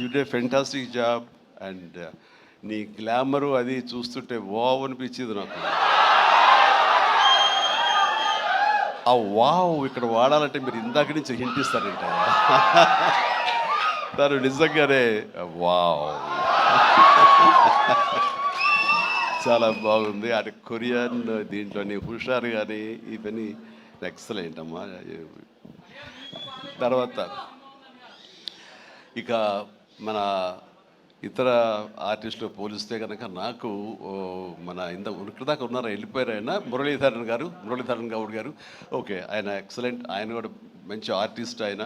You day fantastic job. And నీ గ్లామరు అది చూస్తుంటే వావ్ అనిపించింది నాకు. ఆ వావ్ ఇక్కడ వాడాలంటే మీరు ఇందాక నుంచి హింట్ ఇస్తారంట. తను నిజంగానే వావ్ చాలా బాగుంది. అది కొరియన్ దీంట్లోని హుషారు కానీ ఇవన్నీ ఎక్సలెంట్ అమ్మా. తర్వాత ఇక మన ఇతర ఆర్టిస్టులు పోలిస్తే కనుక నాకు మన ఉనికిదాకా ఉన్నారా, వెళ్ళిపోయారు ఆయన, మురళీధరన్ గౌడ్ గారు. ఓకే, ఆయన ఎక్సలెంట్. ఆయన కూడా మంచి ఆర్టిస్ట్. ఆయన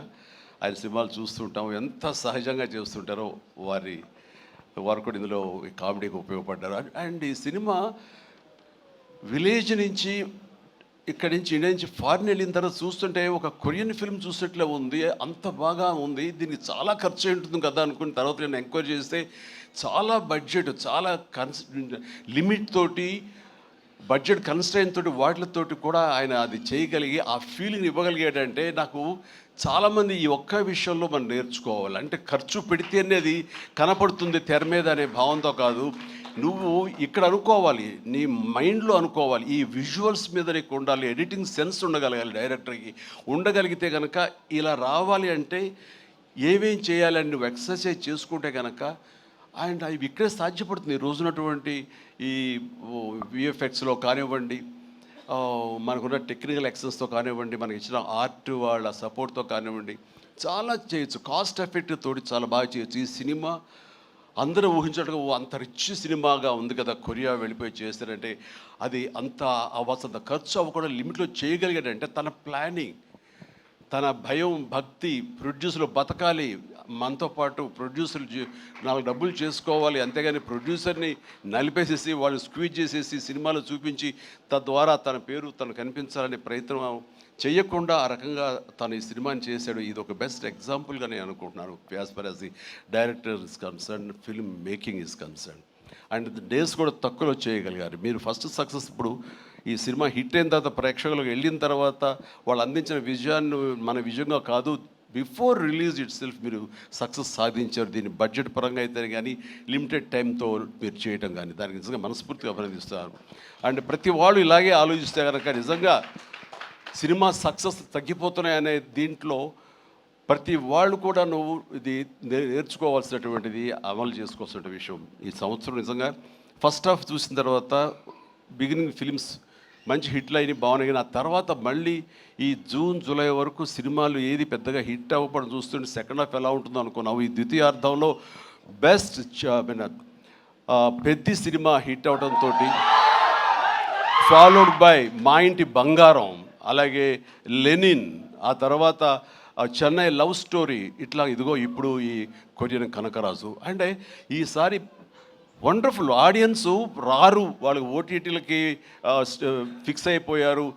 సినిమాలు చూస్తుంటాం, ఎంత సహజంగా చేస్తుంటారో వారు కూడా ఇందులో కామెడీకి ఉపయోగపడ్డారు. అండ్ ఈ సినిమా విలేజ్ నుంచి ఇక్కడి నుంచి ఇండియా నుంచి ఫారిన్ వెళ్ళిన తర్వాత చూస్తుంటే ఒక కొరియన్ ఫిల్మ్ చూసినట్లే ఉంది, అంత బాగా ఉంది, దీనికి చాలా ఖర్చు అయి ఉంటుంది కదా అనుకున్న తర్వాత నేను ఎంక్వైరీ చేస్తే చాలా బడ్జెట్, చాలా లిమిట్ తోటి, బడ్జెట్ కన్స్ట్రైన్ తోటి, వాటితోటి కూడా ఆయన అది చేయగలిగి ఆ ఫీలింగ్ ఇవ్వగలిగాడంటే నాకు చాలామంది ఈ ఒక్క విషయంలో మనం నేర్చుకోవాలి. అంటే ఖర్చు పెడితే అనేది కనపడుతుంది తెర మీద అనే భావంతో కాదు, నువ్వు ఇక్కడ అనుకోవాలి, నీ మైండ్లో అనుకోవాలి, ఈ విజువల్స్ మీద నీకు ఉండాలి, ఎడిటింగ్ సెన్స్ ఉండగలగాలి, డైరెక్టర్కి ఉండగలిగితే కనుక ఇలా రావాలి అంటే ఏమేం చేయాలని నువ్వు ఎక్సర్సైజ్ చేసుకుంటే కనుక అండ్ అవి ఇక్కడే సాధ్యపడుతుంది. ఈ రోజునటువంటి ఈ విఎఫ్ఎక్స్లో కానివ్వండి, మనకున్న టెక్నికల్ ఎక్సెస్తో కానివ్వండి, మనకి ఇచ్చిన ఆర్ట్ వాళ్ళ సపోర్ట్తో కానివ్వండి, చాలా చేయొచ్చు. కాస్ట్ ఎఫెక్టివ్ తోటి చాలా బాగా చేయొచ్చు. ఈ సినిమా అందరూ ఊహించడం అంత రిచ్ సినిమాగా ఉంది కదా, కొరియా వెళ్ళిపోయి చేస్తారంటే అది అంత అవ్వాల్సినంత ఖర్చు అవ్వకుండా లిమిట్లో చేయగలిగాడంటే తన ప్లానింగ్, తన భయం, భక్తి, ప్రొడ్యూసర్లు బతకాలి, మనతో పాటు ప్రొడ్యూసర్లు 4 డబ్బులు చేసుకోవాలి, అంతేగాని ప్రొడ్యూసర్ని నలిపేసేసి వాళ్ళు స్క్వీజ్ చేసేసి సినిమాలు చూపించి తద్వారా తన పేరు తను కనిపించాలనే ప్రయత్నం చేయకుండా ఆ రకంగా తను ఈ సినిమాని చేశాడు. ఇది ఒక బెస్ట్ ఎగ్జాంపుల్గా నేను అనుకుంటున్నాను as for as the director is concern, film making is concern. And days కూడా తక్కువలో చేయగలిగారు. మీరు ఫస్ట్ సక్సెస్ ఇప్పుడు ఈ సినిమా హిట్ అయిన తర్వాత ప్రేక్షకులకు వెళ్ళిన తర్వాత వాళ్ళు అందించిన విజయాన్ని మన విజయంగా కాదు, బిఫోర్ రిలీజ్ ఇట్ సెల్ఫ్ మీరు సక్సెస్ సాధించారు. దీన్ని బడ్జెట్ పరంగా అయితే కానీ లిమిటెడ్ టైంతో మీరు చేయటం కానీ దానికి నిజంగా మనస్ఫూర్తిగా అభినందిస్తారు. అండ్ ప్రతి వాళ్ళు ఇలాగే ఆలోచిస్తే కనుక నిజంగా సినిమా సక్సెస్ తగ్గిపోతున్నాయనే దీంట్లో ప్రతి వాళ్ళు కూడా నువ్వు ఇది నేర్చుకోవాల్సినటువంటిది, అమలు చేసుకోవాల్సిన విషయం. ఈ సంవత్సరం నిజంగా ఫస్ట్ హాఫ్ చూసిన తర్వాత బిగినింగ్ ఫిలిమ్స్ మంచి హిట్లు అయినాయి, బాగున్నాయి. కానీ ఆ తర్వాత మళ్ళీ ఈ జూన్ జూలై వరకు సినిమాలు ఏది పెద్దగా హిట్ అవ్వడం చూస్తుంటే సెకండ్ హాఫ్ ఎలా ఉంటుందో అనుకున్నావు. ఈ ద్వితీయార్థంలో బెస్ట్ పెద్ద సినిమా హిట్ అవడంతో ఫాలోడ్ బై మా ఇంటి బంగారం, అలాగే లెనిన్, ఆ తర్వాత చెన్నై లవ్ స్టోరీ, ఇట్లా ఇదిగో ఇప్పుడు ఈ కొరియన్ కనకరాజు. అంటే ఈసారి వండర్ఫుల్ ఆడియన్స్ రారు, వాళ్ళకి ఓటీటీలకి ఫిక్స్ అయిపోయారు,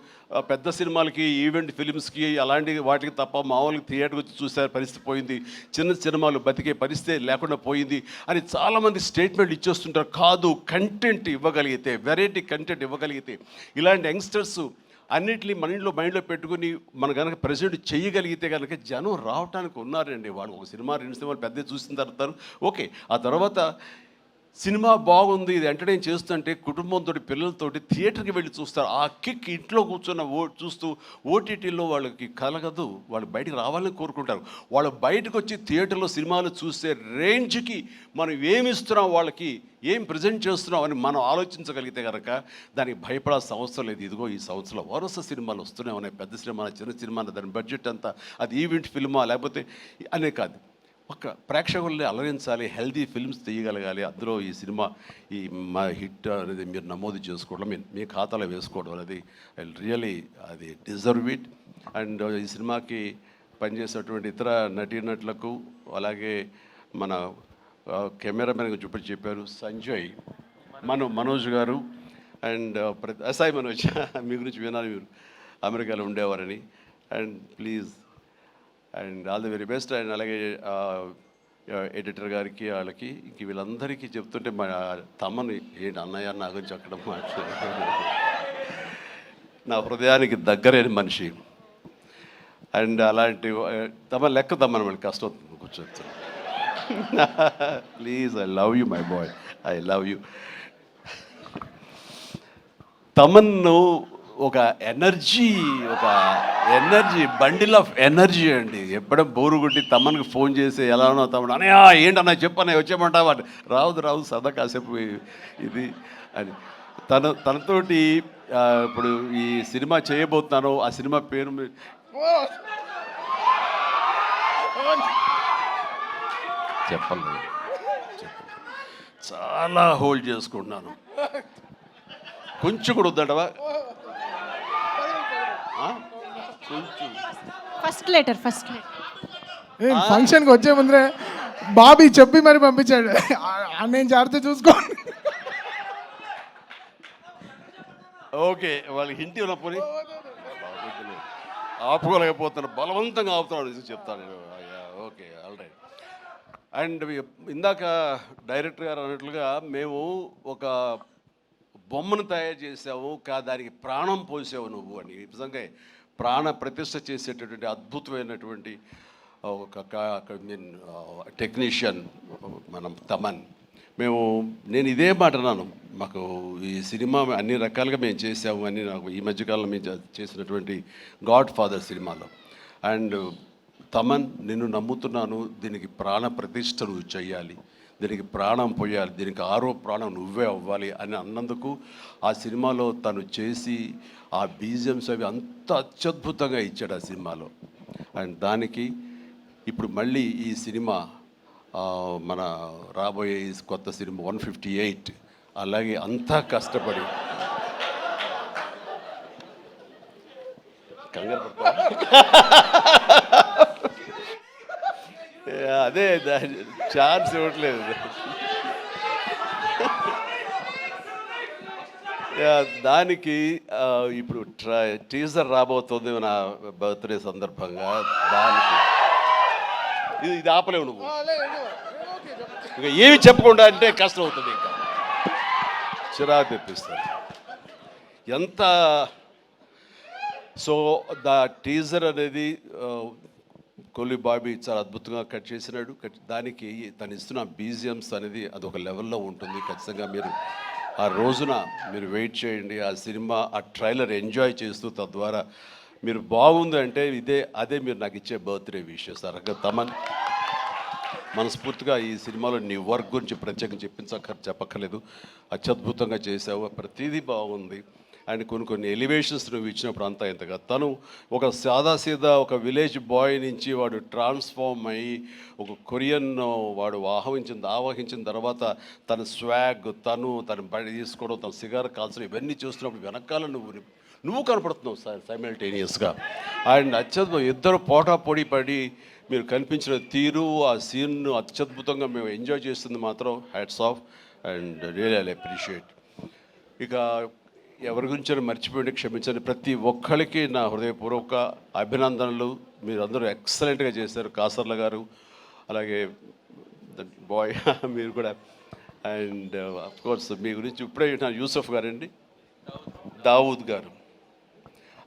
పెద్ద సినిమాలకి, ఈవెంట్ ఫిలిమ్స్కి అలాంటి వాటికి తప్ప మామూలుగా థియేటర్కి వచ్చి చూసే పరిస్థితి పోయింది, చిన్న సినిమాలు బతికే పరిస్థితి లేకుండా పోయింది అని చాలామంది స్టేట్మెంట్ ఇచ్చేస్తుంటారు. కాదు, కంటెంట్ ఇవ్వగలిగితే, వెరైటీ కంటెంట్ ఇవ్వగలిగితే, ఇలాంటి యంగ్స్టర్స్ అన్నిటినీ మైండ్లో పెట్టుకుని మనం కనుక ప్రజెంట్ చేయగలిగితే కనుక జనం రావడానికి ఉన్నారండి. వాళ్ళు ఒక సినిమా 2 సినిమాలు పెద్ద చూసిన తర్వాత ఓకే, ఆ తర్వాత సినిమా బాగుంది, ఇది ఎంటర్టైన్ చేస్తుంటే కుటుంబంతో, పిల్లలతోటి థియేటర్కి వెళ్ళి చూస్తారు. ఆ కిక్ ఇంట్లో కూర్చున్న చూస్తూ ఓటీటీలో వాళ్ళకి కలగదు, వాళ్ళు బయటికి రావాలని కోరుకుంటారు. వాళ్ళు బయటకు వచ్చి థియేటర్లో సినిమాలు చూసే రేంజ్కి మనం ఏమి ఇస్తున్నాం, వాళ్ళకి ఏం ప్రజెంట్ చేస్తున్నాం అని మనం ఆలోచించగలిగితే కనుక దానికి భయపడాల్సిన అవసరం లేదు. ఇదిగో ఈ సంవత్సరంలో వరుస సినిమాలు వస్తూనే ఉన్నాయి, పెద్ద సినిమా, చిన్న సినిమా, దాని బడ్జెట్ అంతా అది ఈవెంట్ ఫిల్మా లేకపోతే అనే కాదు, ఒక ప్రేక్షకుల్ని అలరించాలి, హెల్దీ ఫిల్మ్స్ తీయగలగాలి. అందులో ఈ సినిమా ఈ మా హిట్ అనేది మీరు నమోదు చేసుకోవడం, మీ ఖాతాలో వేసుకోవడం అనేది రియలీ అది డిజర్వ్ ఇట్. అండ్ ఈ సినిమాకి పనిచేసేటువంటి ఇతర నటీనటులకు, అలాగే మన కెమెరామెన్ గురించి చెప్పారు సంజయ్, మనోజ్ గారు, అండ్ సాయి మనోజ్, మీ గురించి వినాలి, మీరు అమెరికాలో ఉండేవారని. And please and all the very best. And అలాగే ఎడిటర్ గారికి, వాళ్ళకి, ఇంక వీళ్ళందరికీ చెప్తుంటే మా తమ్మని ఏంటి అన్నయ్య నా గురించి అక్కడ మాట్లాడారు, నా హృదయానికి దగ్గరైన మనిషి. అండ్ అలాంటి తమ లెక్క తమ్మని మళ్ళీ కష్టం అవుతుంది కూర్చొచ్చు. Please, I love you my boy, I love you. తమన్ను ఒక ఎనర్జీ బండిల్ ఆఫ్ ఎనర్జీ అండి. ఎప్పుడో బోరు కొట్టి తమ్మనికి ఫోన్ చేసి ఎలా ఉన్నావు తమ్ముడు, అనయా ఏంటన్నా చెప్పన్నా వచ్చేయమంటావా, రాదు సదా కాసేపు ఇది అని తనతోటి ఇప్పుడు ఈ సినిమా చేయబోతున్నాను, ఆ సినిమా పేరు చెప్పలేదు, చాలా హోల్డ్ చేసుకుంటున్నాను. కొంచెం కూడా వద్దంటవా, ఫస్ట్ లెటర్ ఫంక్షన్కి వచ్చే ముందరే బాబీ చెప్పి మరి పంపించాడు, నేను జాగ్రత్త చూసుకోండి. ఓకే వాళ్ళకి హింట్ ఇవ్వకపోని ఆపుకోలేకపోతున్నా, బలవంతంగా ఆపుతున్నాడు చెప్తాను. Okay all right. అండ్ ఇందాక డైరెక్టర్ గారు అన్నట్లుగా మేము ఒక బొమ్మను తయారు చేసావు, దానికి ప్రాణం పోసావు నువ్వు అని. నిజంగా ప్రాణ ప్రతిష్ఠ చేసేటటువంటి అద్భుతమైనటువంటి ఒక టెక్నీషియన్ మనం తమన్. నేను ఇదే మాట అన్నాను, మాకు ఈ సినిమా అన్ని రకాలుగా మేము చేసాము అని. నాకు ఈ మధ్యకాలంలో మేము చేసినటువంటి గాడ్ ఫాదర్ సినిమాలో, అండ్ తమన్ నిన్ను నమ్ముతున్నాను, దీనికి ప్రాణ ప్రతిష్ఠ నువ్వు చేయాలి, దీనికి ప్రాణం పోయాలి, దీనికి ఆరో ప్రాణం నువ్వే అవ్వాలి అని అన్నందుకు ఆ సినిమాలో తను చేసి ఆ బీజిఎమ్స్ అవి అంత అత్యద్భుతంగా ఇచ్చాడు ఆ సినిమాలో. అండ్ దానికి ఇప్పుడు మళ్ళీ ఈ సినిమా మన రాబోయే కొత్త సినిమా 158 అలాగే అంతా కష్టపడి కంగారు అదే ఛాన్స్ ఇవ్వట్లేదు. దానికి ఇప్పుడు టీజర్ రాబోతుంది నా బర్త్డే సందర్భంగా. దానికి ఇది ఆపలేవు నువ్వు, ఇంకా ఏమి చెప్పకుండా అంటే కష్టం అవుతుంది, ఇంకా చిరాకు తెప్పిస్తారు ఎంత. సో దా టీజర్ అనేది కొల్లి బాబీ చాలా అద్భుతంగా కట్ చేసినాడు. దానికి తను ఇస్తున్న బీజిఎమ్స్ అనేది అదొక లెవెల్లో ఉంటుంది. ఖచ్చితంగా మీరు ఆ రోజున మీరు వెయిట్ చేయండి, ఆ సినిమా ఆ ట్రైలర్ ఎంజాయ్ చేస్తూ తద్వారా మీరు బాగుంది అంటే అదే మీరు నాకు ఇచ్చే బర్త్డే విషయం సార్. తమన్ మనస్ఫూర్తిగా ఈ సినిమాలో నీ వర్క్ గురించి ప్రత్యేకంగా చెప్పక్కర్లేదు, అత్యద్భుతంగా చేసావు, ప్రతిదీ బాగుంది. అండ్ కొన్ని ఎలివేషన్స్ నువ్వు ఇచ్చినప్పుడు అంతా ఇంతగా తను ఒక సాదాసీదా ఒక విలేజ్ బాయ్ నుంచి వాడు ట్రాన్స్ఫార్మ్ అయ్యి ఒక కొరియన్ వాడు ఆవహించిన తర్వాత తన స్వాగ్, తన బడి తీసుకోవడం, తన సిగార్ కాల్చడం, ఇవన్నీ చూస్తున్నప్పుడు వెనకాల నువ్వు కనపడుతున్నావు సార్ సైమల్టేనియస్గా. అండ్ అత్యద్భుతం ఇద్దరు పోటాపోటీ పడి మీరు కనిపించిన తీరు, ఆ సీన్ను అత్యద్భుతంగా మేము ఎంజాయ్ చేస్తుంది మాత్రం hats off and really I appreciate. ఇక ఎవరి గురించి మర్చిపోయింది క్షమించండి. ప్రతి ఒక్కరికి నా హృదయపూర్వక అభినందనలు. మీరందరూ ఎక్సలెంట్గా చేశారు. కాసర్ల గారు అలాగే బాయ్ మీరు కూడా. అండ్ అఫ్కోర్స్ మీ గురించి ఇప్పుడే యూసఫ్ గారండి, దావూద్ గారు,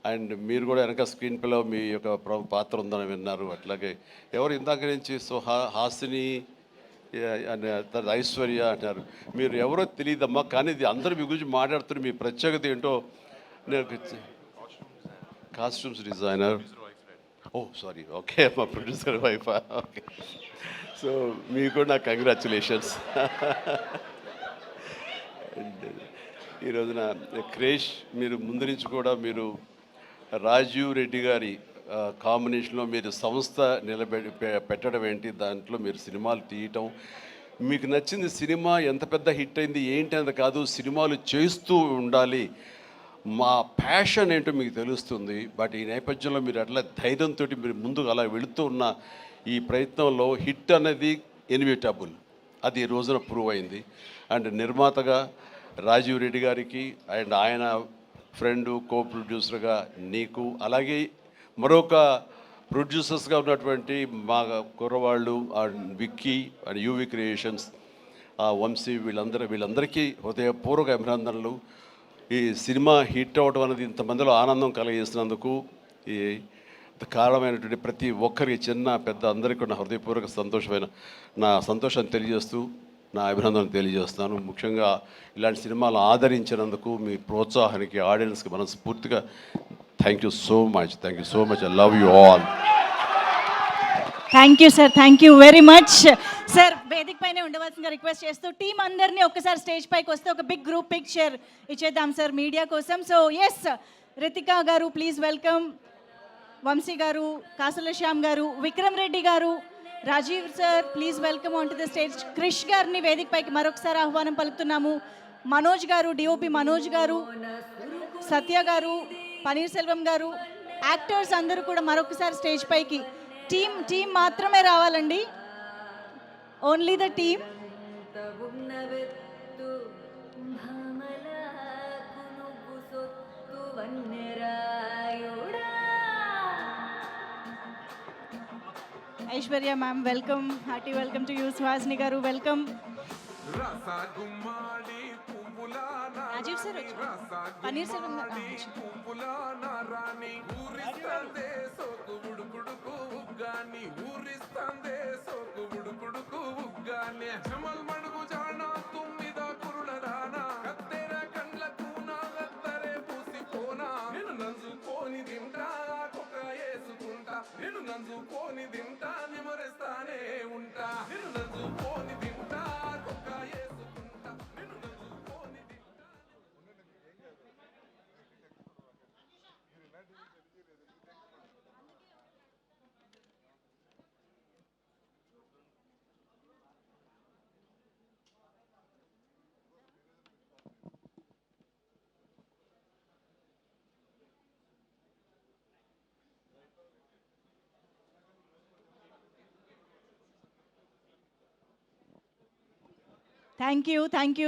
అండ్ మీరు కూడా వెనక స్క్రీన్ ప్లేలో మీ యొక్క పాత్ర ఉందని విన్నారు. అట్లాగే ఎవరు ఇందాక నుంచి హాసిని ఐశ్వర్య అంటారు, మీరు ఎవరో తెలియదమ్మా, కానీ ఇది అందరూ మీ గురించి మాట్లాడుతున్నారు. మీ ప్రత్యేకత ఏంటో నేను కాస్ట్యూమ్స్ డిజైనర్, సారీ ఓకే మా ప్రొడ్యూసర్ వైఫ్, ఓకే. సో మీకు కూడా నా కంగ్రాచులేషన్స్. అండ్ ఈ రోజున క్రేష్ మీరు ముందు నుంచి కూడా మీరు రాజీవ్ రెడ్డి గారి కాంబినేషన్లో మీరు సంస్థ పెట్టడం ఏంటి, దాంట్లో మీరు సినిమాలు తీయటం, మీకు నచ్చింది సినిమా ఎంత పెద్ద హిట్ అయింది ఏంటి అనేది కాదు, సినిమాలు చేస్తూ ఉండాలి, మా ప్యాషన్ ఏంటో మీకు తెలుస్తుంది. బట్ ఈ నేపథ్యంలో మీరు అట్లా ధైర్యంతో మీరు ముందుకు అలా వెళుతూ ఉన్న ఈ ప్రయత్నంలో హిట్ అనేది ఇన్విటబుల్, అది ఈ రోజున ప్రూవ్ అయింది. అండ్ నిర్మాతగా రాజీవ్ రెడ్డి గారికి అండ్ ఆయన ఫ్రెండు కో ప్రొడ్యూసర్గా నీకు, అలాగే మరొక ప్రొడ్యూసర్స్గా ఉన్నటువంటి మా కుర్రవాళ్ళు Vicky and UV creations, Vamshi, వీళ్ళందరికీ హృదయపూర్వక అభినందనలు. ఈ సినిమా హిట్ అవ్వడం అనేది ఇంతమందిలో ఆనందం కలిగజేసినందుకు ఈ కారణమైనటువంటి ప్రతి ఒక్కరికి చిన్న పెద్ద అందరికీ నా హృదయపూర్వక నా సంతోషాన్ని తెలియజేస్తూ నా అభినందనలు తెలియజేస్తున్నాను. ముఖ్యంగా ఇలాంటి సినిమాలు ఆదరించినందుకు మీ ప్రోత్సాహానికి ఆడియన్స్కి మనస్ఫూర్తిగా thank you so much. I love you all. Thank you sir, thank you very much sir. వేదిక పైన ఉండవలసిందిగా రిక్వెస్ట్ చేస్తూ టీం అందరినీ ఒక్కసారి స్టేజ్ పైకి వస్తే ఒక బిగ్ గ్రూప్ పిక్చర్ ఇచ్చేద్దాం సార్ మీడియా కోసం. సో ఎస్, రితికా గారు ప్లీజ్ వెల్కమ్, వంశీ గారు, కాసుల శ్యామ్ గారు, విక్రమ్ రెడ్డి గారు, Rajiv sir please welcome on to the stage. Krish గారిని వేదిక పైకి మరొకసారి ఆహ్వానం పలుకుతున్నాము. మనోజ్ గారు, డిఓపి మనోజ్ గారు, సత్య గారు, పనీర్ సెల్వం గారు, యాక్టర్స్ అందరూ కూడా మరొకసారి స్టేజ్ పైకి. టీం మాత్రమే రావాలండి, only the team. Aishwarya ma'am welcome, hearty welcome to you. Suhasini గారు welcome. Rajeev sir Panneer Selvam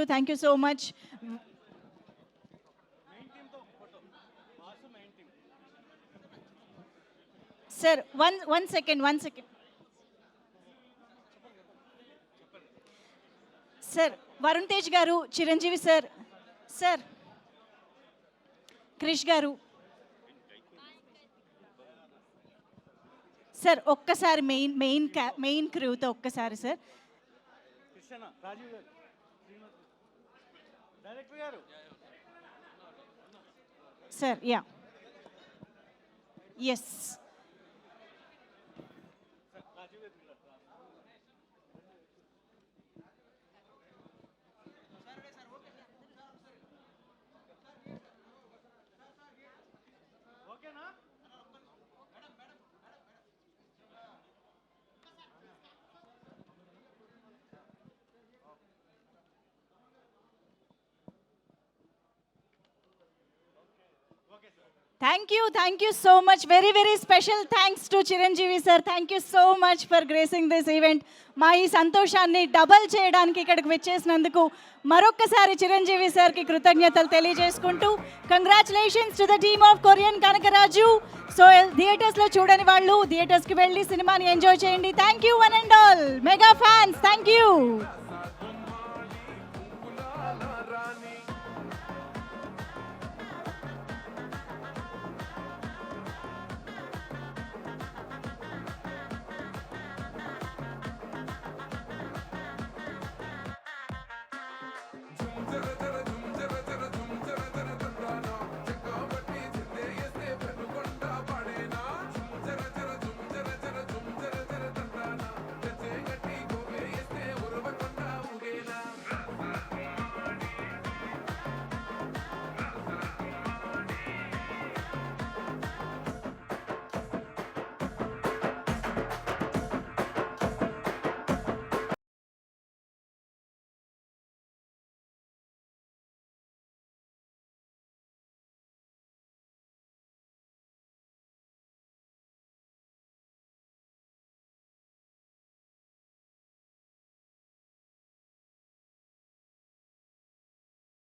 thank you so much. Sir one second sir. Varun Tej గారు, చిరంజీవి సార్, క్రిష్ గారు సార్, ఒక్కసారి మెయిన్ క్రూతో ఒక్కసారి sir. Sir yeah yes. Thank you so much. Very special thanks to Chiranjeevi sir. Thank you so much for gracing this event. మా ఈ సంతోషాన్ని డబల్ చేయడానికి ఇక్కడికి వచ్చేసినందుకు మరొక్కసారి చిరంజీవి సార్కి కృతజ్ఞతలు తెలియజేసుకుంటూ congratulations to the team of Korean Kanakaraju. So థియేటర్స్లో చూడని వాళ్ళు థియేటర్స్కి వెళ్ళి సినిమాని ఎంజాయ్ చేయండి. Thank you one and all mega fans. Thank you. Zara